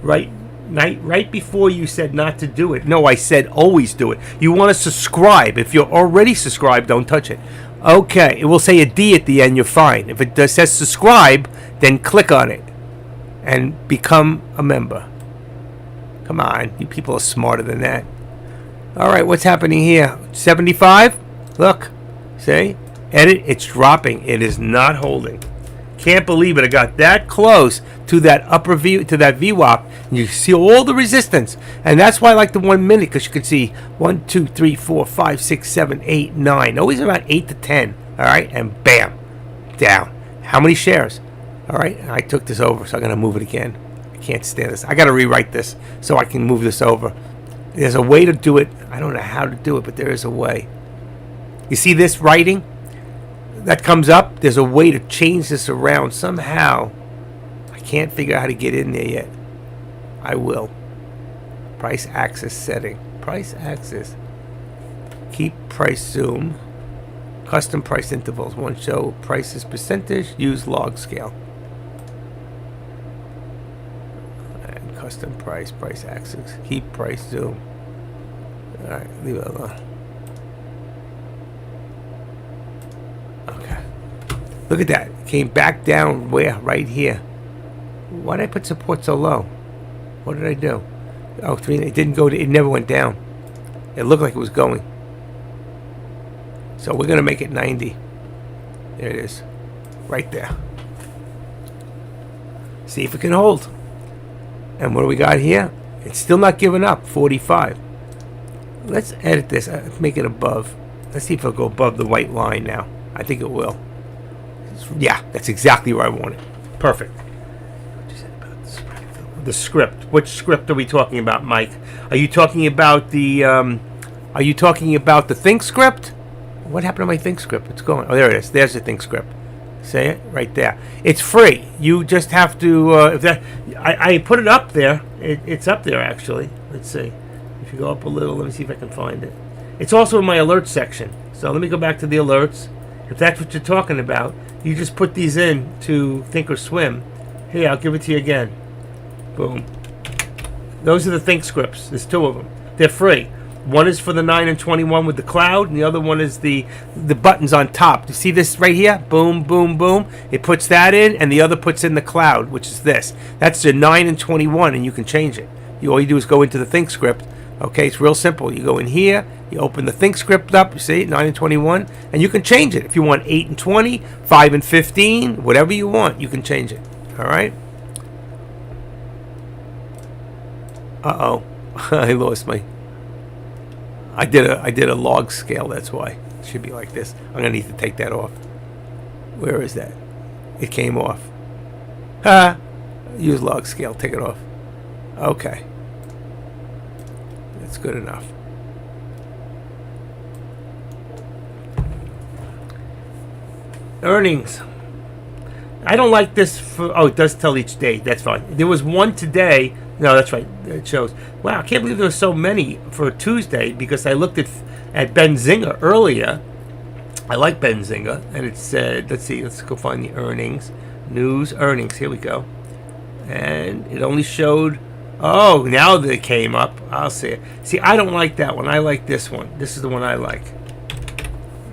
Right before you said not to do it. No, I said always do it. You want to subscribe. If you're already subscribed, don't touch it. Okay, it will say a D at the end. You're fine. If it says subscribe, then click on it and become a member. Come on, you people are smarter than that. All right, what's happening here? 75. Look, see, edit. It's dropping. It is not holding. Can't believe it. I got that close to that upper V, to that VWAP. And you see all the resistance. And that's why I like the 1 minute, because you can see 1, 2, 3, 4, 5, 6, 7, 8, 9. Always around 8 to 10. All right. And bam, down. How many shares? All right. I took this over, so I'm going to move it again. I can't stand this. I got to rewrite this so I can move this over. There's a way to do it. I don't know how to do it, but there is a way. You see this writing? That comes up. There's a way to change this around somehow. I can't figure out how to get in there yet. I will. Price axis setting. Price axis. Keep price zoom. Custom price intervals. One show prices percentage. Use log scale. And custom price axis. Keep price zoom. Alright, leave it alone. Look at that. Came back down where? Right here. Why did I put support so low? What did I do? Oh, 3. It didn't go to, it never went down. It looked like it was going. So we're going to make it 90. There it is. Right there. See if it can hold. And what do we got here? It's still not giving up. 45. Let's edit this. Make it above. Let's see if it'll go above the white line now. I think it will. Yeah, that's exactly where I want it. Perfect. What you said about the script. Which script are we talking about, Mike? Are you talking about the Think script? What happened to my Think script? It's going. Oh, there it is. There's the Think script. Say it right there. It's free. You just have to. I put it up there. It's up there actually. Let's see. If you go up a little, let me see if I can find it. It's also in my alerts section. So let me go back to the alerts. If that's what you're talking about, you just put these in to Thinkorswim. Hey, I'll give it to you again. Boom. Those are the Think scripts. There's 2 of them. They're free. One is for the 9 and 21 with the cloud, and the other one is the buttons on top. You see this right here? Boom, boom, boom. It puts that in, and the other puts in the cloud, which is this. That's the 9 and 21, and you can change it. All you do is go into the ThinkScript. Okay, it's real simple. You go in here, you open the ThinkScript up, you see, 9 and 21, and you can change it. If you want 8 and 20, 5 and 15, whatever you want, you can change it. All right? Uh-oh. I lost my... I did a log scale, that's why. It should be like this. I'm going to need to take that off. Where is that? It came off. Use log scale, take it off. Okay. That's good enough. Earnings. I don't like this for... Oh, it does tell each day. That's fine. There was one today... No, that's right. It shows. Wow, I can't believe there were so many for Tuesday because I looked at Benzinga earlier. I like Benzinga, and it said, let's see, let's go find the earnings. News, earnings, here we go. And it only showed, oh, now they came up. I'll see it. See, I don't like that one. I like this one. This is the one I like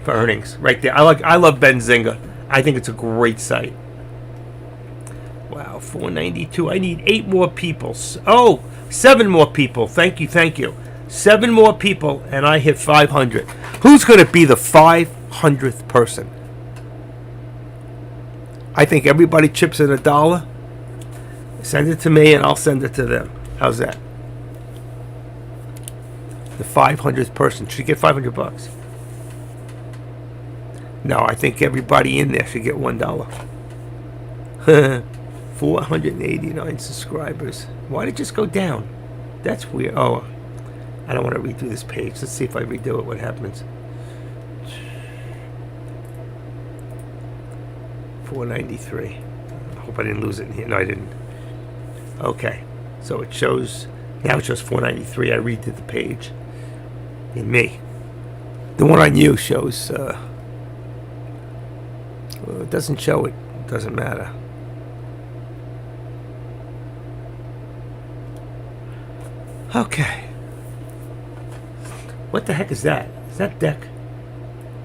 for earnings, right there. I love Benzinga. I think it's a great site. Wow, 492. I need 8 more people. Oh, 7 more people. Thank you, thank you. 7 more people, and I hit 500. Who's going to be the 500th person? I think everybody chips in $1. Send it to me, and I'll send it to them. How's that? The 500th person should get $500. No, I think everybody in there should get $1. 489 subscribers. Why did it just go down? That's weird. Oh, I don't want to redo this page. Let's see if I redo it, what happens. 493. I hope I didn't lose it in here. No, I didn't. Okay. So it shows, now it shows 493. I redid the page. In me. The one on you shows, well, it doesn't show it. It doesn't matter. Okay. What the heck is that? Is that deck?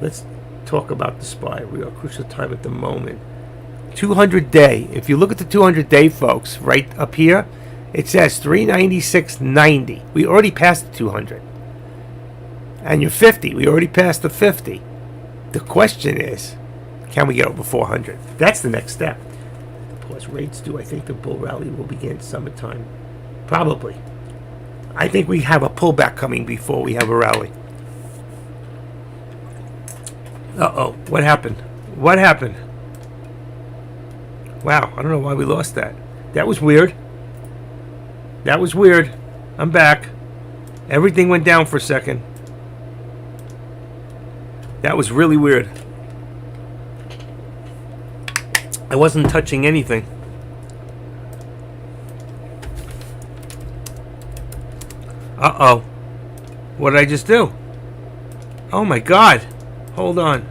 Let's talk about the SPY. We are crucial time at the moment. 200 day. If you look at the 200 day, folks, right up here, it says 396.90. We already passed the 200. And you're 50. We already passed the 50. The question is, can we get over 400? That's the next step. Pause rates do. I think the bull rally will begin summertime. Probably. I think we have a pullback coming before we have a rally. Uh-oh. What happened? What happened? Wow. I don't know why we lost that. That was weird. That was weird. I'm back. Everything went down for a second. That was really weird. I wasn't touching anything. Uh-oh. What did I just do? Oh my God. Hold on.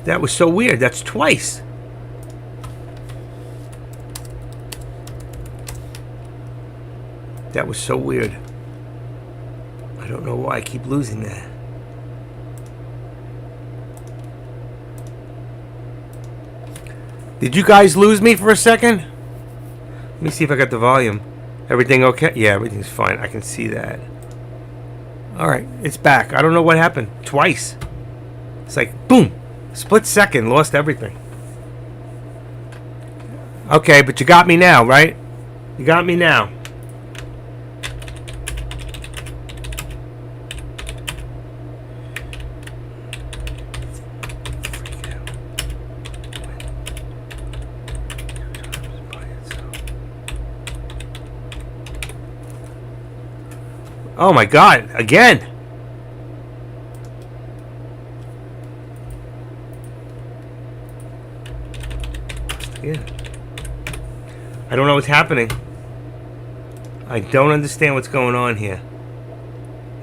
That was so weird. That's twice. That was so weird. I don't know why I keep losing that. Did you guys lose me for a second? Let me see if I got the volume. Everything okay? Yeah, everything's fine. I can see that. Alright, it's back. I don't know what happened. Twice. It's like, boom. Split second. Lost everything. Okay, but you got me now, right? You got me now. Oh my God, again. Again. I don't know what's happening. I don't understand what's going on here.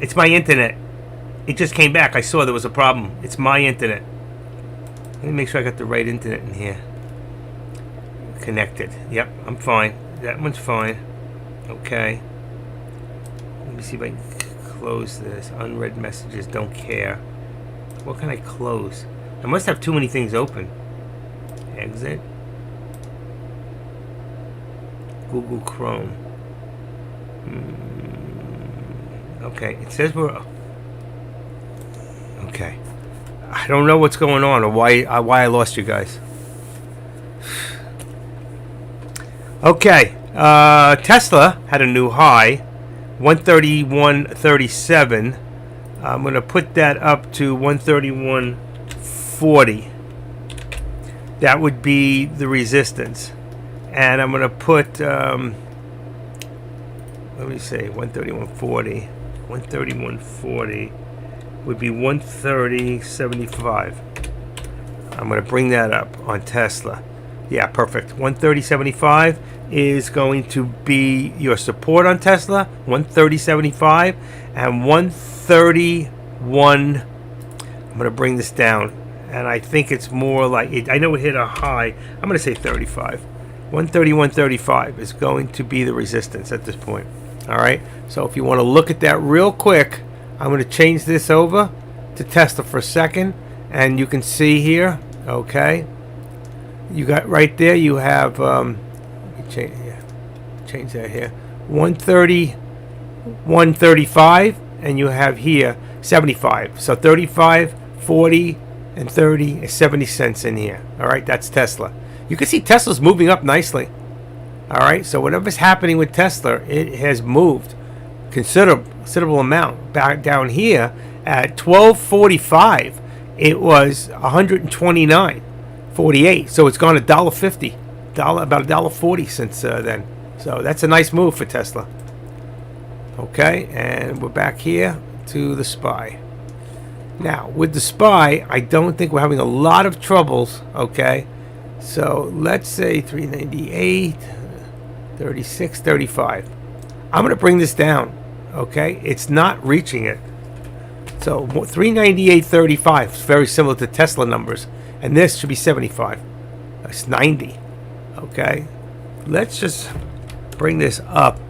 It's my internet. It just came back. I saw there was a problem. It's my internet. Let me make sure I got the right internet in here. Connected. Yep, I'm fine. That one's fine. Okay. Let me see if I can close this. Unread messages, don't care. What can I close? I must have too many things open. Exit. Google Chrome. Okay, it says we're... Okay. I don't know what's going on or why I lost you guys. Okay. Tesla had a new high, 131.37. I'm going to put that up to 131.40. That would be the resistance. And I'm going to put, let me say, 131.40. 131.40 would be 130.75. I'm going to bring that up on Tesla. Yeah, perfect. 130.75 is going to be your support on Tesla. 130.75 and 131. I'm going to bring this down, and I think it's more like it. I know it hit a high. I'm going to say 35. 131.35 is going to be the resistance at this point. All right. So if you want to look at that real quick, I'm going to change this over to Tesla for a second, and you can see here. Okay. You got right there. You have change that here. 130, 135, and you have here 75. So 35, 40, and 30 is 70 cents in here. All right, that's Tesla. You can see Tesla's moving up nicely. All right, so whatever's happening with Tesla, it has moved considerable amount. Back down here at 12.45, it was 129.48. So it's gone $1.50, about $1.40 since then. So that's a nice move for Tesla. Okay, and we're back here to the SPY. Now, with the SPY, I don't think we're having a lot of troubles, okay? So let's say 398, 36, 35. I'm going to bring this down, okay? It's not reaching it. So 398.35 is very similar to Tesla numbers. And this should be 75. That's 90, okay? Let's just bring this up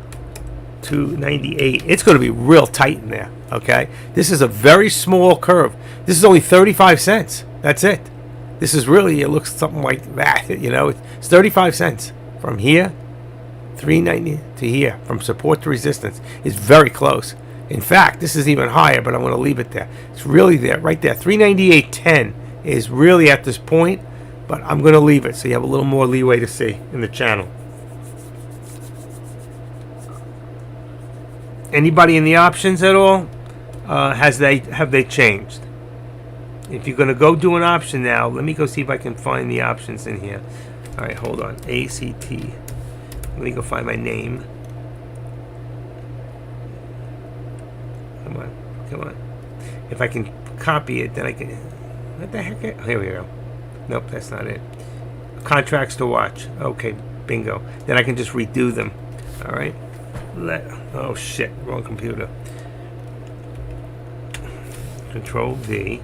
to 98. It's going to be real tight in there, okay? This is a very small curve. This is only 35 cents. That's it. This is really, it looks something like that, you know? It's 35 cents from here, 390 to here, from support to resistance. It's very close. In fact, this is even higher, but I'm going to leave it there. It's really there, right there. 398.10 is really at this point, but I'm going to leave it so you have a little more leeway to see in the channel. Anybody in the options at all? Have they changed? If you're going to go do an option now, let me go see if I can find the options in here. All right, hold on. ACT. Let me go find my name. Come on. If I can copy it, then I can. What the heck? Here we go. Nope, that's not it. Contracts to watch. Okay, bingo. Then I can just redo them. All right. Oh shit, wrong computer. Control V.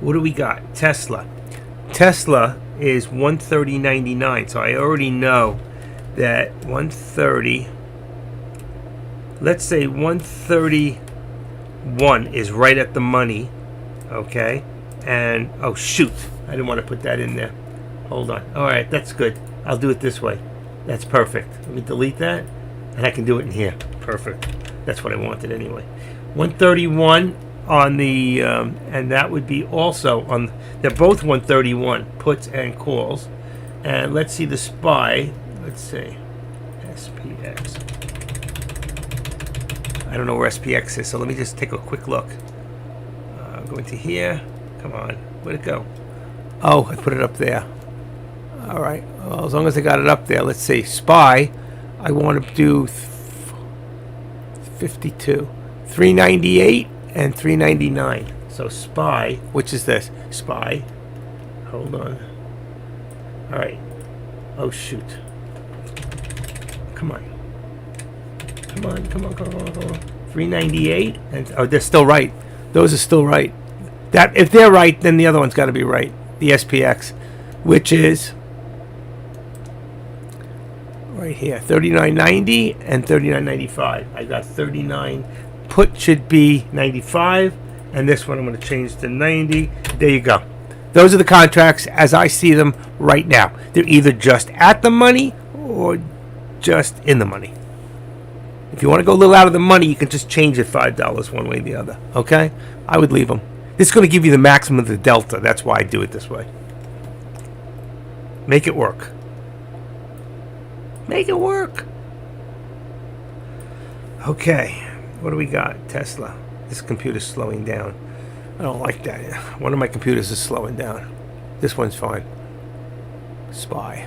What do we got? Tesla. Tesla is 130.99. So I already know that 130. Let's say 131 is right at the money. Okay. And oh shoot, I didn't want to put that in there. Hold on. All right, that's good. I'll do it this way. That's perfect. Let me delete that, and I can do it in here. Perfect. That's what I wanted anyway. 131 on the, and that would be also on. They're both 131 puts and calls. And let's see the SPY. Let's see, SPX. I don't know where SPX is, so let me just take a quick look. Go into here. Come on, where'd it go? Oh, I put it up there. All right. Well, as long as I got it up there, let's see. SPY, I want to do 52, 398, and 399. So SPY, which is this? SPY. Hold on. All right. Oh shoot. Come on. 398, and oh, they're still right. Those are still right. That if they're right, then the other one's got to be right. The SPX, which is right here, 39.90 and 39.95. I got 39. Put should be 95, and this one I'm going to change to 90. There you go. Those are the contracts as I see them right now. They're either just at the money or just in the money. If you want to go a little out of the money, you can just change it $5 one way or the other. Okay? I would leave them. This is going to give you the maximum of the delta. That's why I do it this way. Make it work. Make it work. Okay. What do we got? Tesla. This computer's slowing down. I don't like that. One of my computers is slowing down. This one's fine. SPY.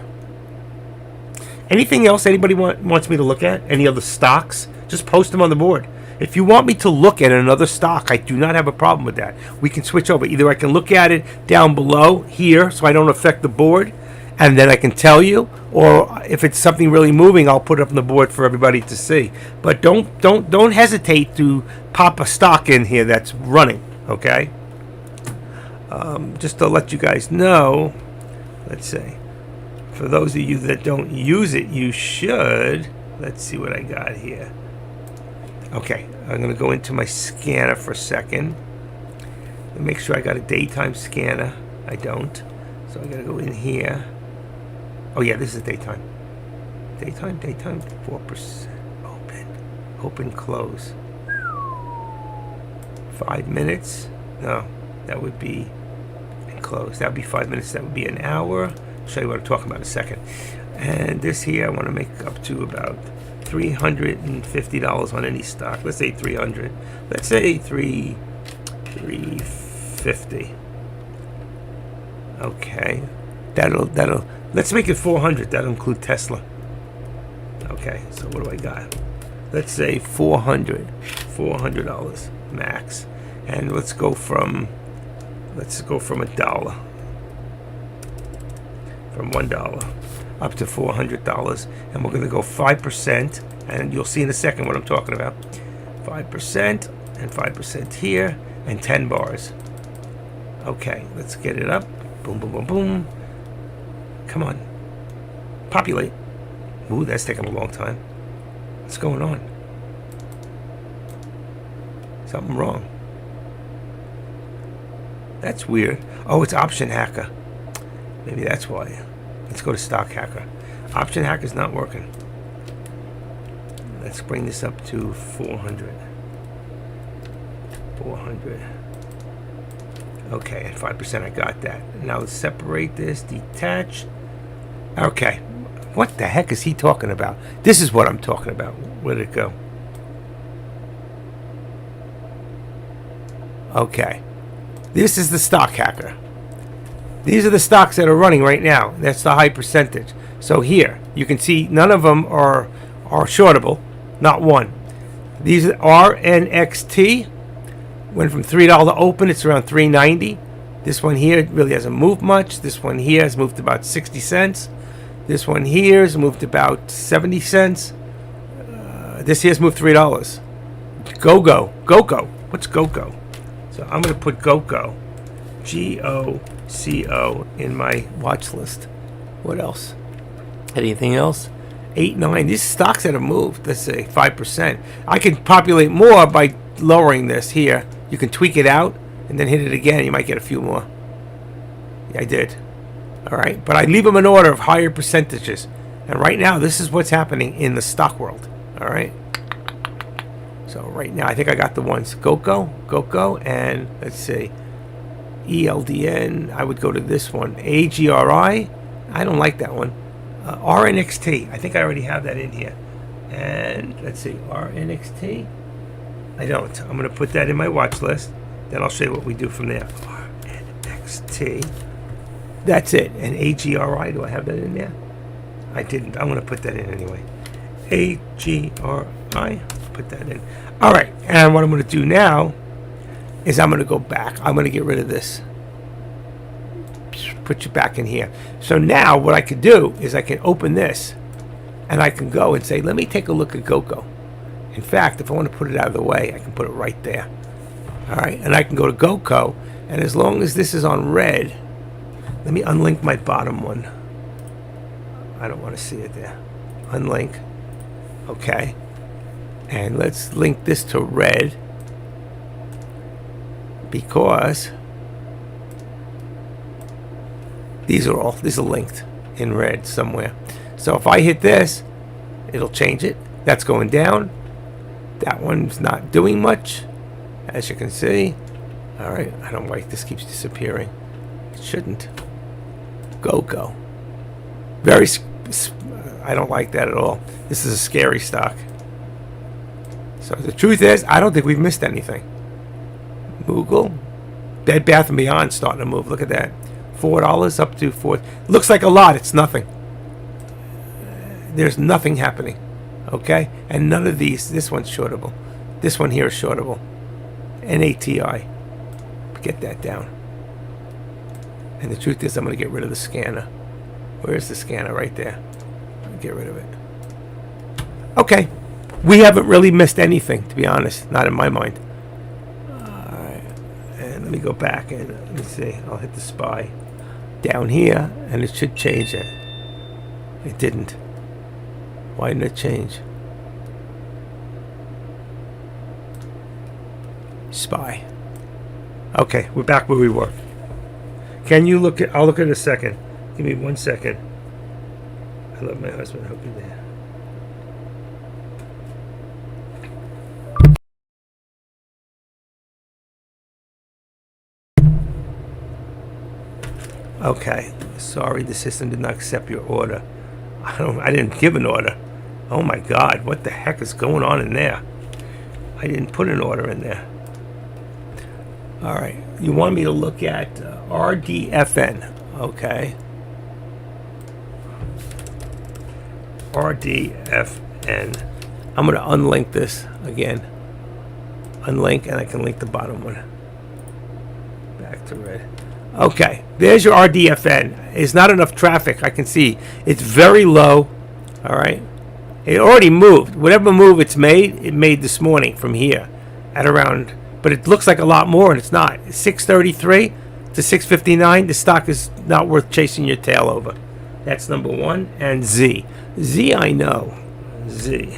Anything else anybody wants me to look at? Any other stocks? Just post them on the board. If you want me to look at another stock, I do not have a problem with that. We can switch over. Either I can look at it down below here so I don't affect the board, and then I can tell you, or if it's something really moving, I'll put it up on the board for everybody to see. But don't hesitate to pop a stock in here that's running, okay? Just to let you guys know, let's see. For those of you that don't use it, you should. Let's see what I got here. Okay, I'm going to go into my scanner for a second. Make sure I got a daytime scanner. I don't. So I got to go in here. Oh yeah, this is daytime. Daytime, 4%. Open, close. 5 minutes. No, that would be close. That would be 5 minutes. That would be an hour. I'll show you what I'm talking about in a second. And this here I want to make up to about $350 on any stock. Let's say 300. Let's say 350. Okay. That'll let's make it 400. That'll include Tesla. Okay, so what do I got? Let's say $400 max. And let's go from $1. From $1 up to $400, and we're going to go 5%, and you'll see in a second what I'm talking about. 5% and 5% here, and 10 bars. Okay, let's get it up. Boom, boom, boom, boom. Come on. Populate. Ooh, that's taking a long time. What's going on? Something wrong. That's weird. Oh, it's Option Hacker. Maybe that's why. Let's go to Stock Hacker. Option Hacker's not working. Let's bring this up to 400. 400. Okay, at 5% I got that. Now let's separate this, detach. Okay. What the heck is he talking about? This is what I'm talking about. Where'd it go? Okay. This is the Stock Hacker. These are the stocks that are running right now. That's the high percentage. So here, you can see none of them are shortable. Not one. These are RNXT. Went from $3 open. It's around $3.90. This one here really hasn't moved much. This one here has moved about 60 cents. This one here has moved about 70 cents. This here's moved $3. GoGo. What's GoGo? So I'm going to put GoGo. GOCO in my watch list. What else? Anything else? 8, 9. These stocks that have moved, let's say 5%. I can populate more by lowering this here. You can tweak it out and then hit it again. You might get a few more. Yeah, I did. All right. But I leave them in order of higher percentages. And right now, this is what's happening in the stock world. All right. So right now, I think I got the ones. GoCo, and let's see. ELDN, I would go to this one. AGRI, I don't like that one. RNXT, I think I already have that in here. And let's see, RNXT, I don't. I'm going to put that in my watch list. Then I'll show you what we do from there. RNXT, that's it. And AGRI, do I have that in there? I didn't. I'm going to put that in anyway. AGRI, put that in. All right, and what I'm going to do now is I'm going to go back. I'm going to get rid of this. Put you back in here. So now what I could do is I can open this and I can go and say, let me take a look at GoCo. In fact, if I want to put it out of the way, I can put it right there. All right, and I can go to GoCo, and as long as this is on red, let me unlink my bottom one. I don't want to see it there. unlink. Okay. And let's link this to red, because these are linked in red somewhere. So if I hit this, it'll change it. That's going down. That one's not doing much, as you can see. All right, I don't like this keeps disappearing. It shouldn't. Go. Very, I don't like that at all. This is a scary stock. So the truth is, I don't think we've missed anything. Moogle, Bed Bath & Beyond starting to move. Look at that. $4 up to $4. Looks like a lot. It's nothing. There's nothing happening. Okay? And none of these. This one's shortable. This one here is shortable. NATI. Get that down. And the truth is, I'm going to get rid of the scanner. Where's the scanner? Right there. Get rid of it. Okay. We haven't really missed anything, to be honest. Not in my mind. Alright. And let me go back and let me see. I'll hit the SPY down here, and it should change it. It didn't. Why didn't it change? SPY. Okay, we're back where we were. Can you look at... I'll look at it in a second. Give me 1 second. I love my husband. I hope you're there. Okay, sorry, the system did not accept your order. I didn't give an order. Oh my God, what the heck is going on in there? I didn't put an order in there. All right, you want me to look at RDFN? Okay. RDFN. I'm going to unlink this again. Unlink, and I can link the bottom one. Back to red. Okay, there's your RDFN. It's not enough traffic. I can see it's very low. All right, it already moved. Whatever move it made this morning from here at around, but it looks like a lot more, and it's not. 633 to 659. The stock is not worth chasing your tail over. That's number one. And Z, I know. Z.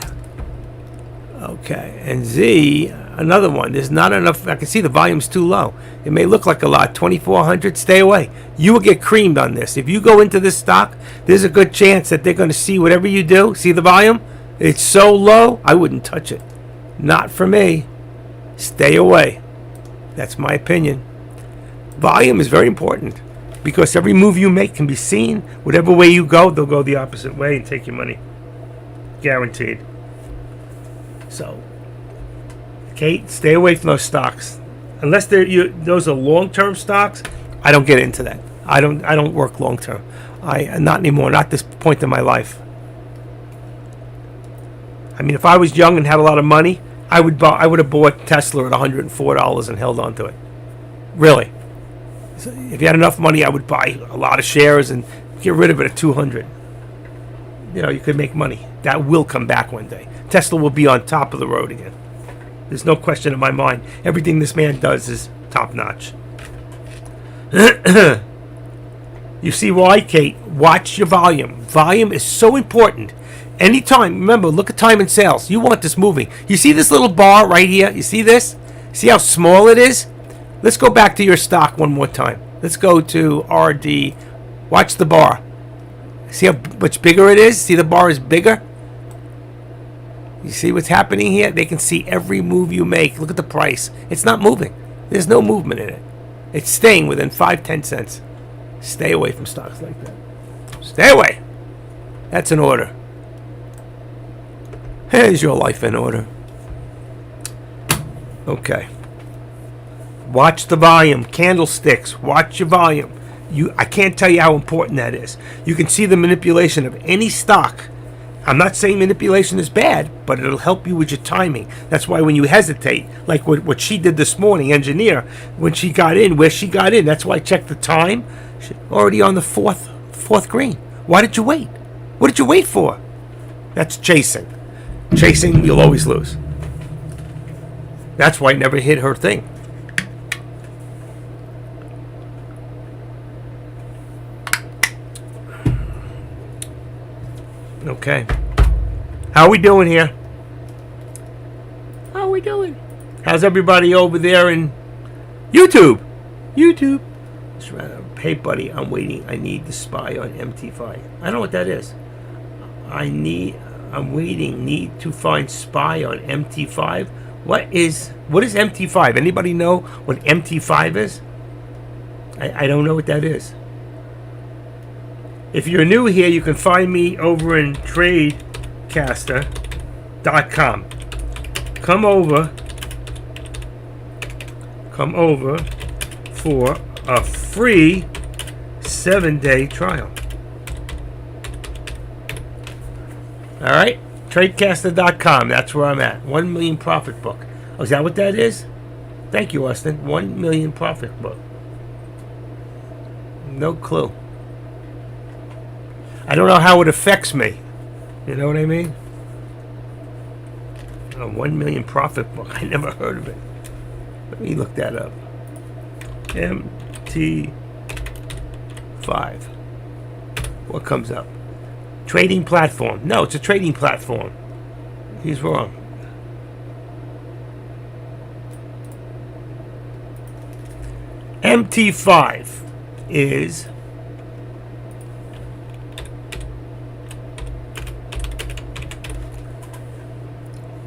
Okay, and Z, another one. There's not enough. I can see the volume's too low. It may look like a lot. 2,400. Stay away. You will get creamed on this. If you go into this stock, there's a good chance that they're going to see whatever you do. See the volume? It's so low, I wouldn't touch it. Not for me. Stay away. That's my opinion. Volume is very important, because every move you make can be seen. Whatever way you go, they'll go the opposite way and take your money. Guaranteed. So, Kate, stay away from those stocks. Unless those are long-term stocks, I don't get into that. I don't work long-term. Not anymore. Not this point in my life. I mean, if I was young and had a lot of money, I would have bought Tesla at $104 and held on to it. Really. So if you had enough money, I would buy a lot of shares and get rid of it at 200. You know, you could make money. That will come back one day. Tesla will be on top of the road again. There's no question in my mind. Everything this man does is top-notch. You see why, Kate? Watch your volume. Volume is so important. Anytime, remember, look at time and sales. You want this moving. You see this little bar right here? You see this? See how small it is? Let's go back to your stock one more time. Let's go to RD. Watch the bar. See how much bigger it is? See the bar is bigger? You see what's happening here? They can see every move you make. Look at the price. It's not moving. There's no movement in it. It's staying within 5-10 cents. Stay away from stocks like that. Stay away. That's an order. Here's your life in order. Okay. Watch the volume. Candlesticks. Watch your volume. I can't tell you how important that is. You can see the manipulation of any stock. I'm not saying manipulation is bad, but it'll help you with your timing. That's why when you hesitate, like what she did this morning, Engineer, when she got in, where she got in, that's why I checked the time. Already on the fourth green. Why did you wait? What did you wait for? That's chasing. Chasing, you'll always lose. That's why I never hit her thing. Okay. How we doing here? How we doing? How's everybody over there in YouTube? YouTube. Hey, buddy, I'm waiting. I need the spy on MT5. I don't know what that is. I'm waiting. Need to find spy on MT5. What is MT5? Anybody know what MT5 is? I don't know what that is. If you're new here, you can find me over in Tradecaster.com. Come over for a free 7-day trial. All right, Tradecaster.com. That's where I'm at. 1 million profit book. Oh, is that what that is? Thank you, Austin. 1 million profit book. No clue. I don't know how it affects me. You know what I mean? A 1 million profit book. I never heard of it. Let me look that up. MT5. What comes up? Trading platform. No, it's a trading platform. He's wrong. MT5 is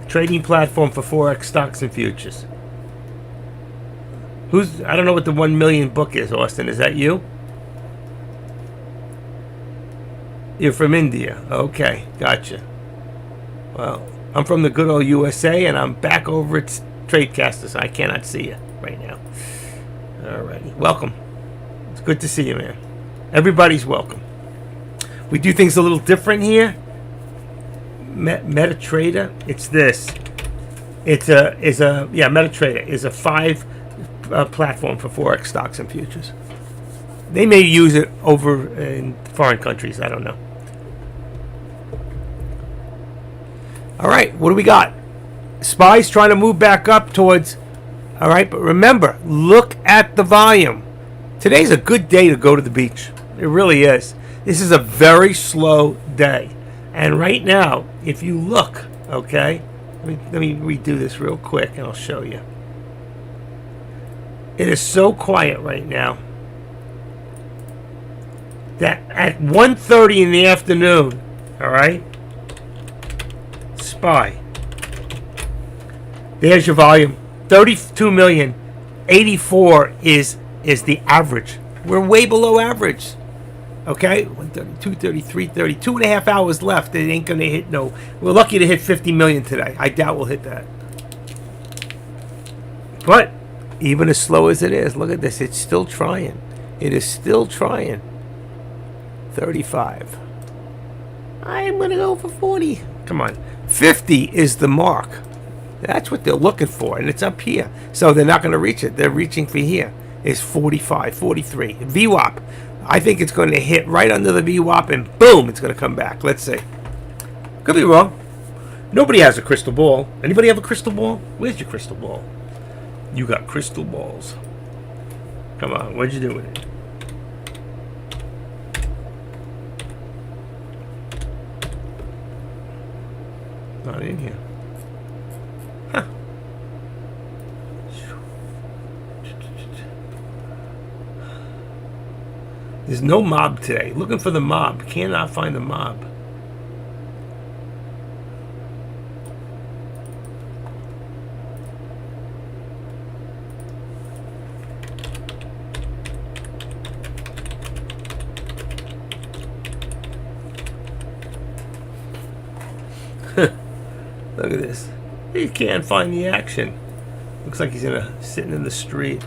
trading platform for Forex stocks and futures. I don't know what the 1 million book is, Austin. Is that you? You're from India. Okay, gotcha. Well, I'm from the good old USA, and I'm back over at Tradecaster, so I cannot see you right now. Alrighty. Welcome. It's good to see you, man. Everybody's welcome. We do things a little different here. MetaTrader. It's this. MetaTrader is a 5 platform for Forex stocks and futures. They may use it over in foreign countries. I don't know. All right, what do we got? SPY's trying to move back up towards. All right, but remember, look at the volume. Today's a good day to go to the beach. It really is. This is a very slow day. And right now, if you look, okay, let me redo this real quick and I'll show you. It is so quiet right now that at 1:30 in the afternoon, all right, SPY. There's your volume. 32 million. 84 is the average. We're way below average. Okay? 132, 33, 30. 2.5 hours left. It ain't going to hit no. We're lucky to hit 50 million today. I doubt we'll hit that. But even as slow as it is, look at this. It's still trying. It is still trying. 35. I'm going to go for 40. Come on. 50 is the mark. That's what they're looking for, and it's up here. So they're not going to reach it. They're reaching for here. It's 45, 43. VWAP. I think it's going to hit right under the VWAP, and boom, it's going to come back. Let's see. Could be wrong. Nobody has a crystal ball. Anybody have a crystal ball? Where's your crystal ball? You got crystal balls. Come on, what'd you do with it? Not in here. Huh. There's no mob today. Looking for the mob. Cannot find the mob. Look at this. He can't find the action. Looks like he's sitting in the street.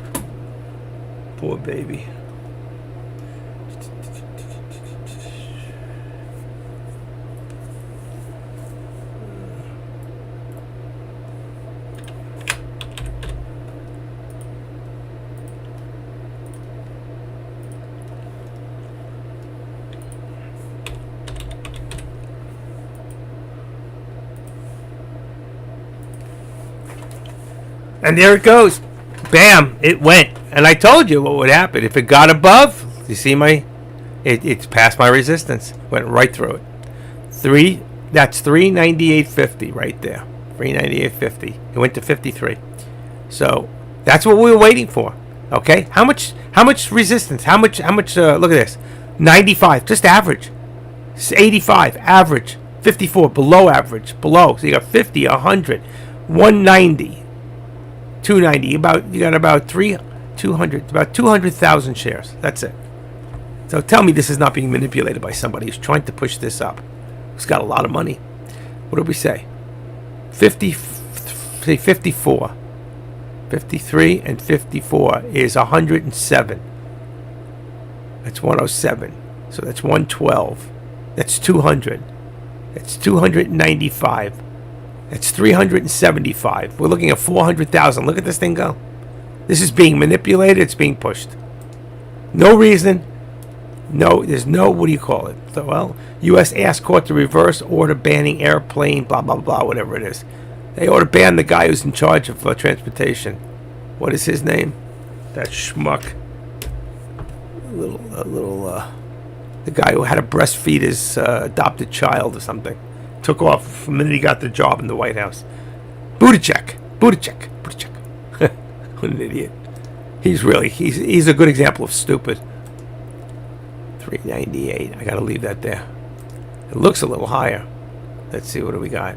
Poor baby. And there it goes. Bam, it went. And I told you what would happen. If it got above, you see it's past my resistance. Went right through it. That's 398.50 right there. 398.50. It went to 53. So that's what we were waiting for. Okay, how much resistance? How much? Look at this, 95, just average. 85, average. 54, below average, below. So you got 50, 100, 190, 290. You got about 200, about 200,000 shares. That's it. So tell me this is not being manipulated by somebody who's trying to push this up. Who's got a lot of money. What did we say? 54. 53 and 54 is 107. That's 107. So that's 112. That's 200. That's 295. That's 375. We're looking at 400,000. Look at this thing go. This is being manipulated. It's being pushed. No reason. No, there's no, what do you call it? So, well, U.S. asked court to reverse order banning airplane, blah, blah, blah, whatever it is. They ought to ban the guy who's in charge of transportation. What is his name? That schmuck. The guy who had to breastfeed his adopted child or something. Took off the minute he got the job in the White House. Buttigieg. What an idiot. He's a good example of stupid. 398. I gotta leave that there. It looks a little higher. Let's see, what do we got?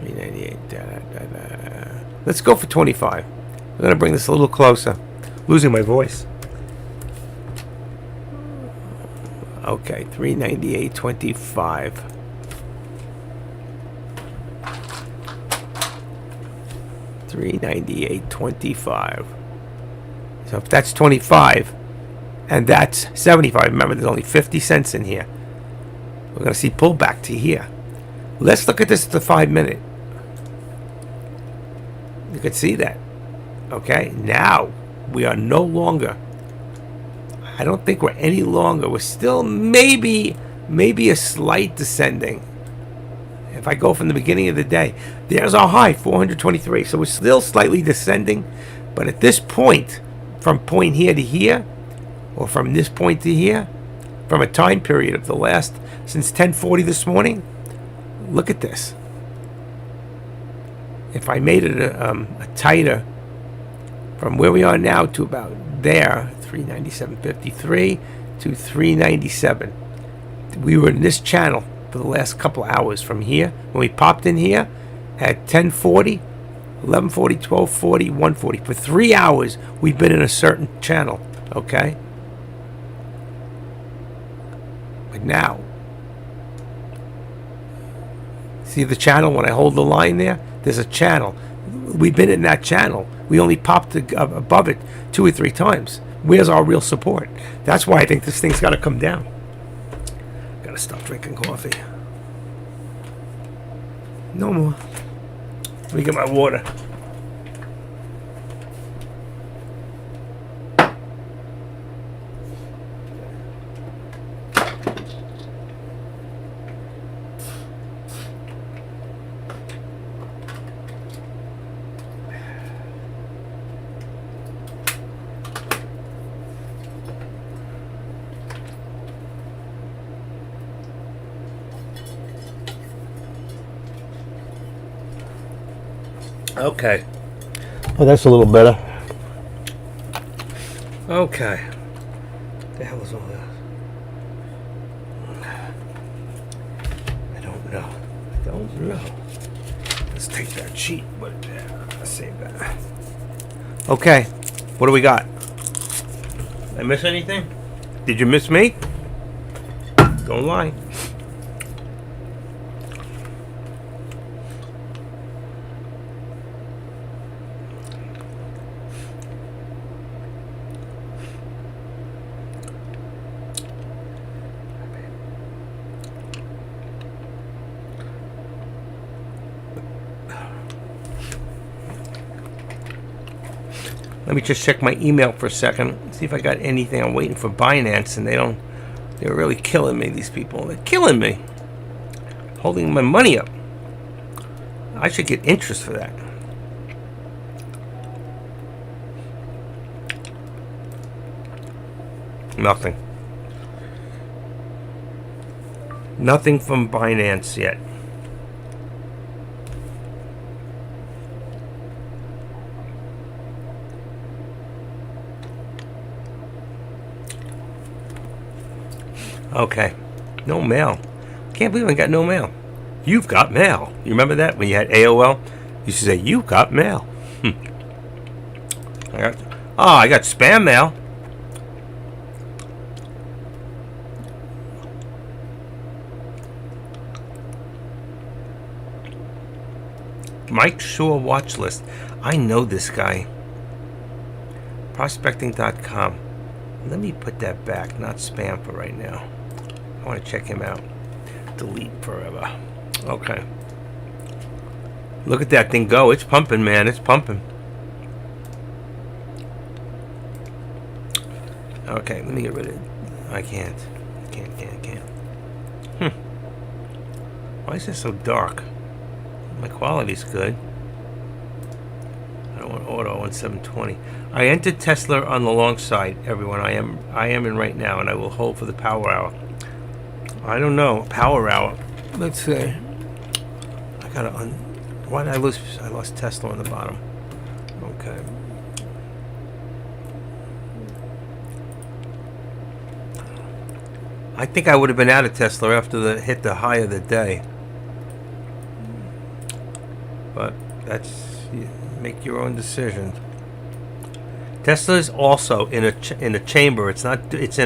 398. Let's go for 25. We're gonna bring this a little closer. Losing my voice. Okay, 398.25. $398.25. So if that's 25 and that's 75, remember there's only 50 cents in here. We're going to see pullback to here. Let's look at this at the 5 minute. You can see that. Okay, now we are no longer, I don't think we're any longer, we're still maybe a slight descending. If I go from the beginning of the day, there's our high, 423. So we're still slightly descending. But at this point, from point here to here, or from this point to here, from a time period of the last, since 10:40 this morning, look at this. If I made it a tighter, from where we are now to about there, 397.53 to 397. We were in this channel for the last couple hours from here. When we popped in here at 10:40, 11:40, 12:40, 1:40. For 3 hours, we've been in a certain channel, okay? But now, see the channel when I hold the line there? There's a channel. We've been in that channel. We only popped above it 2 or 3 times. Where's our real support? That's why I think this thing's got to come down. Gotta stop drinking coffee. No more. Let me get my water. Okay. Oh, that's a little better. Okay. What the hell is all this? I don't know. Let's take that sheet, but let's save that. Okay. What do we got? Did I miss anything? Did you miss me? Don't lie. Let me just check my email for a second, see if I got anything. I'm waiting for Binance, and they're really killing me, these people. They're killing me. Holding my money up. I should get interest for that. Nothing. Nothing from Binance yet. Okay. No mail. Can't believe I got no mail. You've got mail. You remember that when you had AOL? You used to say, "You've got mail." I got spam mail. Mike Shaw watch list. I know this guy. Prospecting.com. Let me put that back. Not spam for right now. I want to check him out. Delete forever. Okay. Look at that thing go. It's pumping, man. It's pumping. Okay, let me get rid of it. I can't. Can't. Why is this so dark? My quality's good. I don't want auto on 720. I entered Tesla on the long side, everyone. I am in right now, and I will hold for the power hour. I don't know. Power hour. Let's see. I gotta why did I lose? I lost Tesla on the bottom. Okay. I think I would have been out of Tesla after hit the high of the day. But make your own decision. Tesla is also in a chamber. It's in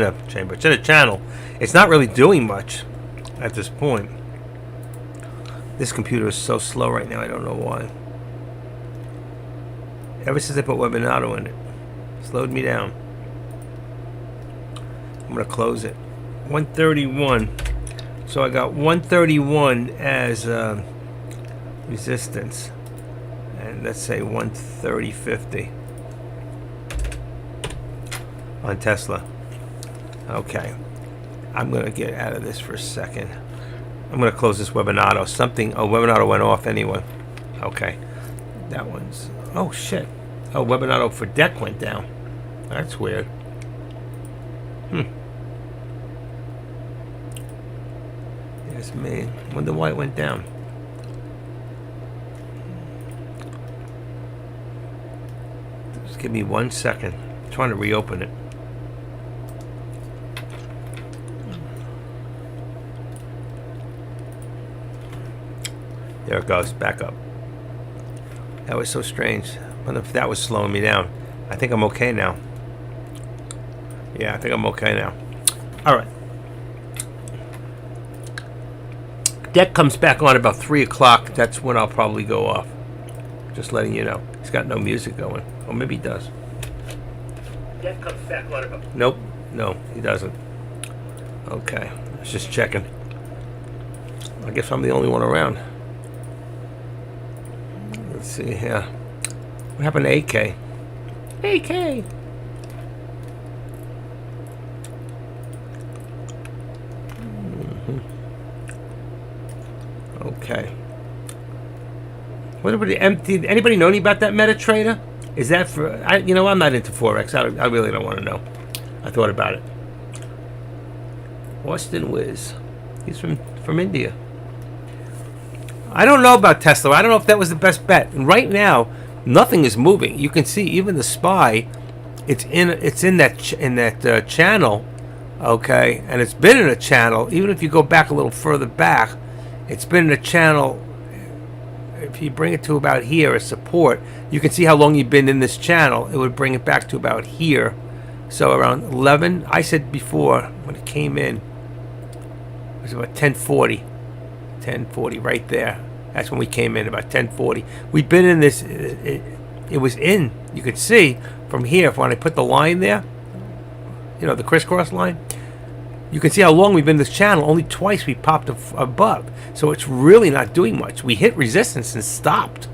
a chamber. It's in a channel. It's not really doing much at this point. This computer is so slow right now. I don't know why. Ever since I put Webinato in it, slowed me down. I'm gonna close it. 131. So I got 131 as resistance, and let's say 130.50 on Tesla. Okay, I'm gonna get out of this for a second. I'm gonna close this Webinato. Webinato went off anyway. Okay, that one's. Oh shit. Oh, Webinato for deck went down. That's weird. Yes, me. Wonder why it went down. Just give me 1 second. I'm trying to reopen it. There it goes, back up. That was so strange. I wonder if that was slowing me down. I think I'm okay now. Yeah, I think I'm okay now. All right. Deck comes back on about 3 o'clock. That's when I'll probably go off. Just letting you know. He's got no music going. Or maybe he does. Deck comes back on about... Nope. No, he doesn't. Okay. I was just checking. I guess I'm the only one around. Let's see here. What happened to AK? AK! Okay. What about the empty? Anybody know any about that MetaTrader? Is that for? I'm not into Forex. I really don't want to know. I thought about it. Austin Wiz. He's from India. I don't know about Tesla. I don't know if that was the best bet. And right now, nothing is moving. You can see even the SPY. It's in that channel. Okay, and it's been in a channel. Even if you go back a little further back. It's been in a channel. If you bring it to about here as support, you can see how long you've been in this channel. It would bring it back to about here. So around 11, I said before, when it came in, it was about 1040. 1040 right there. That's when we came in, about 1040. We've been in this, it was in, you could see from here, when I put the line there, the crisscross line, you can see how long we've been in this channel. Only twice we popped above. So it's really not doing much. We hit resistance and stopped.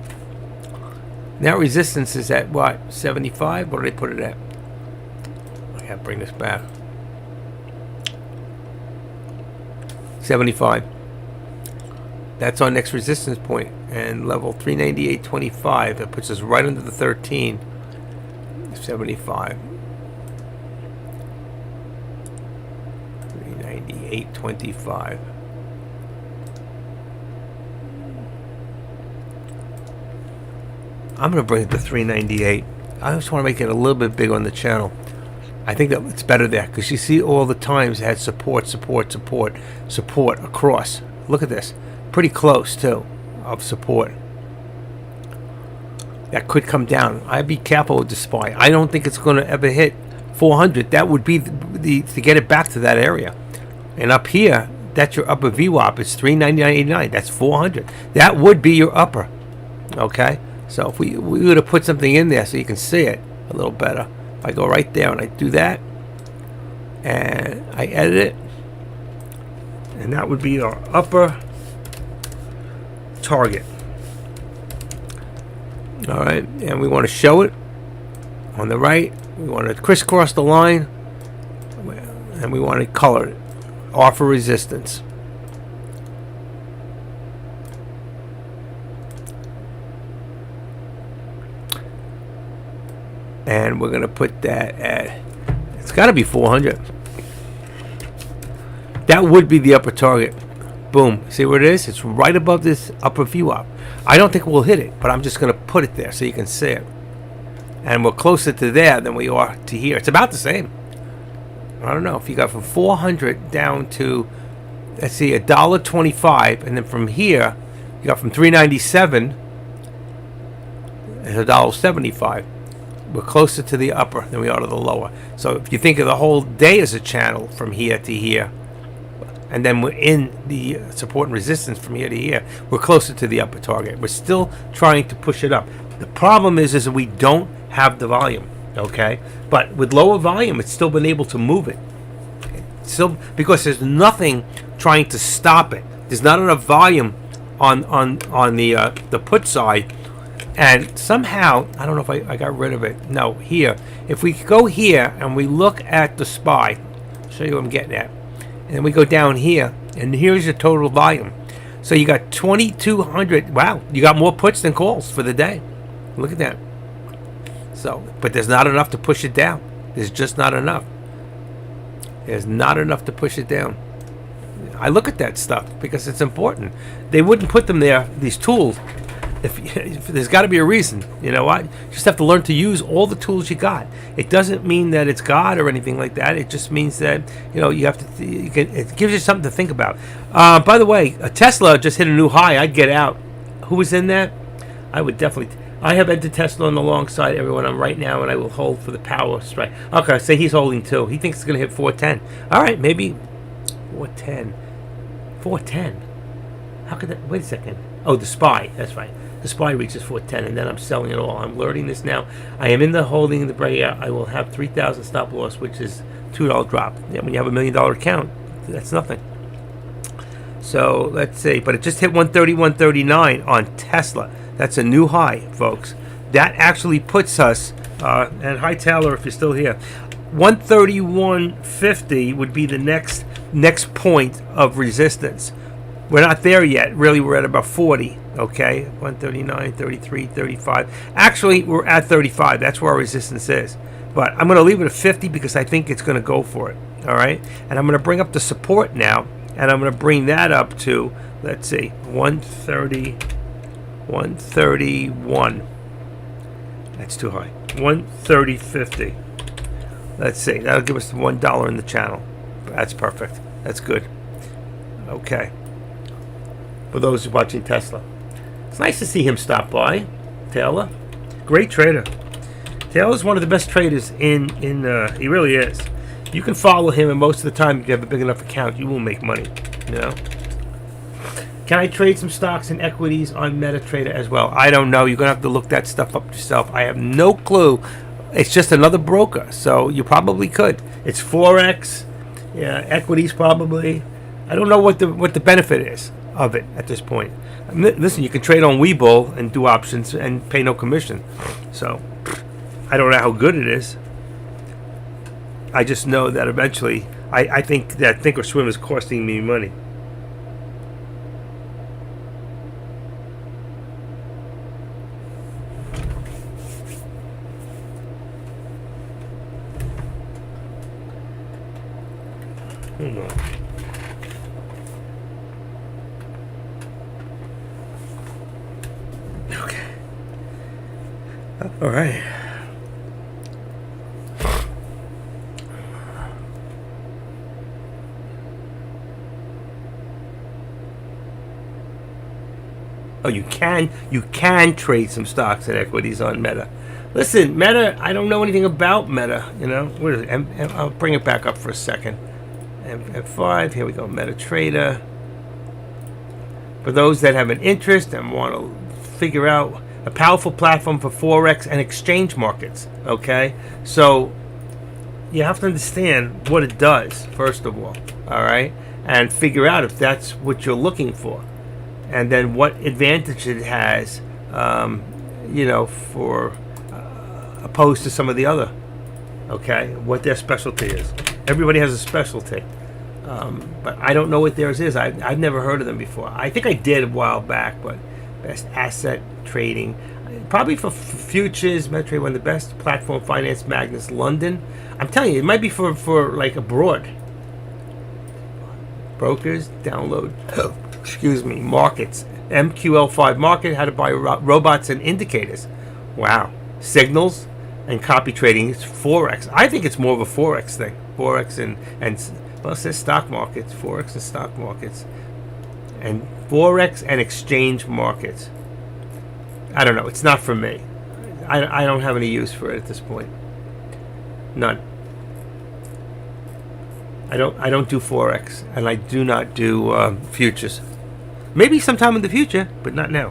Now resistance is at what? 75? What did they put it at? I gotta bring this back. 75. That's our next resistance point. And level 398.25. That puts us right under the 13. 75. 398.25. I'm going to bring it to 398. I just want to make it a little bit bigger on the channel. I think that it's better there because you see all the times it had support across. Look at this. Pretty close, too, of support. That could come down. I'd be careful with the SPY. I don't think it's going to ever hit 400. That would be the to get it back to that area. And up here, that's your upper VWAP. It's 399.89. That's 400. That would be your upper. Okay? So if we would have put something in there so you can see it a little better. If I go right there and I do that, and I edit it, and that would be our upper target. All right, and we want to show it on the right. We want to crisscross the line, and we want to color it. Offer resistance. And we're going to put that at, it's got to be 400. That would be the upper target. Boom. See where it is? It's right above this upper VWAP. I don't think we'll hit it, but I'm just going to put it there so you can see it. And we're closer to there than we are to here. It's about the same. I don't know. If you got from 400 down to, let's see, $1.25, and then from here, you got from 397 to $1.75. We're closer to the upper than we are to the lower. So if you think of the whole day as a channel from here to here, and then we're in the support and resistance from here to here, we're closer to the upper target. We're still trying to push it up. The problem is that we don't have the volume, okay? But with lower volume, it's still been able to move it. Still, because there's nothing trying to stop it. There's not enough volume on the put side. And somehow, I don't know if I got rid of it. No, here. If we go here and we look at the SPY, I'll show you what I'm getting at. And then we go down here, and here's your total volume. So you got 2,200. Wow, you got more puts than calls for the day. Look at that. So, but there's not enough to push it down. There's just not enough. There's not enough to push it down. I look at that stuff because it's important. They wouldn't put them there, these tools, if there's got to be a reason. You know what? You just have to learn to use all the tools you got. It doesn't mean that it's God or anything like that. It just means that, you know, you have to. It gives you something to think about. By the way, a Tesla just hit a new high. I'd get out. Who was in that? I would definitely. I have entered Tesla on the long side, everyone. I'm right now, and I will hold for the power strike. Okay, so he's holding too. He thinks it's going to hit 410. All right, maybe 410. 410. How could that? Wait a second. Oh, the SPY. That's right. The SPY reaches 410, and then I'm selling it all. I'm learning this now. I am in the holding in the breakout. I will have 3,000 stop loss, which is $2 drop. Yeah, when you have $1 million account, that's nothing. So let's see. But it just hit 131.39 on Tesla. That's a new high, folks. That actually puts us, and hi Taylor, if you're still here, 131.50 would be the next point of resistance. We're not there yet. Really, we're at about 40. Okay, 139, 33, 35. Actually, we're at 35. That's where our resistance is. But I'm going to leave it at 50 because I think it's going to go for it. All right, and I'm going to bring up the support now, and I'm going to bring that up to, let's see, 131. That's too high. 130.50. Let's see. That'll give us $1 in the channel. That's perfect. That's good. Okay. For those who are watching Tesla, it's nice to see him stop by. Taylor, great trader. Taylor's one of the best traders in he really is. You can follow him, and most of the time, if you have a big enough account, you will make money. You know. Can I trade some stocks and equities on MetaTrader as well? I don't know. You're gonna have to look that stuff up yourself. I have no clue. It's just another broker, so you probably could. It's Forex, yeah, equities probably. I don't know what the benefit is of it at this point. Listen, you can trade on Webull and do options and pay no commission. So I don't know how good it is. I just know that eventually I think that Thinkorswim is costing me money. Hold on. Okay. All right. Oh, you can trade some stocks and equities on Meta. Listen, Meta, I don't know anything about Meta. You know, what is it? I'll bring it back up for a second. F5, here we go, MetaTrader. For those that have an interest and want to figure out a powerful platform for Forex and exchange markets, okay? So you have to understand what it does, first of all right? And figure out if that's what you're looking for. And then what advantage it has, for opposed to some of the other, okay? What their specialty is. Everybody has a specialty. But I don't know what theirs is. I've never heard of them before. I think I did a while back, but best asset trading. Probably for futures, MetaTrader, one of the best platform finance magnets, London. I'm telling you, it might be for like abroad. Brokers, download, markets. MQL5 market, how to buy robots and indicators. Wow. Signals and copy trading. It's Forex. I think it's more of a Forex thing. Forex and well, it says stock markets. Forex and stock markets. And Forex and exchange markets. I don't know. It's not for me. I don't have any use for it at this point. None. I don't do Forex, and I do not do futures. Maybe sometime in the future, but not now.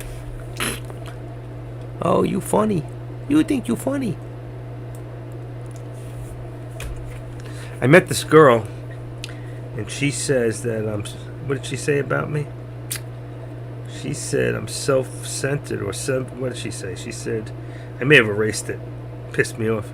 Oh, you funny. You think you funny. I met this girl, and she says that what did she say about me? She said I'm self-centered, or what did she say? She said, I may have erased it. Pissed me off.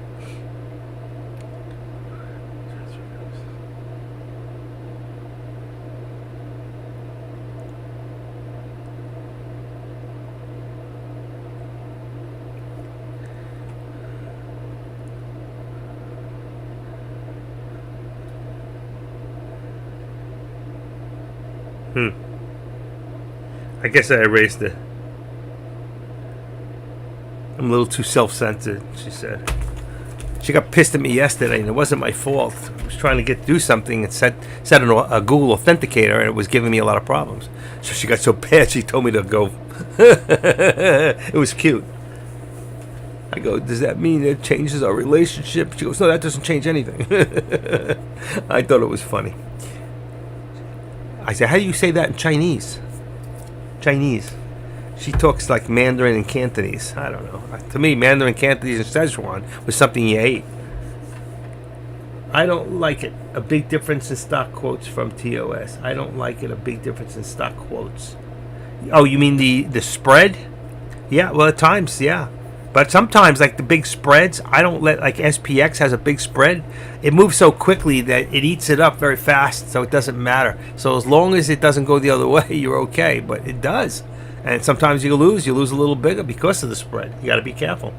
I guess I erased it. I'm a little too self-centered, she said. She got pissed at me yesterday, and it wasn't my fault. I was trying to do something and set a Google Authenticator, and it was giving me a lot of problems. So she got so bad, she told me to go. It was cute. I go, does that mean it changes our relationship? She goes, no, that doesn't change anything. I thought it was funny. I said, how do you say that in Chinese? Chinese. She talks like Mandarin and Cantonese. I don't know. To me, Mandarin, Cantonese, and Szechuan was something you ate. I don't like it. A big difference in stock quotes from TOS. I don't like it. A big difference in stock quotes. Oh, you mean the spread? Yeah, well, at times, yeah. But sometimes, like the big spreads, I don't like SPX has a big spread. It moves so quickly that it eats it up very fast, so it doesn't matter. So as long as it doesn't go the other way, you're okay. But it does. And sometimes you lose a little bigger because of the spread. You got to be careful.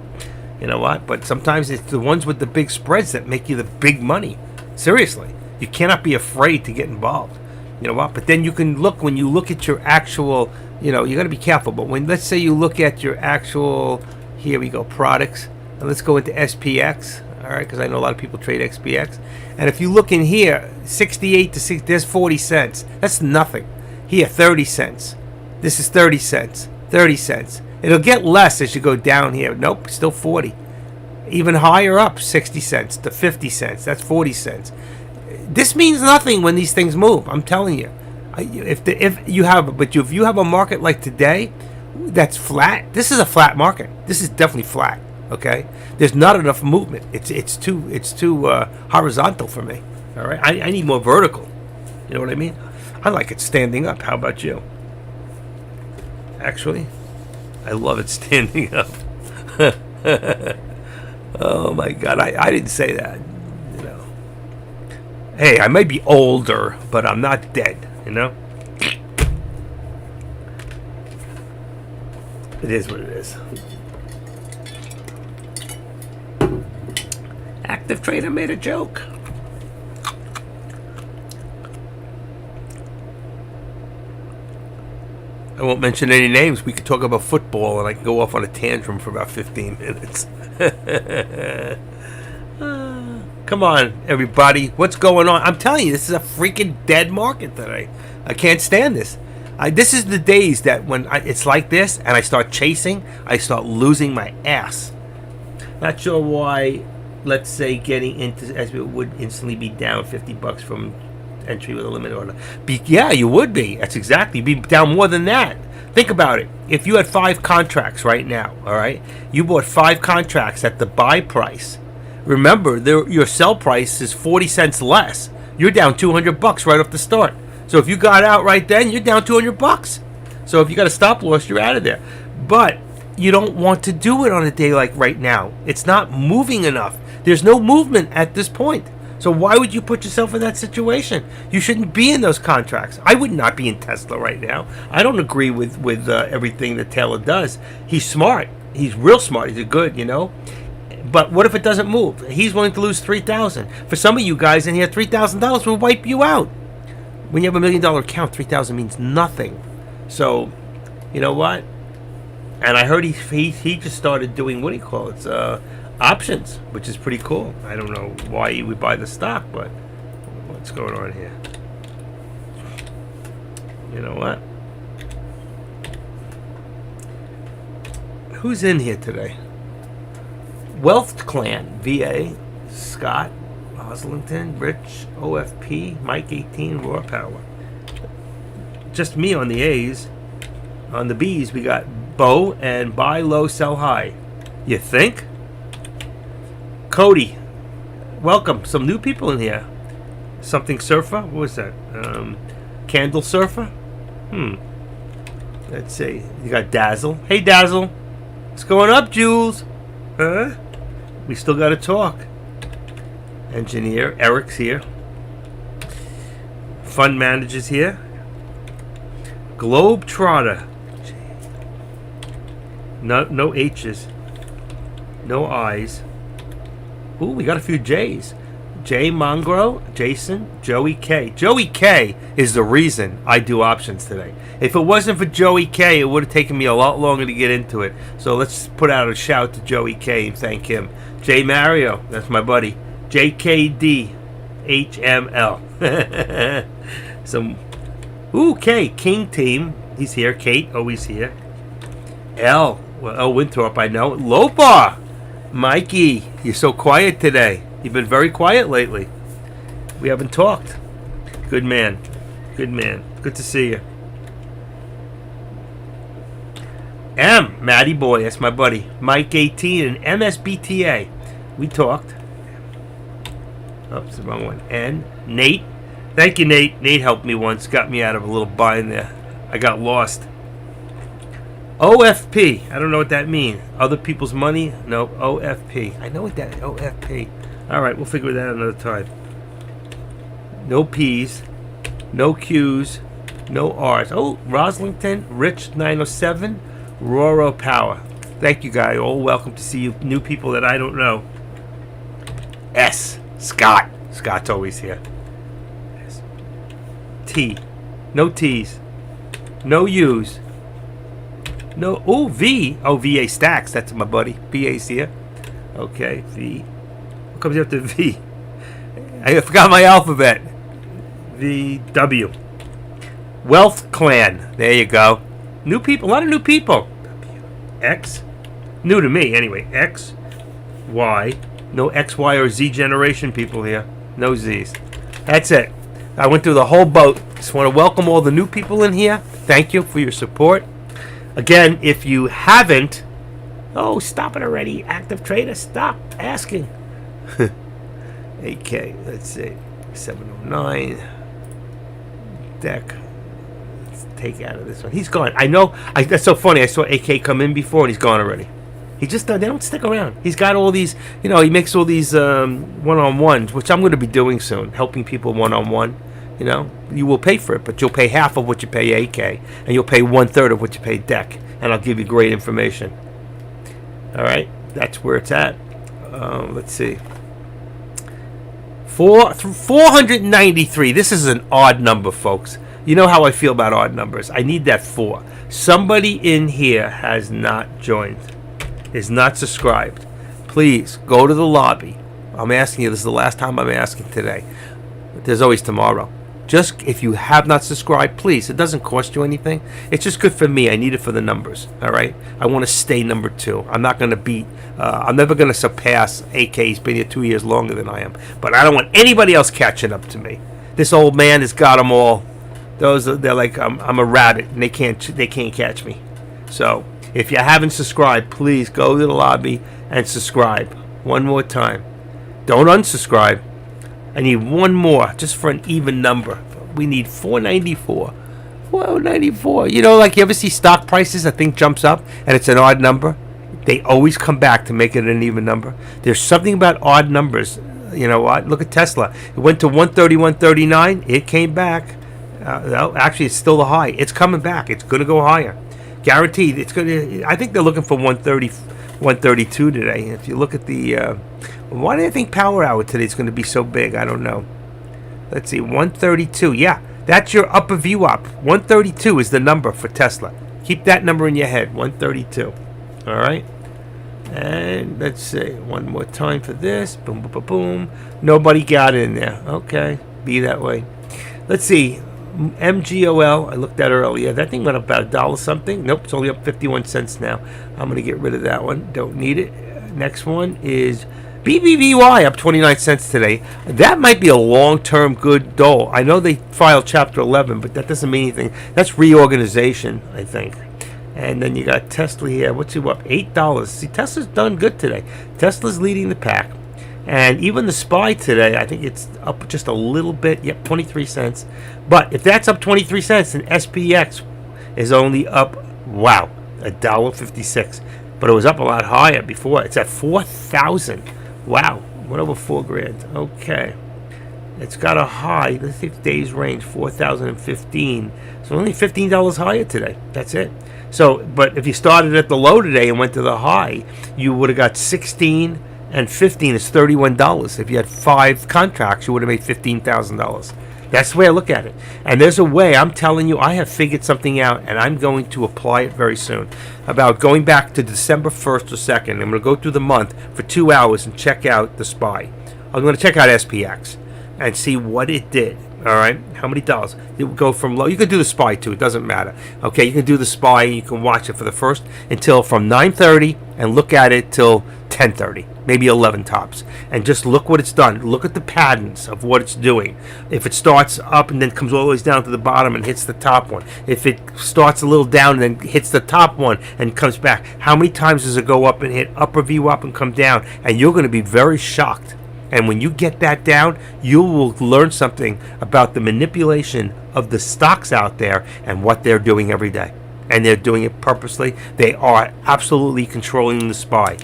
You know what? But sometimes it's the ones with the big spreads that make you the big money. Seriously. You cannot be afraid to get involved. You know what? But then you can look, when you look at your actual, you got to be careful. But when, let's say you look at your actual, here we go, products. And let's go into SPX. All right, because I know a lot of people trade SPX. And if you look in here, 68 to 6, there's 40 cents. That's nothing. Here, 30 cents. This is 30 cents. 30 cents. It'll get less as you go down here. Nope, still 40. Even higher up, 60 cents to 50 cents. That's 40 cents. This means nothing when these things move. I'm telling you. If you have a market like today that's flat, this is a flat market. This is definitely flat. Okay, there's not enough movement. It's too horizontal for me. All right, I need more vertical. You know what I mean? I like it standing up. How about you? Actually, I love it standing up. Oh my God, I didn't say that. Hey, I may be older, but I'm not dead. It is what it is. Active Trader made a joke. I won't mention any names. We could talk about football, and I can go off on a tantrum for about 15 minutes. Come on, everybody. What's going on? I'm telling you, this is a freaking dead market today. I can't stand this. This is the days that when it's like this and I start chasing, I start losing my ass. Not sure why, let's say, getting into as it would instantly be down $50 from entry with a limit order. Yeah, you would be. That's exactly. You'd be down more than that. Think about it. If you had 5 contracts right now, all right, you bought 5 contracts at the buy price. Remember, your sell price is 40 cents less. You're down $200 right off the start. So if you got out right then, you're down $200. So if you got a stop loss, you're out of there. But you don't want to do it on a day like right now. It's not moving enough. There's no movement at this point. So why would you put yourself in that situation? You shouldn't be in those contracts. I would not be in Tesla right now. I don't agree with everything that Taylor does. He's smart. He's real smart. He's good, you know. But what if it doesn't move? He's willing to lose $3,000. For some of you guys in here, $3,000 will wipe you out. When you have $1 million account, $3,000 means nothing. So, you know what? And I heard he just started doing, what do you call it? Options, which is pretty cool. I don't know why he would buy the stock, but what's going on here? You know what? Who's in here today? Wealth Clan, VA, Scott, Oslington, Rich, OFP, Mike 18, Raw Power. Just me on the A's. On the B's, we got Bo and buy low, sell high. You think? Cody, welcome. Some new people in here. Something Surfer? What was that? Candle Surfer? Let's see. You got Dazzle. Hey, Dazzle. What's going up, Jules? Huh? We still got to talk. Engineer. Eric's here. Fund Manager's here. Globetrotter. No H's. No I's. Ooh, we got a few J's. Jay Mongro, Jason, Joey K. Joey K is the reason I do options today. If it wasn't for Joey K, it would have taken me a lot longer to get into it. So let's put out a shout to Joey K and thank him. Jay Mario, that's my buddy. JKD HML. Some K, King Team. He's here. Kate, always here. L, Winthrop, I know. Lopa, Mikey, you're so quiet today. You've been very quiet lately. We haven't talked. Good man. Good man. Good to see you. M, Matty Boy, that's my buddy. Mike 18 and MSBTA. We talked. Oops, the wrong one. N, Nate. Thank you, Nate. Nate helped me once. Got me out of a little bind there. I got lost. OFP. I don't know what that means. Other people's money? No. OFP. I know what that is. OFP. All right, we'll figure that out another time. No P's. No Q's. No R's. Oh, Roslington. Rich 907. Roro Power. Thank you, guys. All welcome to see you. New people that I don't know. S. Scott. Scott's always here. S. T. No T's. No U's. No. Oh, V. Oh, VA Stacks. That's my buddy. VA's here. Okay. V. What comes after V? I forgot my alphabet. VW. Wealth Clan. There you go. New people. A lot of new people. X. New to me, anyway. X. Y. No X, Y, or Z generation people here. No Z's. That's it. I went through the whole boat. Just want to welcome all the new people in here. Thank you for your support. Again, if you haven't... Oh, stop it already. Active trader, stop asking. AK, let's see. 709. Deck. Let's take out of this one. He's gone. I know. That's so funny. I saw AK come in before and he's gone already. He just, they don't stick around. He's got all these, he makes all these one-on-ones, which I'm going to be doing soon, helping people one-on-one. You will pay for it, but you'll pay half of what you pay AK, and you'll pay 1/3 of what you pay Deck, and I'll give you great information. All right, that's where it's at. Let's see. 493. This is an odd number, folks. You know how I feel about odd numbers. I need that 4. Somebody in here has not joined, is not subscribed. Please go to the lobby. I'm asking you. This is the last time I'm asking today. But there's always tomorrow. Just if you have not subscribed, please. It doesn't cost you anything. It's just good for me. I need it for the numbers. All right. I want to stay number 2. I'm not going to beat. I'm never going to surpass AK. He's been here 2 years longer than I am. But I don't want anybody else catching up to me. This old man has got them all. They're like I'm a rabbit, and they can't catch me. So if you haven't subscribed, please go to the lobby and subscribe one more time. Don't unsubscribe. I need one more just for an even number. We need 494. 494. You know, like you ever see stock prices, a thing jumps up and it's an odd number? They always come back to make it an even number. There's something about odd numbers. You know what? Look at Tesla. It went to 130, 139. It came back. Actually, it's still the high. It's coming back. It's going to go higher. Guaranteed. It's going to. I think they're looking for 130, 132 today. If you look at the, why do I think Power Hour today is going to be so big? I don't know. Let's see, 132. Yeah, that's your upper view up. 132 is the number for Tesla. Keep that number in your head. 132. All right. And let's see, one more time for this. Boom, boom, boom, boom. Nobody got in there. Okay, be that way. Let's see. MGOL, I looked at earlier. That thing went up about $1 something. Nope, it's only up 51 cents now. I'm going to get rid of that one. Don't need it. Next one is BBVY, up 29 cents today. That might be a long-term good dole. I know they filed Chapter 11, but that doesn't mean anything. That's reorganization, I think. And then you got Tesla here. What's it up? $8. See, Tesla's done good today. Tesla's leading the pack. And even the SPY today, I think it's up just a little bit. Yep, 23 cents. But if that's up 23 cents, then SPX is only up, wow, $1.56. But it was up a lot higher before. It's at 4,000. Wow, went over $4,000. Okay. It's got a high, let's see if days range, 4,015. So only $15 higher today. That's it. So, but if you started at the low today and went to the high, you would have got 16 and 15 is $31. If you had 5 contracts, you would have made $15,000. That's the way I look at it. And there's a way, I'm telling you, I have figured something out, and I'm going to apply it very soon. About going back to December 1st or 2nd. I'm going to go through the month for 2 hours and check out the SPY. I'm going to check out SPX and see what it did. All right, how many dollars? It would go from low. You can do the SPY too. It doesn't matter. Okay, you can do the SPY. You can watch it for the first until from 9:30 and look at it till 10:30, maybe 11 tops, and just look what it's done. Look at the patterns of what it's doing. If it starts up and then comes all the way down to the bottom and hits the top one. If it starts a little down and then hits the top one and comes back. How many times does it go up and hit upper view up and come down? And you're going to be very shocked. And when you get that down, you will learn something about the manipulation of the stocks out there and what they're doing every day. And they're doing it purposely. They are absolutely controlling the SPY.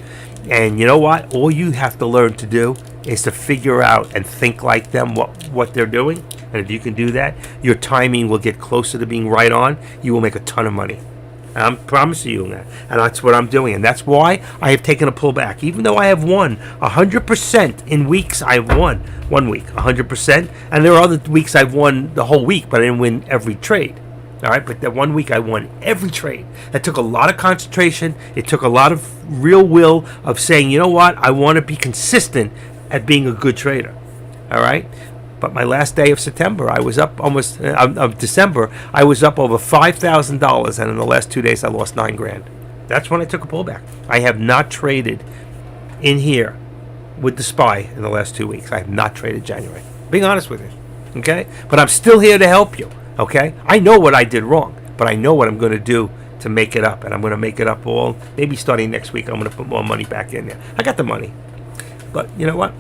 And you know what? All you have to learn to do is to figure out and think like them what they're doing. And if you can do that, your timing will get closer to being right on. You will make a ton of money. I'm promising you that. And that's what I'm doing. And that's why I have taken a pullback. Even though I have won 100% in weeks, I've won 1 week, 100%. And there are other weeks I've won the whole week, but I didn't win every trade. All right, but that 1 week I won every trade. That took a lot of concentration. It took a lot of real will of saying, you know what, I want to be consistent at being a good trader. All right. But my last day of September, I was up almost, of December, I was up over $5,000. And in the last 2 days, I lost $9,000. That's when I took a pullback. I have not traded in here with the SPY in the last 2 weeks. I have not traded January. Being honest with you. Okay. But I'm still here to help you. Okay. I know what I did wrong, but I know what I'm going to do to make it up. And I'm going to make it up all, maybe starting next week, I'm going to put more money back in there. I got the money. But you know what?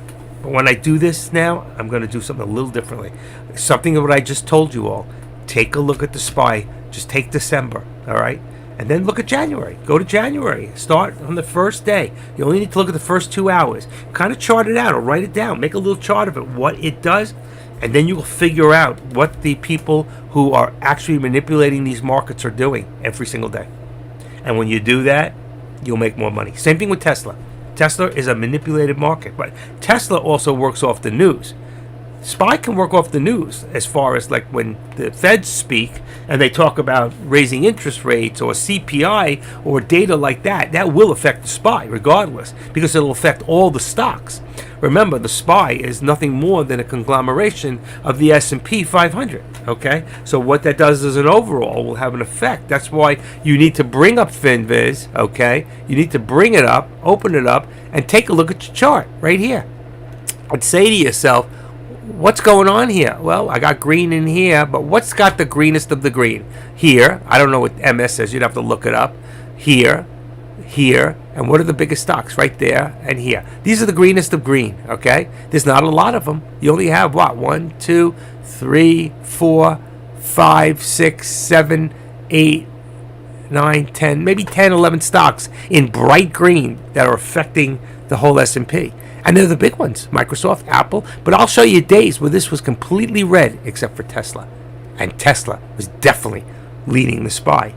But when I do this now, I'm going to do something a little differently. Something of what I just told you all. Take a look at the SPY. Just take December, all right? And then look at January. Go to January. Start on the first day. You only need to look at the first 2 hours. Kind of chart it out or write it down. Make a little chart of it, what it does. And then you will figure out what the people who are actually manipulating these markets are doing every single day. And when you do that, you'll make more money. Same thing with Tesla. Tesla is a manipulated market, but Tesla also works off the news. SPY can work off the news as far as like when the Feds speak and they talk about raising interest rates or CPI or data like that. That will affect the SPY regardless because it'll affect all the stocks. Remember, the SPY is nothing more than a conglomeration of the S&P 500, okay? So what that does as an overall will have an effect. That's why you need to bring up FinViz, okay? You need to bring it up, open it up, and take a look at your chart right here. And say to yourself, what's going on here? Well, I got green in here, but what's got the greenest of the green? Here, I don't know what MS says, you'd have to look it up. Here, and what are the biggest stocks? Right there and here. These are the greenest of green, okay? There's not a lot of them. You only have what? 1, 2, 3, 4, 5, 6, 7, 8, 9, 10, maybe 10, 11 stocks in bright green that are affecting the whole S&P. And they're the big ones, Microsoft, Apple. But I'll show you days where this was completely red except for Tesla. And Tesla was definitely leading the SPY.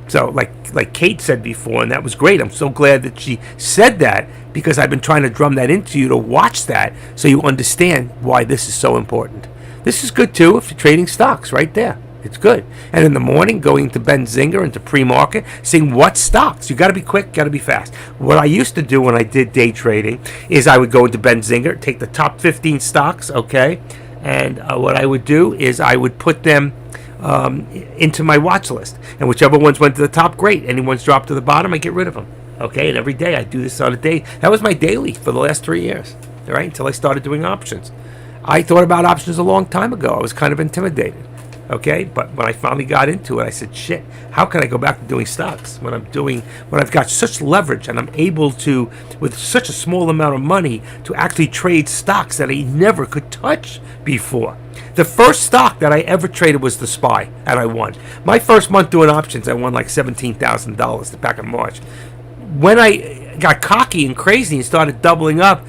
So like Kate said before, and that was great. I'm so glad that she said that because I've been trying to drum that into you to watch that so you understand why this is so important. This is good too if you're trading stocks right there. It's good. And in the morning, going to Benzinga into pre-market, seeing what stocks. You got to be quick, got to be fast. What I used to do when I did day trading is I would go into Benzinga, take the top 15 stocks, okay? And what I would do is I would put them into my watch list. And whichever ones went to the top, great. Any ones dropped to the bottom, I get rid of them. Okay, and every day I do this on a day. That was my daily for the last 3 years, all right, until I started doing options. I thought about options a long time ago. I was kind of intimidated. Okay, but when I finally got into it, I said, shit, how can I go back to doing stocks when I've got such leverage and I'm able to, with such a small amount of money, to actually trade stocks that I never could touch before. The first stock that I ever traded was the SPY, and I won. My first month doing options, I won like $17,000 back in March. When I got cocky and crazy and started doubling up,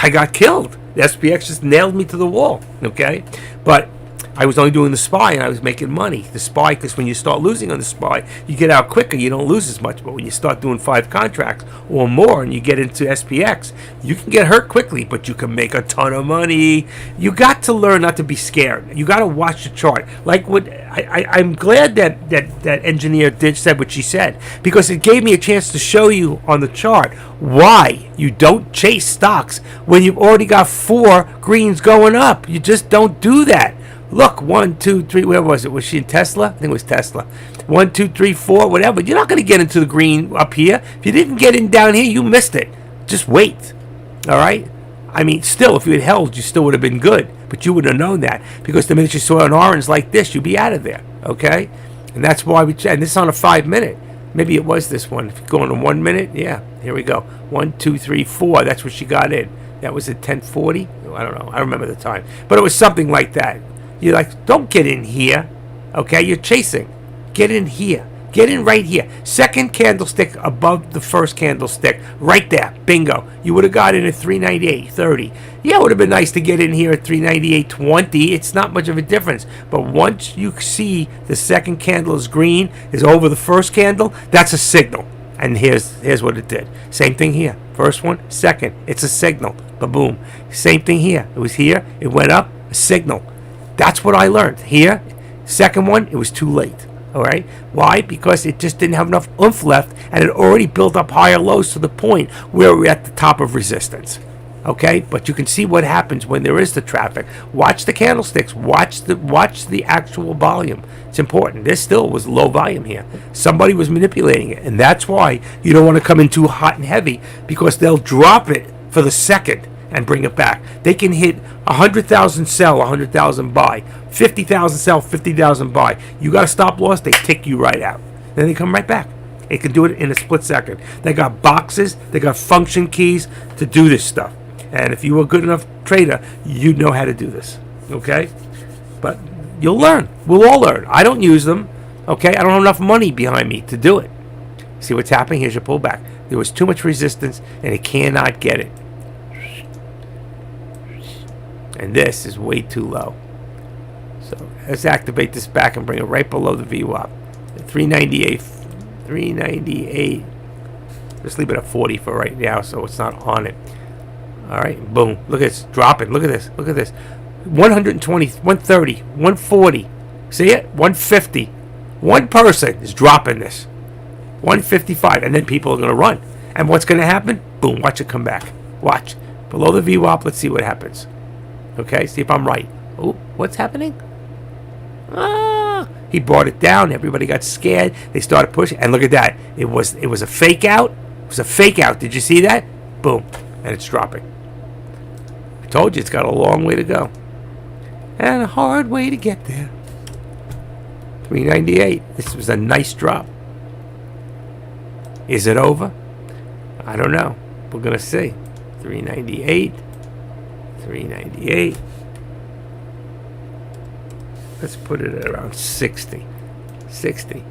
I got killed. The SPX just nailed me to the wall, okay? But I was only doing the SPY and I was making money. The SPY, because when you start losing on the SPY, you get out quicker, you don't lose as much. But when you start doing 5 contracts or more and you get into SPX, you can get hurt quickly, but you can make a ton of money. You got to learn not to be scared. You got to watch the chart. Like what I'm glad that engineer said what she said, because it gave me a chance to show you on the chart why you don't chase stocks when you've already got 4 greens going up. You just don't do that. Look, 1, 2, 3, where was it? Was she in Tesla? I think it was Tesla. 1, 2, 3, 4, whatever. You're not going to get into the green up here. If you didn't get in down here, you missed it. Just wait. All right? I mean, still, if you had held, you still would have been good. But you would have known that. Because the minute you saw an orange like this, you'd be out of there. Okay? And that's why and this is on a 5-minute. Maybe it was this one. If you go on a 1 minute, yeah. Here we go. 1, 2, 3, 4. That's what she got in. That was at 10:40. I don't know. I don't remember the time. But it was something like that. You're like, don't get in here, okay? You're chasing. Get in here. Get in right here. Second candlestick above the first candlestick. Right there. Bingo. You would have got in at 398.30. Yeah, it would have been nice to get in here at 398.20. It's not much of a difference. But once you see the second candle is green, is over the first candle, that's a signal. And here's what it did. Same thing here. First one, second. It's a signal. Ba-boom. Same thing here. It was here. It went up. A signal. That's what I learned. Here, second one, it was too late. All right? Why? Because it just didn't have enough oomph left, and it already built up higher lows to the point where we're at the top of resistance. Okay? But you can see what happens when there is the traffic. Watch the candlesticks. Watch the actual volume. It's important. There still was low volume here. Somebody was manipulating it, and that's why you don't want to come in too hot and heavy, because they'll drop it for the second and bring it back. They can hit 100,000 sell, 100,000 buy, 50,000 sell, 50,000 buy. You got a stop loss, they tick you right out. Then they come right back. They can do it in a split second. They got boxes, they got function keys to do this stuff. And if you were a good enough trader, you'd know how to do this. Okay? But you'll learn. We'll all learn. I don't use them. Okay? I don't have enough money behind me to do it. See what's happening? Here's your pullback. There was too much resistance, and it cannot get it. And this is way too low. So let's activate this back and bring it right below the VWAP. 398. 398. Just leave it at 40 for right now so it's not on it. All right, boom. Look at this dropping. Look at this. Look at this. 120, 130, 140. See it? 150. One person is dropping this. 155, and then people are going to run. And what's going to happen? Boom, watch it come back. Watch. Below the VWAP, let's see what happens. Okay, see if I'm right. Oh, what's happening? He brought it down. Everybody got scared. They started pushing. And look at that. It was a fake out. It was a fake out. Did you see that? Boom. And it's dropping. I told you it's got a long way to go. And a hard way to get there. 398. This was a nice drop. Is it over? I don't know. We're going to see. 398. 398. Let's put it at around 60. 60.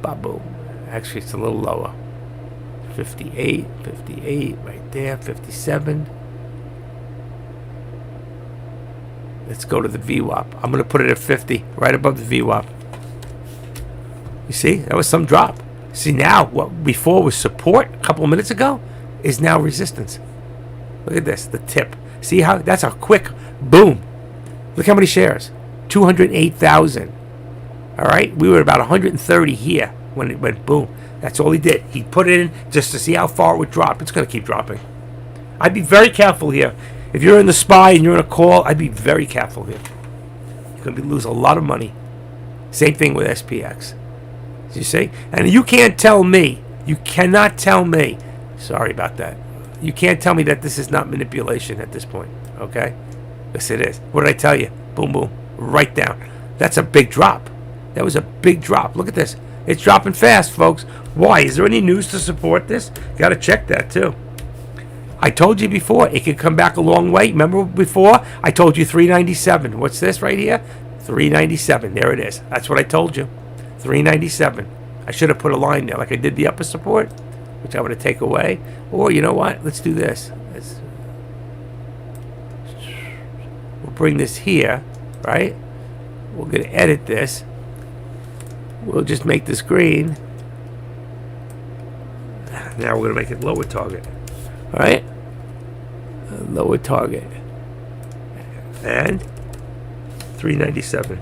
Ba-boom. Actually, it's a little lower. 58. 58 right there. 57. Let's go to the VWAP. I'm going to put it at 50. Right above the VWAP. You see? That was some drop. See, now, what before was support a couple of minutes ago is now resistance. Look at this. The tip. See how? That's a quick boom. Look how many shares. 208,000. All right, we were about 130 here when it went boom. That's all he did. He put it in just to see how far it would drop. It's going to keep dropping. I'd be very careful here. If you're in the SPY and you're in a call, I'd be very careful here. You're going to lose a lot of money. Same thing with SPX. You see? And you can't tell me. You cannot tell me. Sorry about that. You can't tell me that this is not manipulation at this point. Okay? Yes, it is. What did I tell you? Boom, boom. Right down. That's a big drop. That was a big drop. Look at this. It's dropping fast, folks. Why? Is there any news to support this? Got to check that too. I told you before, it could come back a long way. Remember before? I told you 397. What's this right here? 397. There it is. That's what I told you. 397. I should have put a line there like I did the upper support, which I'm going to take away. Or you know what? Let's do this. We'll bring this here. Right? We're going to edit this. We'll just make this green. Now we're going to make it lower target. All right? Lower target. And 397.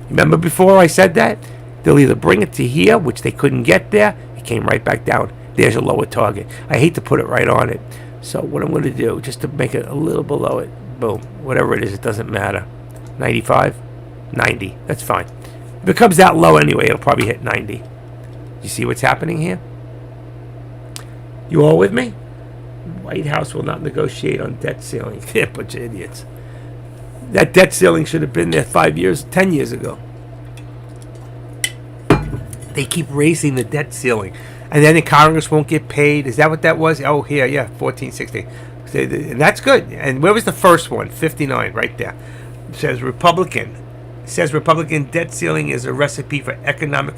Remember before I said that? They'll either bring it to here, which they couldn't get there. It came right back down. There's a lower target. I hate to put it right on it. So what I'm going to do, just to make it a little below it, boom, whatever it is, it doesn't matter. 95, 90. That's fine. If it comes that low anyway, it'll probably hit 90. You see what's happening here? You all with me? White House will not negotiate on debt ceiling. They're a bunch of idiots. That debt ceiling should have been there 5 years, 10 years ago. They keep raising the debt ceiling. And then the Congress won't get paid. Is that what that was? Oh, here, yeah, 1460. And that's good. And where was the first one? 59, right there. It says Republican. It says Republican debt ceiling is a recipe for economic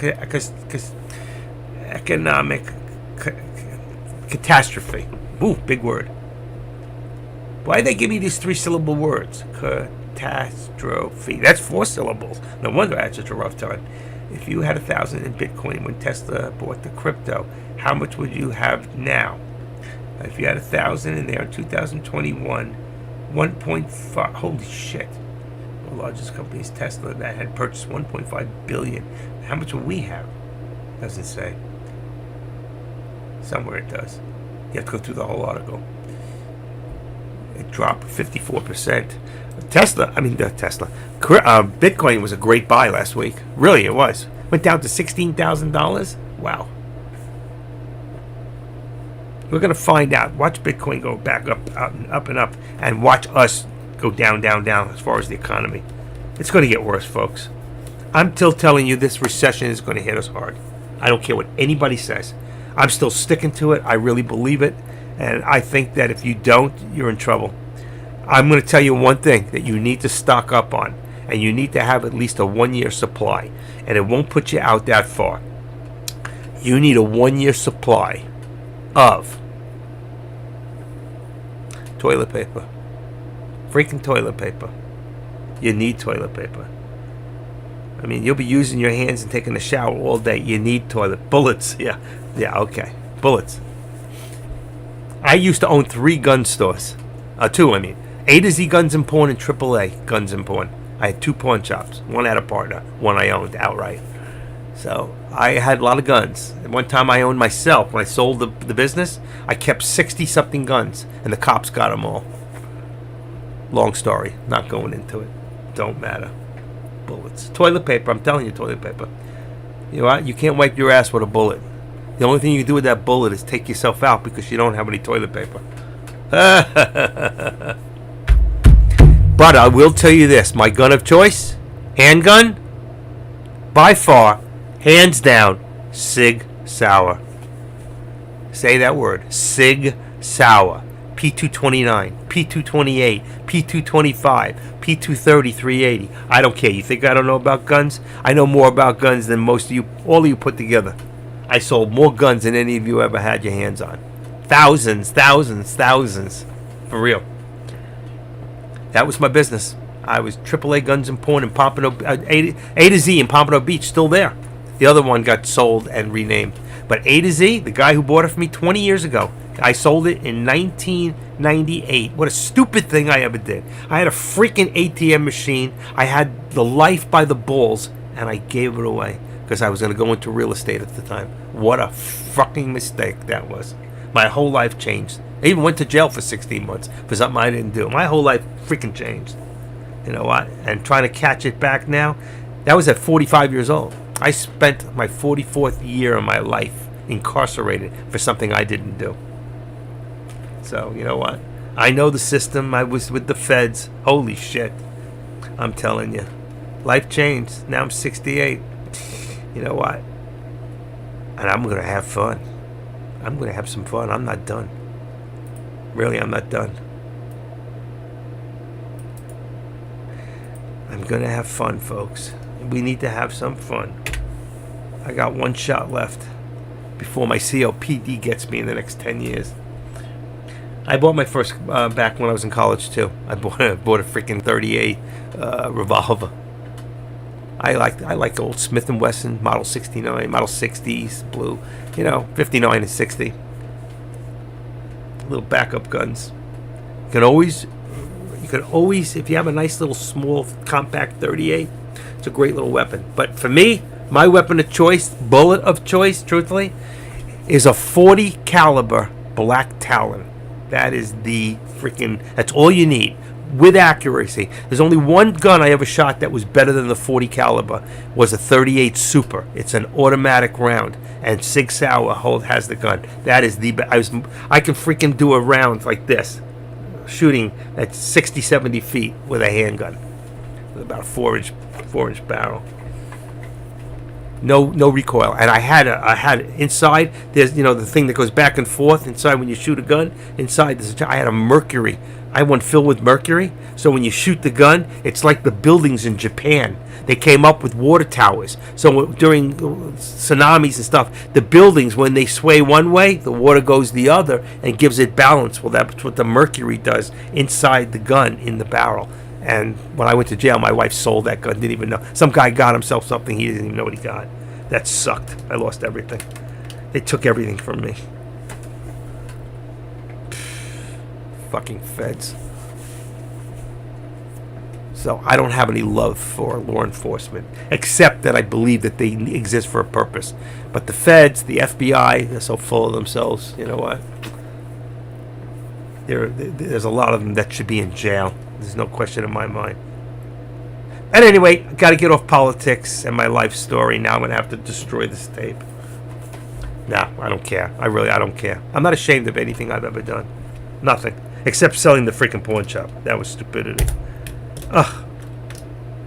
catastrophe. Ooh, big word. Why do they give me these 3-syllable words? Catastrophe. That's 4 syllables. No wonder I had such a rough time. If you had 1,000 in Bitcoin when Tesla bought the crypto, how much would you have now? If you had 1,000 in there in 2021, 1.5. Holy shit! The largest company is Tesla that had purchased 1.5 billion. How much would we have? Doesn't say. Somewhere it does. You have to go through the whole article. It dropped 54%. Bitcoin was a great buy last week. Really, it was. Went down to $16,000. Wow. We're going to find out. Watch Bitcoin go back up and up. And watch us go down, down, down as far as the economy. It's going to get worse, folks. I'm still telling you this recession is going to hit us hard. I don't care what anybody says. I'm still sticking to it. I really believe it. And I think that if you don't, you're in trouble. I'm going to tell you one thing that you need to stock up on. And you need to have at least a 1-year supply. And it won't put you out that far. You need a 1-year supply of toilet paper. Freaking toilet paper. You need toilet paper. I mean, you'll be using your hands and taking a shower all day. You need toilet. Bullets. Yeah, okay. Bullets. I used to own 3 gun stores. 2, I mean. A to Z Guns and Pawn and AAA Guns and Pawn. I had 2 pawn shops. One had a partner, one I owned outright. So I had a lot of guns. At one time I owned myself. When I sold the business, I kept 60-something guns, and the cops got them all. Long story. Not going into it. Don't matter. Bullets. Toilet paper. I'm telling you, toilet paper. You know what? You can't wipe your ass with a bullet. The only thing you can do with that bullet is take yourself out because you don't have any toilet paper. But I will tell you this. My gun of choice, handgun, by far, hands down, Sig Sauer. Say that word. Sig Sauer. P229, P228, P225, P230, 380. I don't care. You think I don't know about guns? I know more about guns than most of you, all of you put together. I sold more guns than any of you ever had your hands on. Thousands. For real. That was my business. I was AAA Guns and Pawn in Pompano, A to Z in Pompano Beach, still there. The other one got sold and renamed. But A to Z, the guy who bought it for me 20 years ago, I sold it in 1998. What a stupid thing I ever did. I had a freaking ATM machine. I had the life by the balls, and I gave it away because I was going to go into real estate at the time. What a fucking mistake that was. My whole life changed. I even went to jail for 16 months for something I didn't do. My whole life freaking changed. You know what? And trying to catch it back now, that was at 45 years old. I spent my 44th year of my life incarcerated for something I didn't do. So, you know what? I know the system. I was with the feds. Holy shit. I'm telling you. Life changed. Now I'm 68. You know what? And I'm going to have fun. I'm going to have some fun. I'm not done. Really, I'm not done. I'm going to have fun, folks. We need to have some fun. I got one shot left before my COPD gets me in the next 10 years. I bought my first back when I was in college too. I bought a freaking 38 revolver. I like old Smith & Wesson Model 69, Model 60s, blue, 59 and 60. Little backup guns. You can always, if you have a nice little small compact 38, it's a great little weapon. But for me, my weapon of choice, bullet of choice, truthfully, is a 40 caliber Black Talon. That is that's all you need with accuracy. There's only one gun I ever shot that was better than the 40 caliber, was a 38 Super. It's an automatic round, and Sig Sauer has the gun. That is I can freaking do a round like this, shooting at 60, 70 feet with a handgun, with about a 4-inch barrel. No recoil, and I had inside. There's the thing that goes back and forth inside when you shoot a gun. Inside I had a mercury. I had one filled with mercury, so when you shoot the gun, it's like the buildings in Japan. They came up with water towers. So during tsunamis and stuff, the buildings, when they sway one way, the water goes the other and gives it balance. Well, that's what the mercury does inside the gun in the barrel. And when I went to jail, my wife sold that gun. Didn't even know. Some guy got himself something he didn't even know what he got. That sucked. I lost everything. They took everything from me. Fucking feds. So I don't have any love for law enforcement, except that I believe that they exist for a purpose. But the feds, the FBI, they're so full of themselves. You know what? There's a lot of them that should be in jail. There's no question in my mind. And anyway, I got to get off politics and my life story. Now I'm going to have to destroy this tape. No, I don't care. I don't care. I'm not ashamed of anything I've ever done. Nothing. Except selling the freaking pawn shop. That was stupidity. Ugh.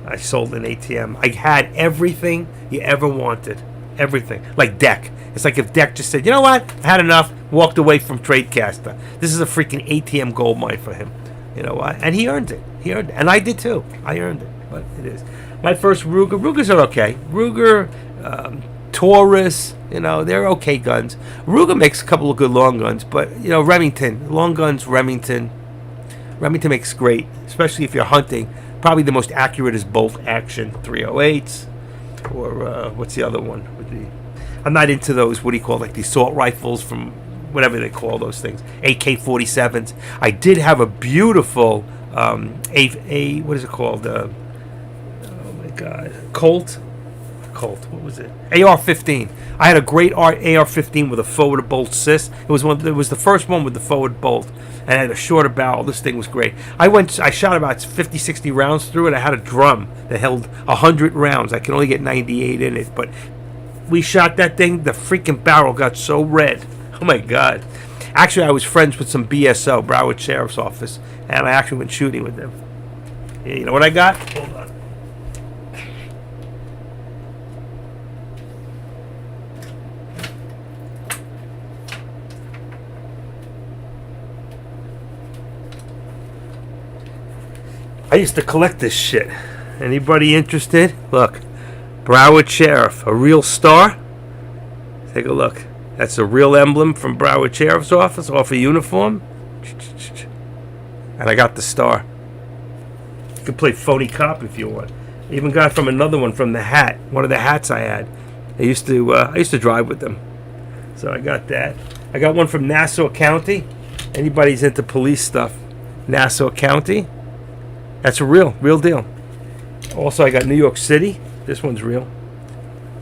I sold an ATM. I had everything you ever wanted. Everything. Like Deck. It's like if Deck just said, you know what? I had enough. Walked away from Tradecaster. This is a freaking ATM gold mine for him. You know what? And he earned it. And I did too. I earned it. But it is. My first Ruger. Rugers are okay. Ruger, Taurus, they're okay guns. Ruger makes a couple of good long guns, but, Remington. Long guns, Remington. Remington makes great, especially if you're hunting. Probably the most accurate is Bolt Action 308s. Or, what's the other one? I'm not into those, like the assault rifles from whatever they call those things. AK-47s. I did have a beautiful what is it called? Oh my God, Colt. What was it? AR-15. I had a great AR-15 with a forward bolt cis. It was the first one with the forward bolt, and it had a shorter barrel. This thing was great. I shot about 50, 60 rounds through it. I had a drum that held 100 rounds. I could only get 98 in it, but we shot that thing. The freaking barrel got so red. Oh my God. Actually, I was friends with some BSO, Broward Sheriff's Office, and I actually went shooting with them. You know what I got? Hold on. I used to collect this shit. Anybody interested? Look, Broward Sheriff, a real star. Take a look. That's a real emblem from Broward Sheriff's Office off a uniform. And I got the star. You can play phony cop if you want. I even got from another one from the hat. One of the hats I had. I used to drive with them. So I got that. I got one from Nassau County. Anybody's into police stuff. Nassau County. That's a real deal. Also, I got New York City. This one's real.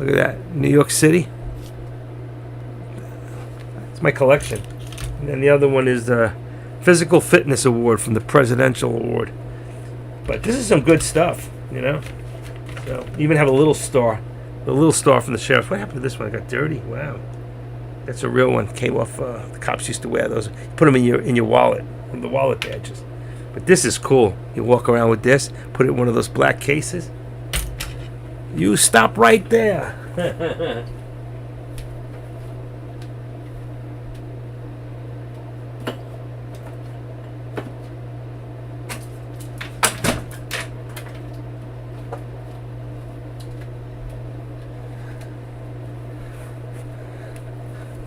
Look at that. New York City. It's my collection. And then the other one is the Physical Fitness Award from the Presidential Award. But this is some good stuff, you know. So, even have a little star. The little star from the sheriff. What happened to this one? It got dirty. Wow. That's a real one. Came off. The cops used to wear those. Put them in your wallet. From the wallet badges. But this is cool. You walk around with this, put it in one of those black cases. You stop right there.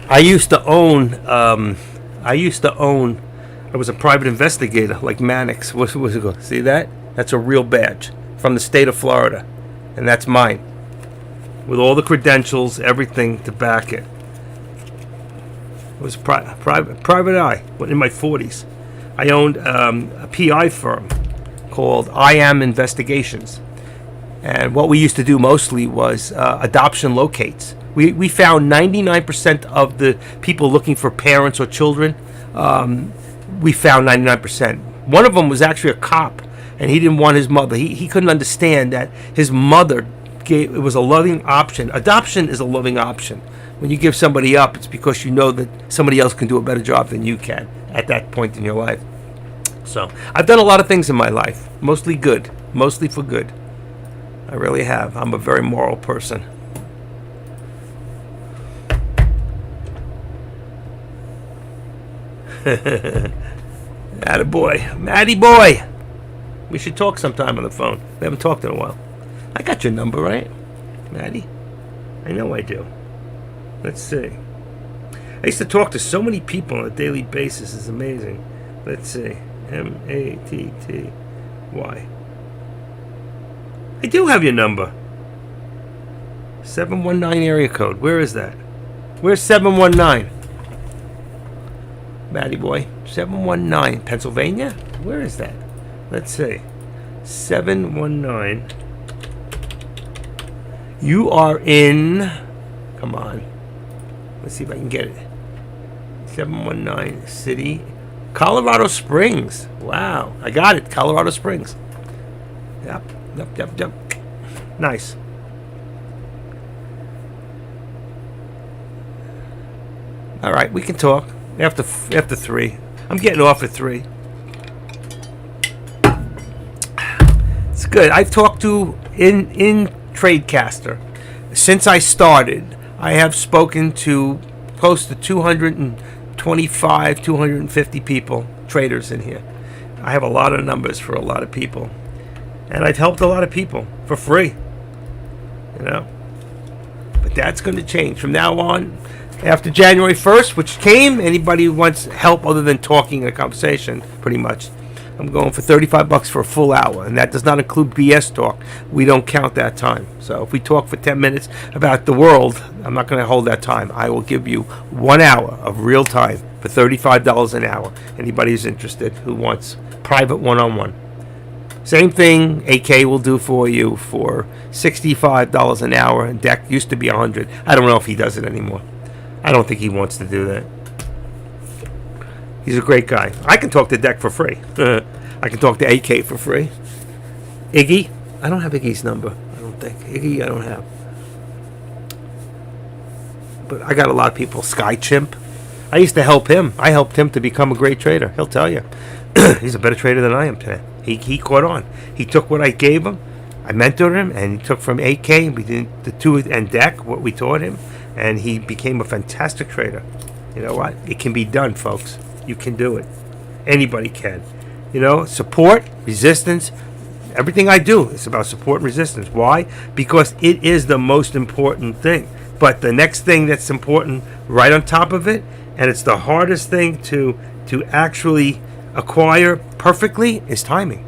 I used to own. I was a private investigator, like Mannix. What's it called? See that? That's a real badge from the state of Florida, and that's mine, with all the credentials, everything to back it. It was private eye. In my 40s, I owned a PI firm called I Am Investigations, and what we used to do mostly was adoption locates. We found 99% of the people looking for parents or children. We found 99%. One of them was actually a cop, and he didn't want his mother. He couldn't understand that his mother it was a loving option. Adoption is a loving option. When you give somebody up, it's because you know that somebody else can do a better job than you can at that point in your life. So I've done a lot of things in my life, mostly good, mostly for good. I really have. I'm a very moral person. Attaboy. Matty boy. We should talk sometime on the phone. We haven't talked in a while. I got your number, right? Matty? I know I do. Let's see. I used to talk to so many people on a daily basis. It's amazing. Let's see. Matty. I do have your number. 719 area code. Where is that? Where's 719? Matty boy. 719. Pennsylvania? Where is that? Let's see. 719. You are in... Come on. Let's see if I can get it. 719 City. Colorado Springs. Wow. I got it. Colorado Springs. Yep. Nice. All right, we can talk after 3. I'm getting off at 3. It's good. I've talked to in Tradecaster since I started. I have spoken to close to 225, 250 people, traders in here. I have a lot of numbers for a lot of people. And I've helped a lot of people for free. You know. But that's going to change. From now on, after January 1st, which came, anybody who wants help other than talking in a conversation, pretty much, I'm going for $35 for a full hour. And that does not include BS talk. We don't count that time. So if we talk for 10 minutes about the world, I'm not going to hold that time. I will give you 1 hour of real time. for $35 an hour. Anybody who's interested, who wants private one-on-one. Same thing AK will do for you for $65 an hour. And Deck used to be $100. I don't know if he does it anymore. I don't think he wants to do that. He's a great guy. I can talk to Deck for free. I can talk to AK for free. Iggy, I don't have Iggy's number. I don't think. Iggy, I don't have. But I got a lot of people. Sky Chimp. I used to help him. I helped him to become a great trader. He'll tell you. He's a better trader than I am today. He caught on. He took what I gave him. I mentored him, and he took from AK, and we did the two, and Deck, what we taught him, and he became a fantastic trader. You know what? It can be done, folks. You can do it. Anybody can. You know, support, resistance. Everything I do is about support and resistance. Why? Because it is the most important thing. But the next thing that's important right on top of it, and it's the hardest thing to actually acquire perfectly, is timing.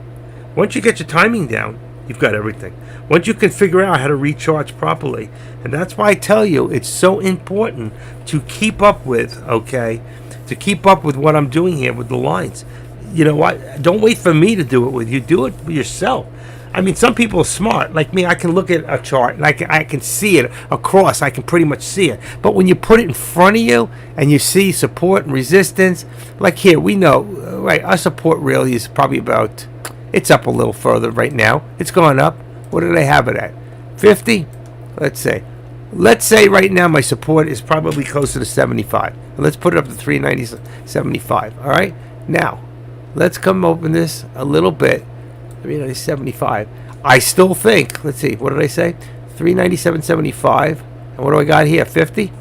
Once you get your timing down, you've got everything. Once you can figure out how to recharge properly, and that's why I tell you it's so important to keep up with, okay, to keep up with what I'm doing here with the lines. You know what? Don't wait for me to do it with you. Do it yourself. I mean, some people are smart. Like me, I can look at a chart and I can see it across. I can pretty much see it. But when you put it in front of you and you see support and resistance, like here, we know, right, our support really is probably about, it's up a little further right now. It's gone up. What did I have it at? 50? Let's say. Let's say right now my support is probably closer to 75. And let's put it up to 390.75. All right? Now, let's come open this a little bit. 390.75. I still think, let's see, what did I say? 397.75. And what do I got here? 50?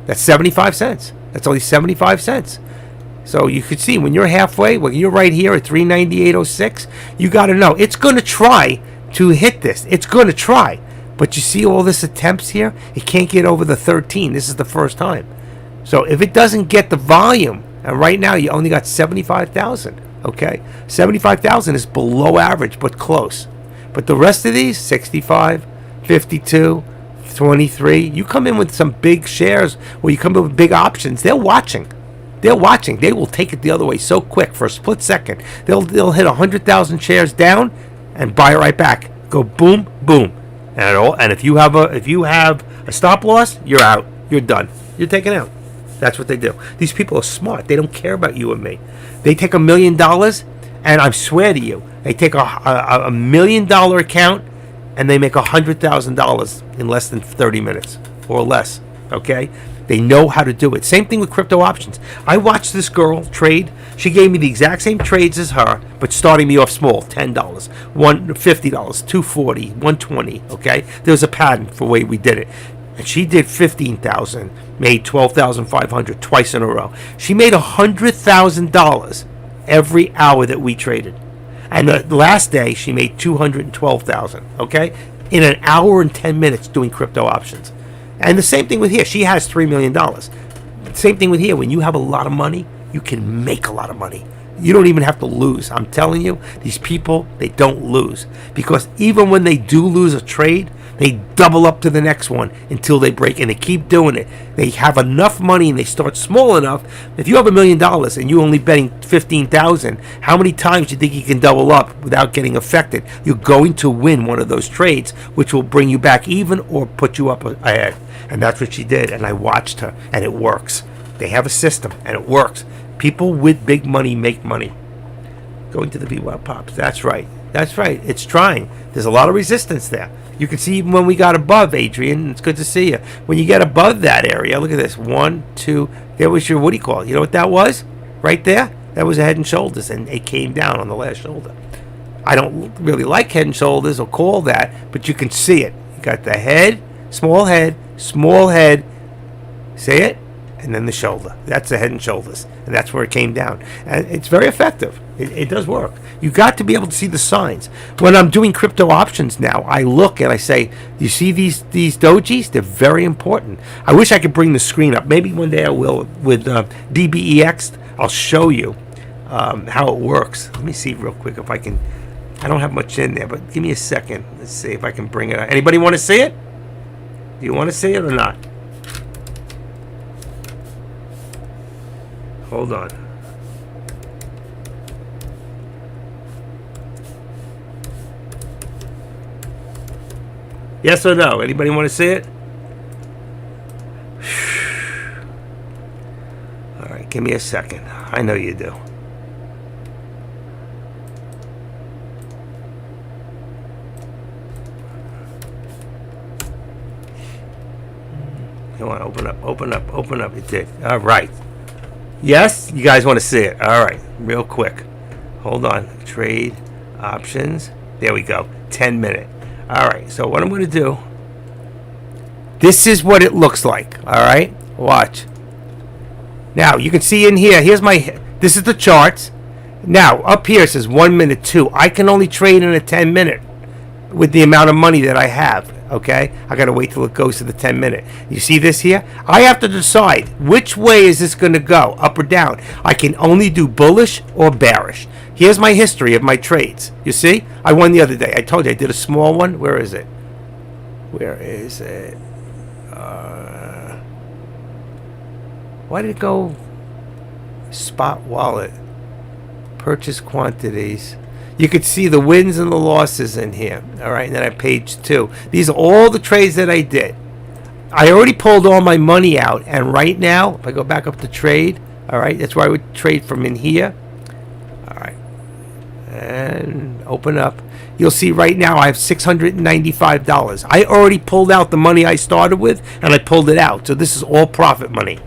That's 75 cents. That's only 75 cents. So you could see when you're halfway, when you're right here at 398.06, you got to know it's going to try to hit this. It's going to try. But you see all this attempts here? It can't get over the 13. This is the first time. So if it doesn't get the volume, and right now you only got 75,000. Okay, 75,000 is below average, but close. But the rest of these, 65, 52, 23, you come in with some big shares, or you come in with big options, they're watching. They're watching. They will take it the other way so quick for a split second. They'll hit 100,000 shares down and buy it right back. Go boom, boom. And if you have a stop loss, you're out. You're done. You're taken out. That's what they do. These people are smart. They don't care about you and me. They take $1 million, and I swear to you, they take a $1 million account, and they make $100,000 in less than 30 minutes or less. Okay? They know how to do it. Same thing with crypto options. I watched this girl trade. She gave me the exact same trades as her, but starting me off small, $10, $50, $240, $120. Okay? There was a pattern for the way we did it. And she did 15,000, made 12,500 twice in a row. She made $100,000 every hour that we traded. And the last day she made 212,000, okay? In an hour and 10 minutes doing crypto options. And the same thing with here. She has $3 million. Same thing with here. When you have a lot of money, you can make a lot of money. You don't even have to lose. I'm telling you, these people, they don't lose. Because even when they do lose a trade, they double up to the next one until they break, and they keep doing it. They have enough money and they start small enough. If you have $1 million and you're only betting 15,000, how many times do you think you can double up without getting affected? You're going to win one of those trades, which will bring you back even or put you up ahead. And that's what she did. And I watched her, and it works. They have a system, and it works. People with big money make money. Going to the BWAP Pops. That's right. That's right. It's trying. There's a lot of resistance there. You can see even when we got above, Adrian, it's good to see you. When you get above that area, look at this. 1, 2, there was your, what do you call it? You know what that was? Right there? That was a Head and Shoulders, and it came down on the last shoulder. I don't really like Head and Shoulders or call that, but you can see it. You got the head, small head, see it? And then the shoulder. That's the Head and Shoulders. And that's where it came down. And it's very effective. It does work. You got to be able to see the signs. When I'm doing crypto options now, I look and I say, you see these dojis? They're very important. I wish I could bring the screen up. Maybe one day I will with DBEX. I'll show you how it works. Let me see real quick if I can. I don't have much in there, but give me a second. Let's see if I can bring it up. Anybody want to see it? Do you want to see it or not? Hold on. Yes or no? Anybody want to see it? All right, give me a second. I know you do. Come on, open up. It did. All right. Yes, you guys want to see it. All right, real quick. Hold on. Trade options. There we go. 10-minute. All right, so what I'm going to do, this is what it looks like. All right, watch. Now, you can see in here, this is the charts. Now, up here it says 1 minute 2. I can only trade in a 10-minute with the amount of money that I have, okay? I got to wait till it goes to the 10-minute. You see this here? I have to decide which way is this going to go, up or down. I can only do bullish or bearish. Here's my history of my trades. You see? I won the other day. I told you I did a small one. Where is it? Why did it go spot wallet? Purchase quantities. You could see the wins and the losses in here. All right, and then at page 2. These are all the trades that I did. I already pulled all my money out, and right now, if I go back up to trade, all right, that's where I would trade from in here. All right, and open up. You'll see right now I have $695. I already pulled out the money I started with, and I pulled it out. So this is all profit money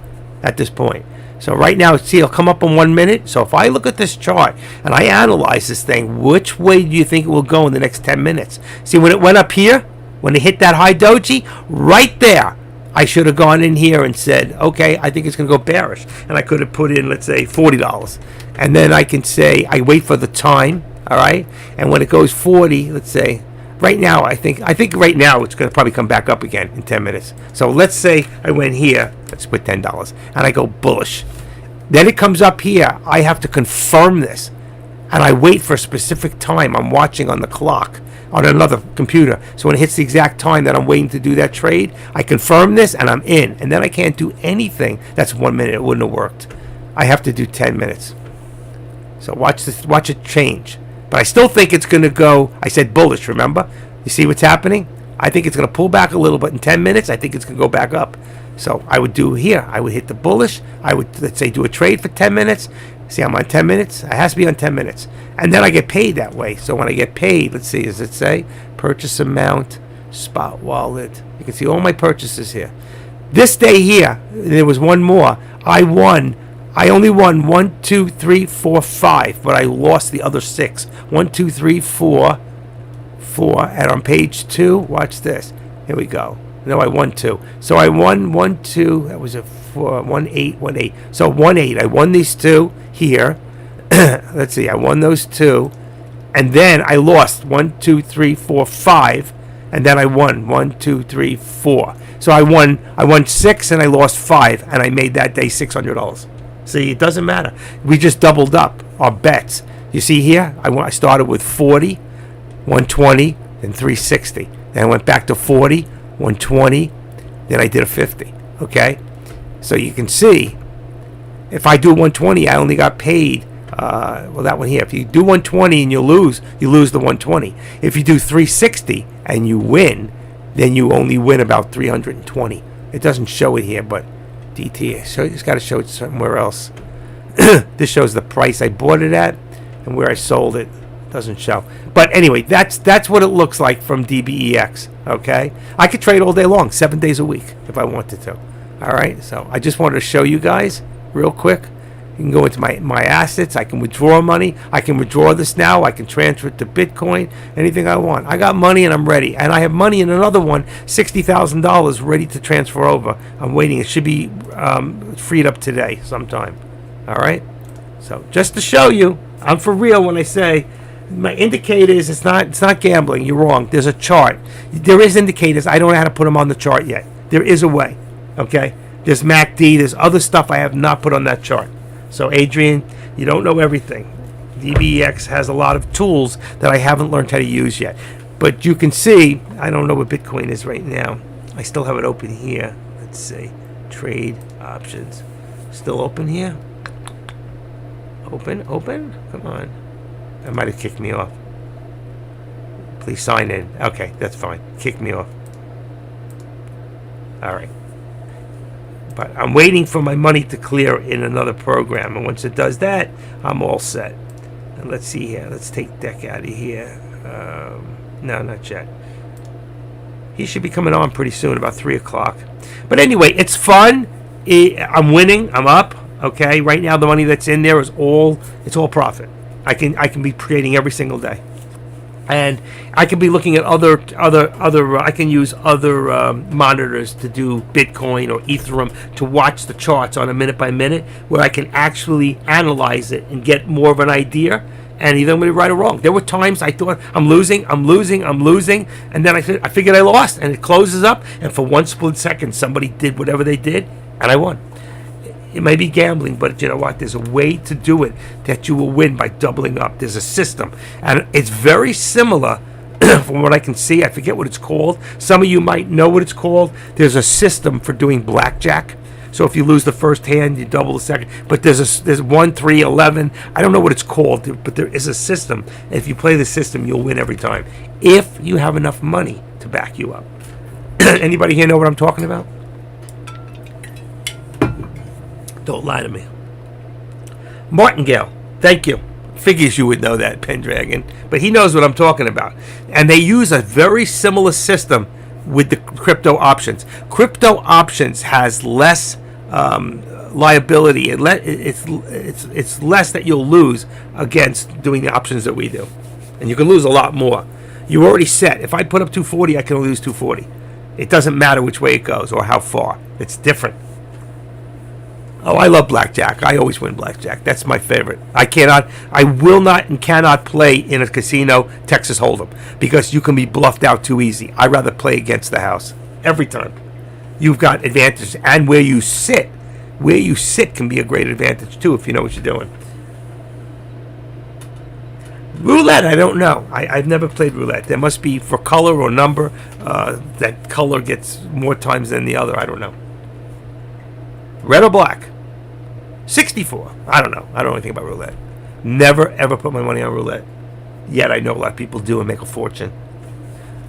at this point. So right now, see, it'll come up in 1 minute. So if I look at this chart and I analyze this thing, which way do you think it will go in the next 10 minutes? See, when it went up here, when it hit that high doji, right there, I should have gone in here and said, okay, I think it's going to go bearish. And I could have put in, let's say, $40. And then I can say, I wait for the time, all right? And when it goes 40, let's say, right now, I think right now it's going to probably come back up again in 10 minutes. So let's say I went here, let's put $10, and I go bullish. Then it comes up here. I have to confirm this, and I wait for a specific time. I'm watching on the clock on another computer. So when it hits the exact time that I'm waiting to do that trade, I confirm this, and I'm in. And then I can't do anything. That's 1 minute. It wouldn't have worked. I have to do 10 minutes. So watch this. Watch it change. But I still think it's going to go, I said bullish, remember? You see what's happening? I think it's going to pull back a little bit in 10 minutes. I think it's going to go back up. So I would do here. I would hit the bullish. I would, let's say, do a trade for 10 minutes. See, I'm on 10 minutes. It has to be on 10 minutes. And then I get paid that way. So when I get paid, let's see, does it say purchase amount, spot wallet? You can see all my purchases here. This day here, there was one more. I only won 1, 2, 3, 4, 5, but I lost the other 6. 1, 2, 3, 4, 4. And on page 2, watch this. Here we go. No, I won 2. So I won 1, 2. That was a 4, 1, 8, 1, 8. So 1, 8. I won these 2 here. Let's see. I won those 2. And then I lost 1, 2, 3, 4, 5. And then I won 1, 2, 3, 4. So I won 6 and I lost 5. And I made that day $600. See, it doesn't matter. We just doubled up our bets. You see here, I started with 40, 120, then 360. Then I went back to 40, 120, then I did a 50. Okay? So you can see, if I do 120, I only got paid, well, that one here. If you do 120 and you lose the 120. If you do 360 and you win, then you only win about 320. It doesn't show it here, but DT, so it's got to show it somewhere else. This shows the price I bought it at and where I sold it. Doesn't show. But anyway, that's what it looks like from DBEX. Okay, I could trade all day long, 7 days a week if I wanted to. All right, so I just wanted to show you guys real quick. You can go into my assets. I can withdraw money. I can withdraw this now. I can transfer it to Bitcoin. Anything I want. I got money and I'm ready. And I have money in another one, $60,000 ready to transfer over. I'm waiting. It should be freed up today sometime. All right. So just to show you, I'm for real when I say my indicators. It's not gambling. You're wrong. There's a chart. There is indicators. I don't know how to put them on the chart yet. There is a way. Okay. There's MACD. There's other stuff I have not put on that chart. So, Adrian, you don't know everything. DBEX has a lot of tools that I haven't learned how to use yet. But you can see, I don't know what Bitcoin is right now. I still have it open here. Let's see. Trade options. Still open here? Open. Come on. That might have kicked me off. Please sign in. Okay, that's fine. Kick me off. All right. But I'm waiting for my money to clear in another program. And once it does that, I'm all set. And let's see here. Let's take Deck out of here. No, not yet. He should be coming on pretty soon, about 3 o'clock. But anyway, it's fun. I'm winning. I'm up. Okay. Right now, the money that's in there is all profit. I can be trading every single day. And I can be looking at other. I can use other monitors to do Bitcoin or Ethereum to watch the charts on a minute by minute, where I can actually analyze it and get more of an idea. And either I'm going to be right or wrong. There were times I thought I'm losing, and then I figured I lost, and it closes up, and for one split second, somebody did whatever they did, and I won. It may be gambling, but you know what? There's a way to do it that you will win by doubling up. There's a system. And it's very similar from what I can see. I forget what it's called. Some of you might know what it's called. There's a system for doing blackjack. So if you lose the first hand, you double the second. But there's 1, 3, 11. I don't know what it's called, but there is a system. And if you play the system, you'll win every time. If you have enough money to back you up. Anybody here know what I'm talking about? Don't lie to me. Martingale, thank you. Figures you would know that, Pendragon. But he knows what I'm talking about. And they use a very similar system with the crypto options. Crypto options has less liability. It's less that you'll lose against doing the options that we do. And you can lose a lot more. You're already set. If I put up 240, I can lose 240. It doesn't matter which way it goes or how far. It's different. Oh, I love blackjack. I always win blackjack. That's my favorite. I will not and cannot play in a casino Texas Hold'em because you can be bluffed out too easy. I'd rather play against the house every time. You've got advantages, and where you sit can be a great advantage too if you know what you're doing. Roulette, I don't know. I've never played roulette. There must be for color or number. That color gets more times than the other. I don't know. Red or black? 64. I don't know. I don't know anything about roulette. Never, ever put my money on roulette. Yet I know a lot of people do and make a fortune.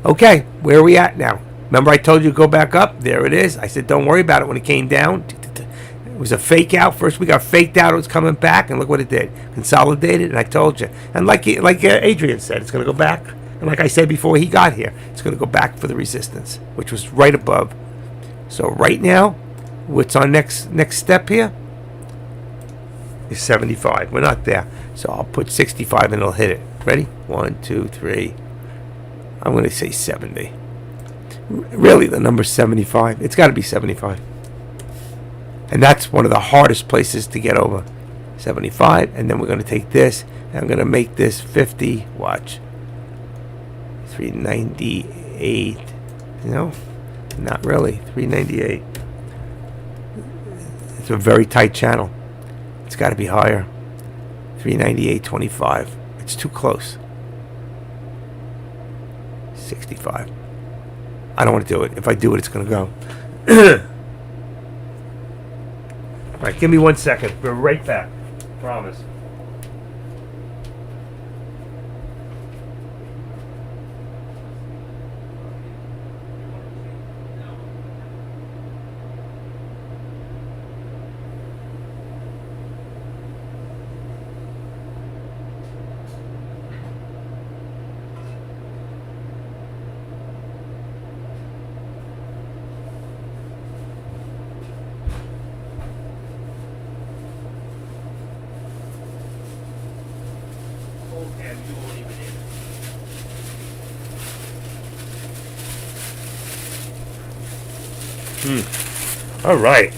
Okay, where are we at now? Remember I told you to go back up? There it is. I said don't worry about it when it came down. It was a fake out. First we got faked out. It was coming back, and look what it did. Consolidated, and I told you. And like Adrian said, it's going to go back. And like I said before he got here, it's going to go back for the resistance, which was right above. So right now, what's our next step here? Is 75. We're not there. So I'll put 65 and it'll hit it. Ready? 1, 2, 3. I'm going to say 70. Really, the number's 75. It's got to be 75. And that's one of the hardest places to get over. 75. And then we're going to take this. And I'm going to make this 50. Watch. 398. No, not really. 398. It's a very tight channel. It's got to be higher. 398.25. It's too close. 65. I don't want to do it. If I do it, it's going to go. All right, give me 1 second. We're right back. Promise. All right.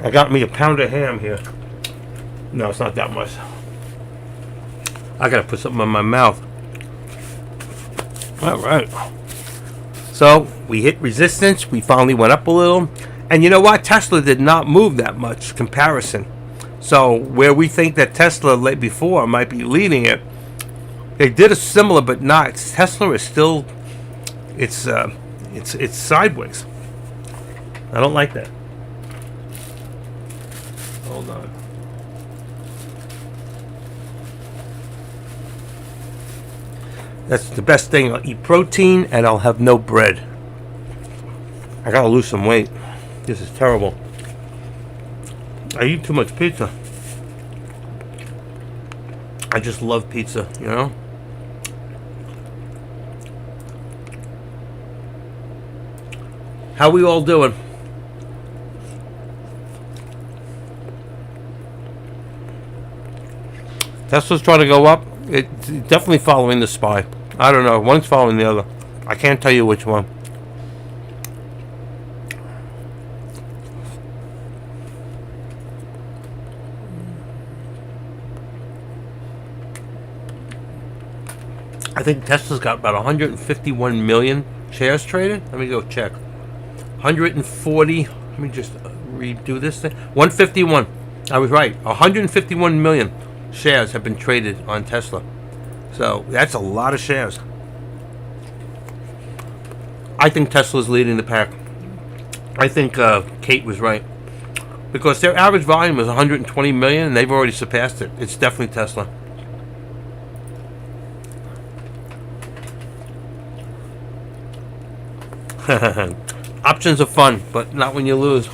I got me a pound of ham here. No, it's not that much. I gotta put something in my mouth. All right. So we hit resistance. We finally went up a little. And you know what? Tesla did not move that much comparison. So where we think that Tesla before might be leading it, they did a similar, but not. Tesla is still, it's sideways. I don't like that. Hold on. That's the best thing. I'll eat protein and I'll have no bread. I gotta lose some weight. This is terrible. I eat too much pizza. I just love pizza, you know? How we all doing? Tesla's trying to go up. It's definitely following the SPY. I don't know. One's following the other. I can't tell you which one. I think Tesla's got about 151 million shares traded. Let me go check. 140. Let me just redo this thing. 151. I was right. 151 million shares have been traded on Tesla. So that's a lot of shares. I think Tesla's leading the pack. I think Kate was right. Because their average volume is 120 million and they've already surpassed it. It's definitely Tesla. Options are fun, but not when you lose.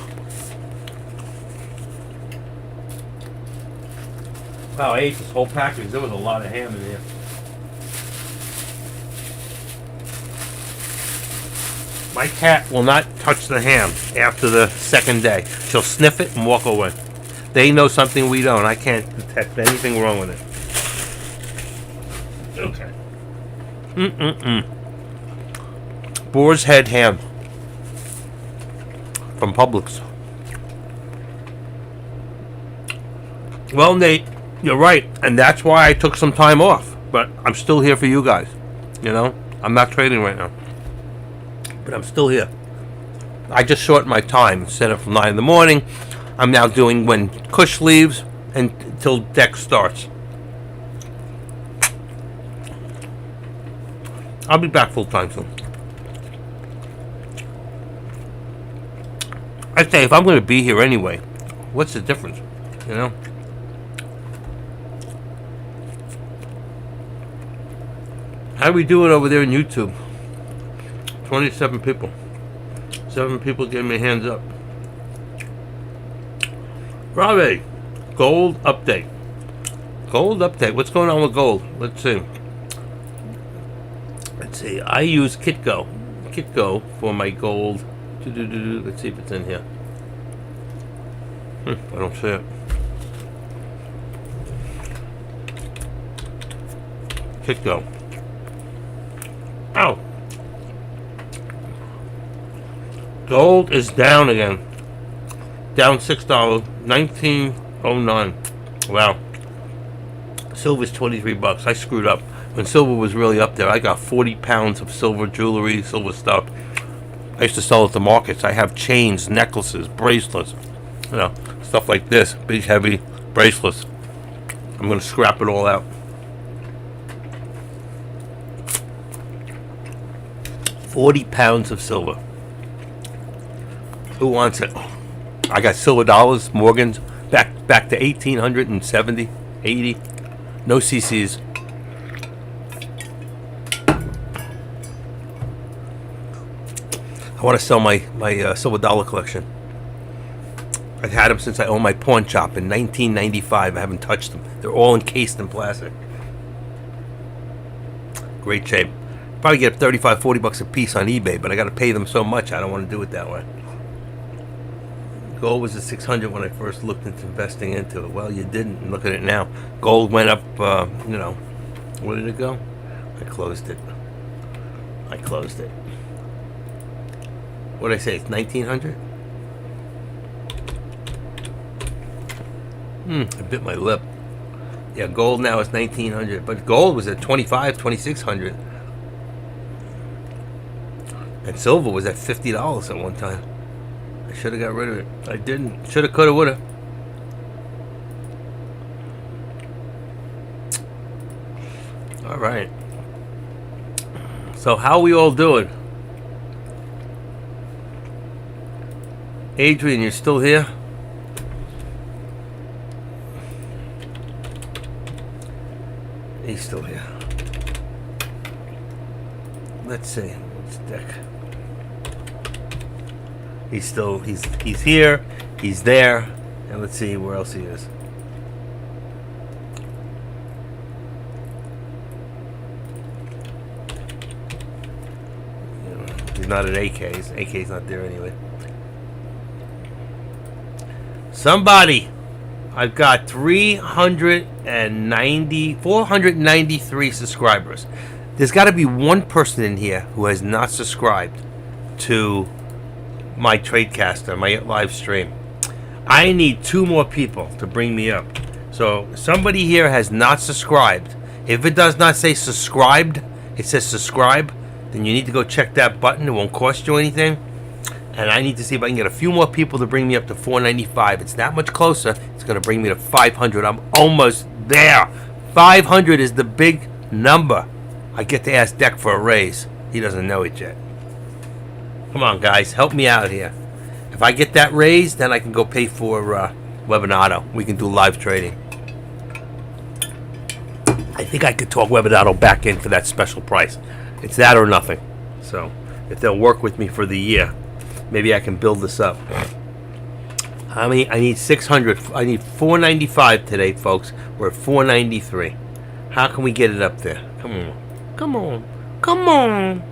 Wow, I ate this whole package. There was a lot of ham in there. My cat will not touch the ham after the second day. She'll sniff it and walk away. They know something we don't. I can't detect anything wrong with it. Okay. Boar's Head ham from Publix. Well, Nate, you're right, and that's why I took some time off. But I'm still here for you guys. You know, I'm not trading right now, but I'm still here. I just shortened my time. Set it from 9 in the morning. I'm now doing when Kush leaves until Dex starts. I'll be back full time soon. I say, if I'm going to be here anyway, what's the difference? You know? How do we do it over there in YouTube? 27 people. 7 people gave me hands up. Ravi, gold update. Gold update. What's going on with gold? Let's see. I use Kitco. Kitco for my gold. Let's see if it's in here. I don't see it. Kitco. Ow. Gold is down again. Down $6. 1909. Wow. Silver's $23. I screwed up. When silver was really up there, I got 40 pounds of silver jewelry, silver stuff. I used to sell at the markets. I have chains, necklaces, bracelets, you know, stuff like this. Big, heavy bracelets. I'm going to scrap it all out. $40 of silver. Who wants it? I got silver dollars, Morgans, back to 1870, 80. No CCs. I want to sell my silver dollar collection. I've had them since I owned my pawn shop in 1995. I haven't touched them. They're all encased in plastic. Great shape. Probably get $35-40 a piece on eBay, but I got to pay them so much I don't want to do it that way. Gold was at 600 when I first looked into investing into it. Well, you didn't. And look at it now. Gold went up, you know, where did it go? I closed it. What did I say? It's 1900? I bit my lip. Yeah, gold now is 1900, but gold was at 2600. And silver was at $50 at one time. I should have got rid of it. I didn't. Shoulda, coulda, woulda. All right. So how we all doing? Adrian, you're still here? He's still here. let's see. What's Dick? He's here. He's there. And let's see where else he is. He's not at AK's. AK's not there anyway. Somebody! I've got 493 subscribers. There's got to be one person in here who has not subscribed to my Tradecaster, my live stream. I need 2 more people to bring me up. So somebody here has not subscribed. If it does not say subscribed, it says subscribe, then you need to go check that button. It won't cost you anything. And I need to see if I can get a few more people to bring me up to 495. It's that much closer. It's going to bring me to 500. I'm almost there. 500 is the big number. I get to ask Deck for a raise. He doesn't know it yet. Come on, guys. Help me out here. If I get that raise, then I can go pay for Webinato. We can do live trading. I think I could talk Webinato back in for that special price. It's that or nothing. So, if they'll work with me for the year, maybe I can build this up. I need 600. I need 495 today, folks. We're at 493. How can we get it up there? Come on. Come on. Come on.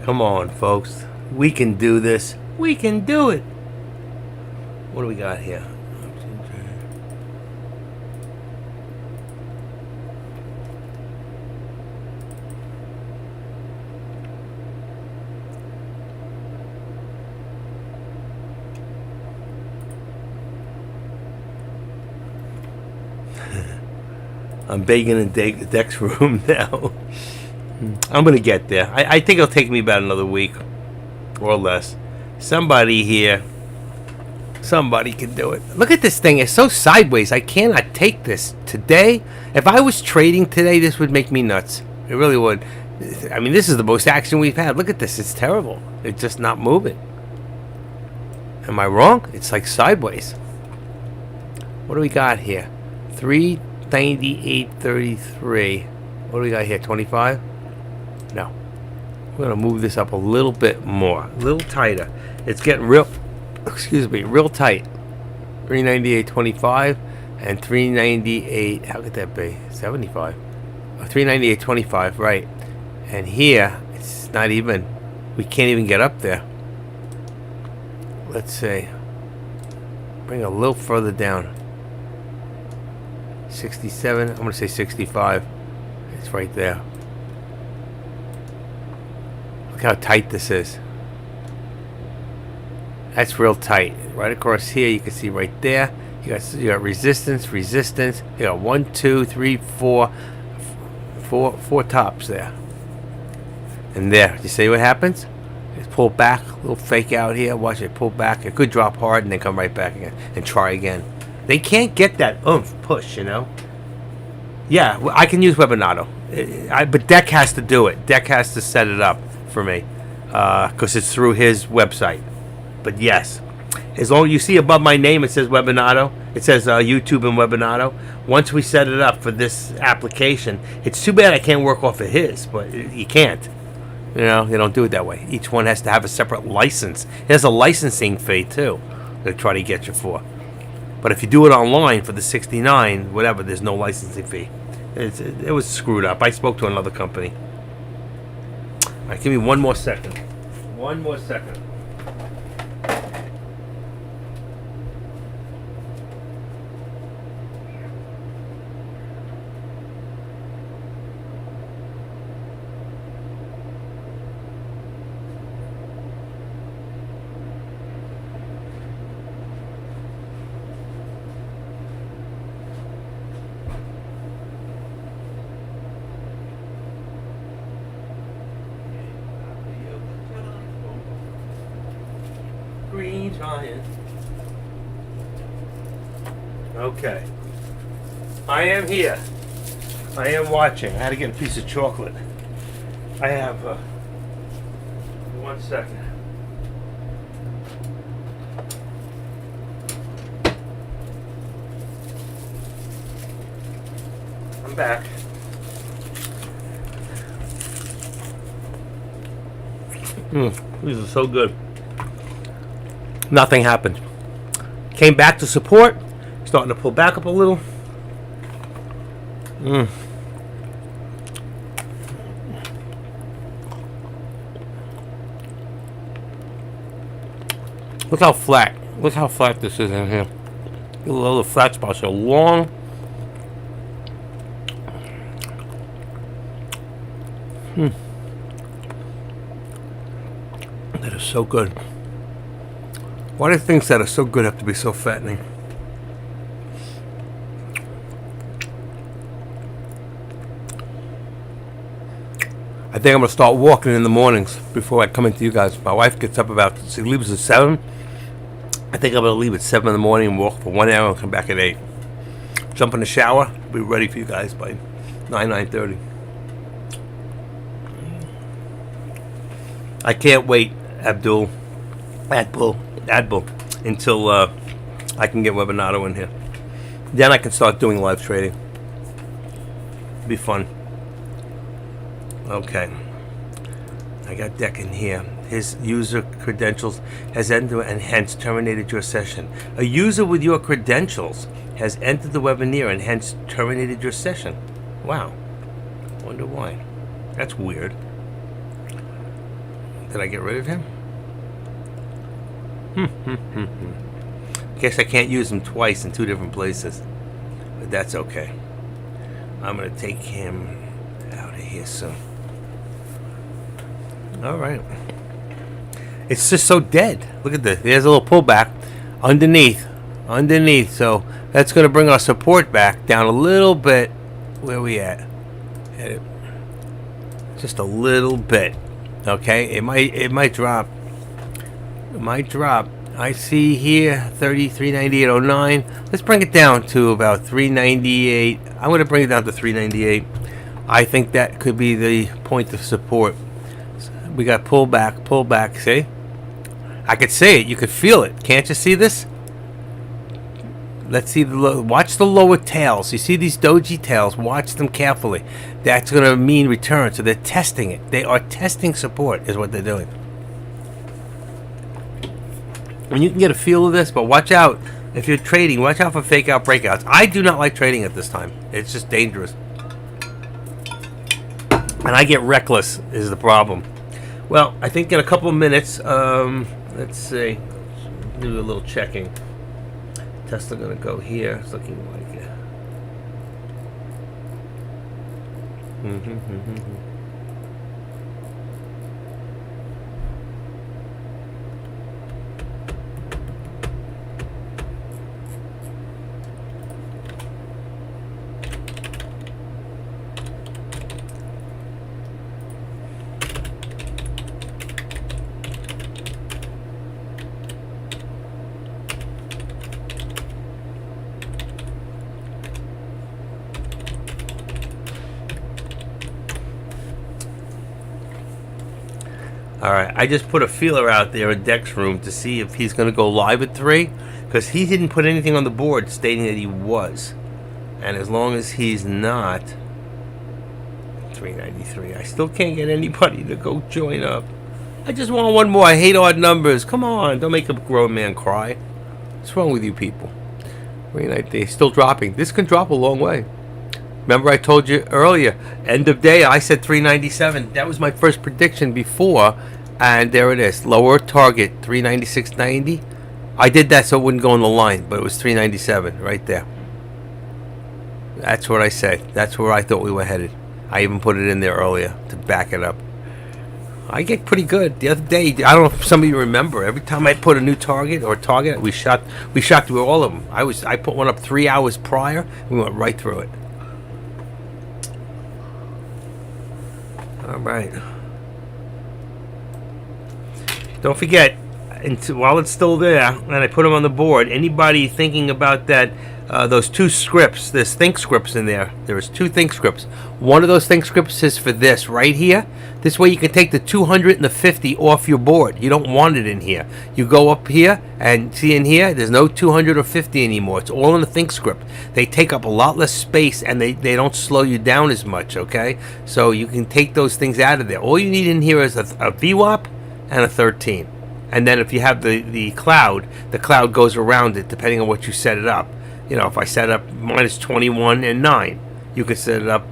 Come on, folks. We can do this. We can do it. What do we got here? I'm begging in Deck's room now. I'm going to get there. I think it'll take me about another week or less. Somebody here, somebody can do it. Look at this thing. It's so sideways. I cannot take this. Today, if I was trading today, this would make me nuts. It really would. I mean, this is the most action we've had. Look at this. It's terrible. It's just not moving. Am I wrong? It's like sideways. What do we got here? 398.33. What do we got here? 25? No. We're going to move this up a little bit more. A little tighter. It's getting real tight. 398.25 and 398. How could that be? 75. 398.25, right. And here, it's not even. We can't even get up there. Let's see. Bring a little further down. 67. I'm going to say 65. It's right there. Look how tight this is. That's real tight. Right across here, you can see right there. You got resistance. You got 1, 2, 3, 4 tops there. And there. You see what happens? It's pull back. A little fake out here. Watch it pull back. It could drop hard and then come right back again and try again. They can't get that oomph push, you know. Yeah, I can use Webinato, but Deck has to do it. Deck has to set it up for me because it's through his website. But yes, as long as you see above my name, it says Webinato. It says YouTube and Webinato. Once we set it up for this application, it's too bad I can't work off of his, but you can't. You know, they don't do it that way. Each one has to have a separate license. There's a licensing fee too. They try to get you for. But if you do it online for the 69, whatever, there's no licensing fee. It was screwed up. I spoke to another company. All right, give me one more second. One more second. trying. Okay. I am here. I am watching. I had to get a piece of chocolate. I have, 1 second. I'm back. These are so good. Nothing happened. Came back to support. Starting to pull back up a little. Look how flat. Look how flat this is in here. The little flat spots are long. That is so good. Why do things that are so good have to be so fattening? I think I'm going to start walking in the mornings before I come into you guys. My wife gets up she leaves at 7. I think I'm going to leave at 7 in the morning and walk for 1 hour and come back at 8. Jump in the shower. Be ready for you guys by 9:30. I can't wait, Adbul, until I can get Webinato in here. Then I can start doing live trading. Be fun. Okay. I got Deck in here. His user credentials has entered and hence terminated your session. A user with your credentials has entered the webinar and hence terminated your session. Wow. Wonder why. That's weird. Did I get rid of him? Guess I can't use him twice in 2 different places. But that's okay. I'm going to take him out of here soon. Alright. It's just so dead. Look at this. There's a little pullback underneath. So that's going to bring our support back down a little bit. Where are we at? Just a little bit. Okay, it might drop. It might drop. I see here 33.9809. Let's bring it down to about 398. I'm going to bring it down to 398. I think that could be the point of support. We got pullback. See? I could see it. You could feel it. Can't you see this? Let's see watch the lower tails. You see these doji tails? Watch them carefully. That's going to mean return. So they're testing it. They are testing support is what they're doing. And you can get a feel of this, but watch out. If you're trading, watch out for fake out breakouts. I do not like trading at this time. It's just dangerous. And I get reckless is the problem. Well, I think in a couple of minutes, let's see. Do a little checking. Tesla gonna go here. It's looking like it. Alright, I just put a feeler out there in Deck's room to see if he's going to go live at 3, because he didn't put anything on the board stating that he was. And as long as he's not, 393, I still can't get anybody to go join up. I just want one more. I hate odd numbers. Come on, don't make a grown man cry. What's wrong with you people? 393, still dropping. This can drop a long way. Remember I told you earlier, end of day, I said 397. That was my first prediction before, and there it is. Lower target, 396.90. I did that so it wouldn't go on the line, but it was 397 right there. That's what I said. That's where I thought we were headed. I even put it in there earlier to back it up. I get pretty good. The other day, I don't know if some of you remember, every time I put a new target, we shot through all of them. I put one up 3 hours prior, we went right through it. All right. Don't forget, while it's still there, and I put them on the board. Anybody thinking about that, those two scripts, there's think scripts in there. There's two think scripts. One of those think scripts is for this right here. This way you can take the 200 and the 50 off your board. You don't want it in here. You go up here and see in here, there's no 200 or 50 anymore. It's all in the think script. They take up a lot less space and they don't slow you down as much, okay? So you can take those things out of there. All you need in here is a VWAP and a 13. And then if you have the cloud goes around it depending on what you set it up. You know, if I set up minus 21 and 9, you could set it up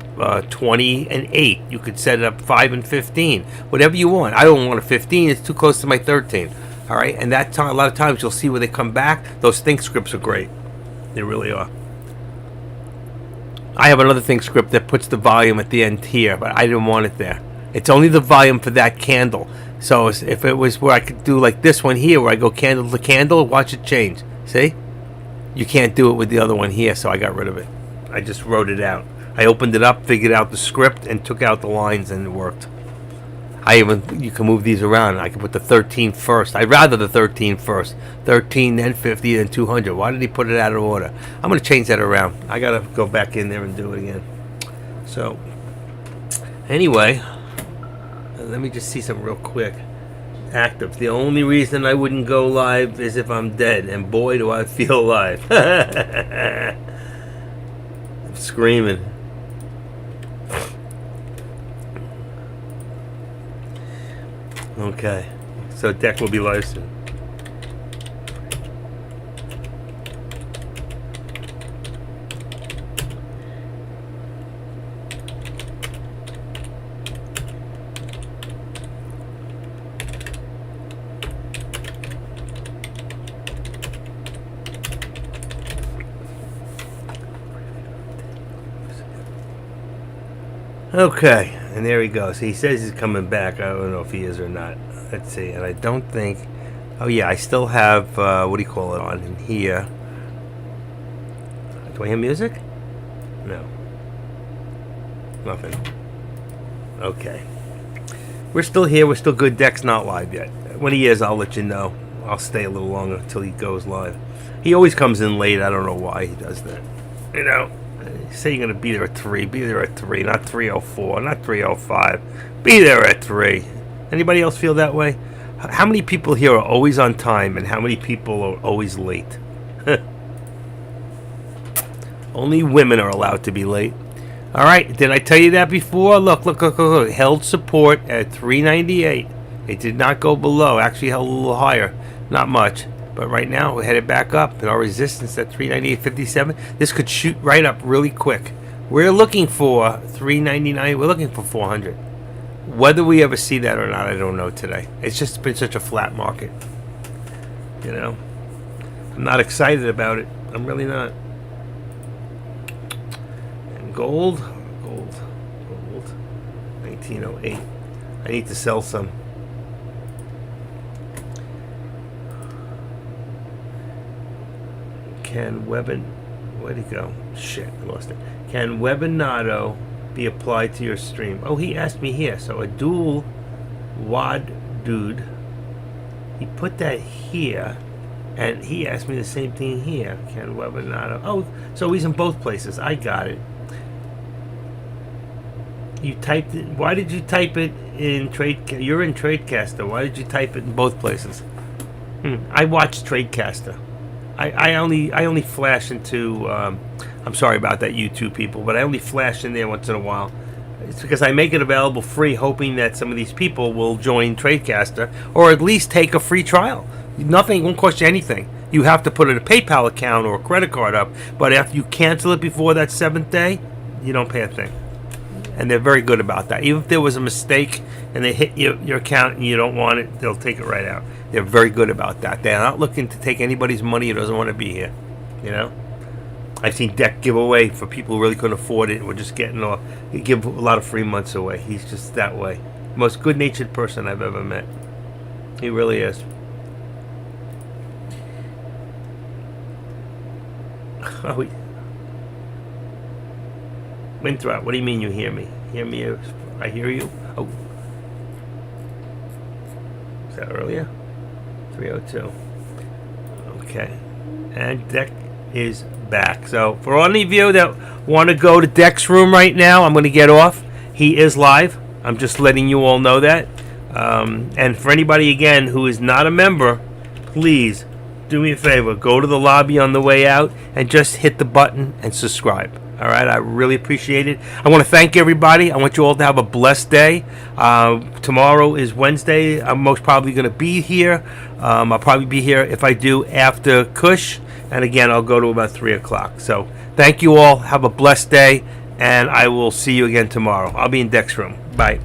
20 and 8. You could set it up 5 and 15. Whatever you want. I don't want a 15. It's too close to my 13. All right? And that time, a lot of times you'll see where they come back. Those think scripts are great. They really are. I have another think script that puts the volume at the end here, but I didn't want it there. It's only the volume for that candle. So if it was where I could do like this one here, where I go candle to candle, watch it change. See? You can't do it with the other one here, so I got rid of it. I just wrote it out. I opened it up, figured out the script, and took out the lines, and it worked. You can move these around. I can put the 13 first. I'd rather the 13 first. 13, then 50, then 200. Why did he put it out of order? I'm going to change that around. I got to go back in there and do it again. So, anyway, let me just see something real quick. Active. The only reason I wouldn't go live is if I'm dead, and boy do I feel alive. I'm screaming. Okay, so deck will be live soon. Okay, and there he goes. He says he's coming back. I don't know if he is or not. Let's see. And I don't think... Oh, yeah, I still have... what do you call it on in here? Do I hear music? No. Nothing. Okay. We're still here. We're still good. Deck's not live yet. When he is, I'll let you know. I'll stay a little longer until he goes live. He always comes in late. I don't know why he does that. You know? Say you're going to be there at 3. Be there at 3, not 3:04, not 3:05. Be there at 3. Anybody else feel that way? How many people here are always on time and how many people are always late? Only women are allowed to be late. All right, did I tell you that before? Look. Held support at 398. It did not go below. Actually held a little higher. Not much. But right now, we're headed back up. And our resistance at 398.57. This could shoot right up really quick. We're looking for 399. We're looking for 400. Whether we ever see that or not, I don't know today. It's just been such a flat market. You know? I'm not excited about it. I'm really not. And gold. 1908. I need to sell some. Can where'd he go? Shit, I lost it. Can Webinado be applied to your stream? Oh, he asked me here. So a dual WAD dude. He put that here, and he asked me the same thing here. Can Webinado? Oh, so he's in both places. I got it. You typed it. Why did you type it in Trade? You're in Tradecaster. Why did you type it in both places? I watch Tradecaster. I only flash into. I'm sorry about that, YouTube people, but I only flash in there once in a while. It's because I make it available free, hoping that some of these people will join Tradecaster or at least take a free trial. Nothing won't cost you anything. You have to put a PayPal account or a credit card up, but after you cancel it before that 7th day, you don't pay a thing. And they're very good about that. Even if there was a mistake and they hit your account and you don't want it, they'll take it right out. They're very good about that. They're not looking to take anybody's money who doesn't want to be here. You know? I've seen Deck give away for people who really couldn't afford it. We're just getting he give a lot of free months away. He's just that way. Most good-natured person I've ever met. He really is. Oh, Winthrop, what do you mean you hear me? Hear me? I hear you? Oh. Is that earlier? 302. Okay. And Deck is back. So for any of you that want to go to Deck's room right now, I'm going to get off. He is live. I'm just letting you all know that. And for anybody, again, who is not a member, please do me a favor. Go to the lobby on the way out and just hit the button and subscribe. All right, I really appreciate it. I want to thank everybody. I want you all to have a blessed day. Tomorrow is Wednesday. I'm most probably going to be here. I'll probably be here, if I do, after Kush. And again, I'll go to about 3 o'clock. So thank you all. Have a blessed day. And I will see you again tomorrow. I'll be in Deck's room. Bye.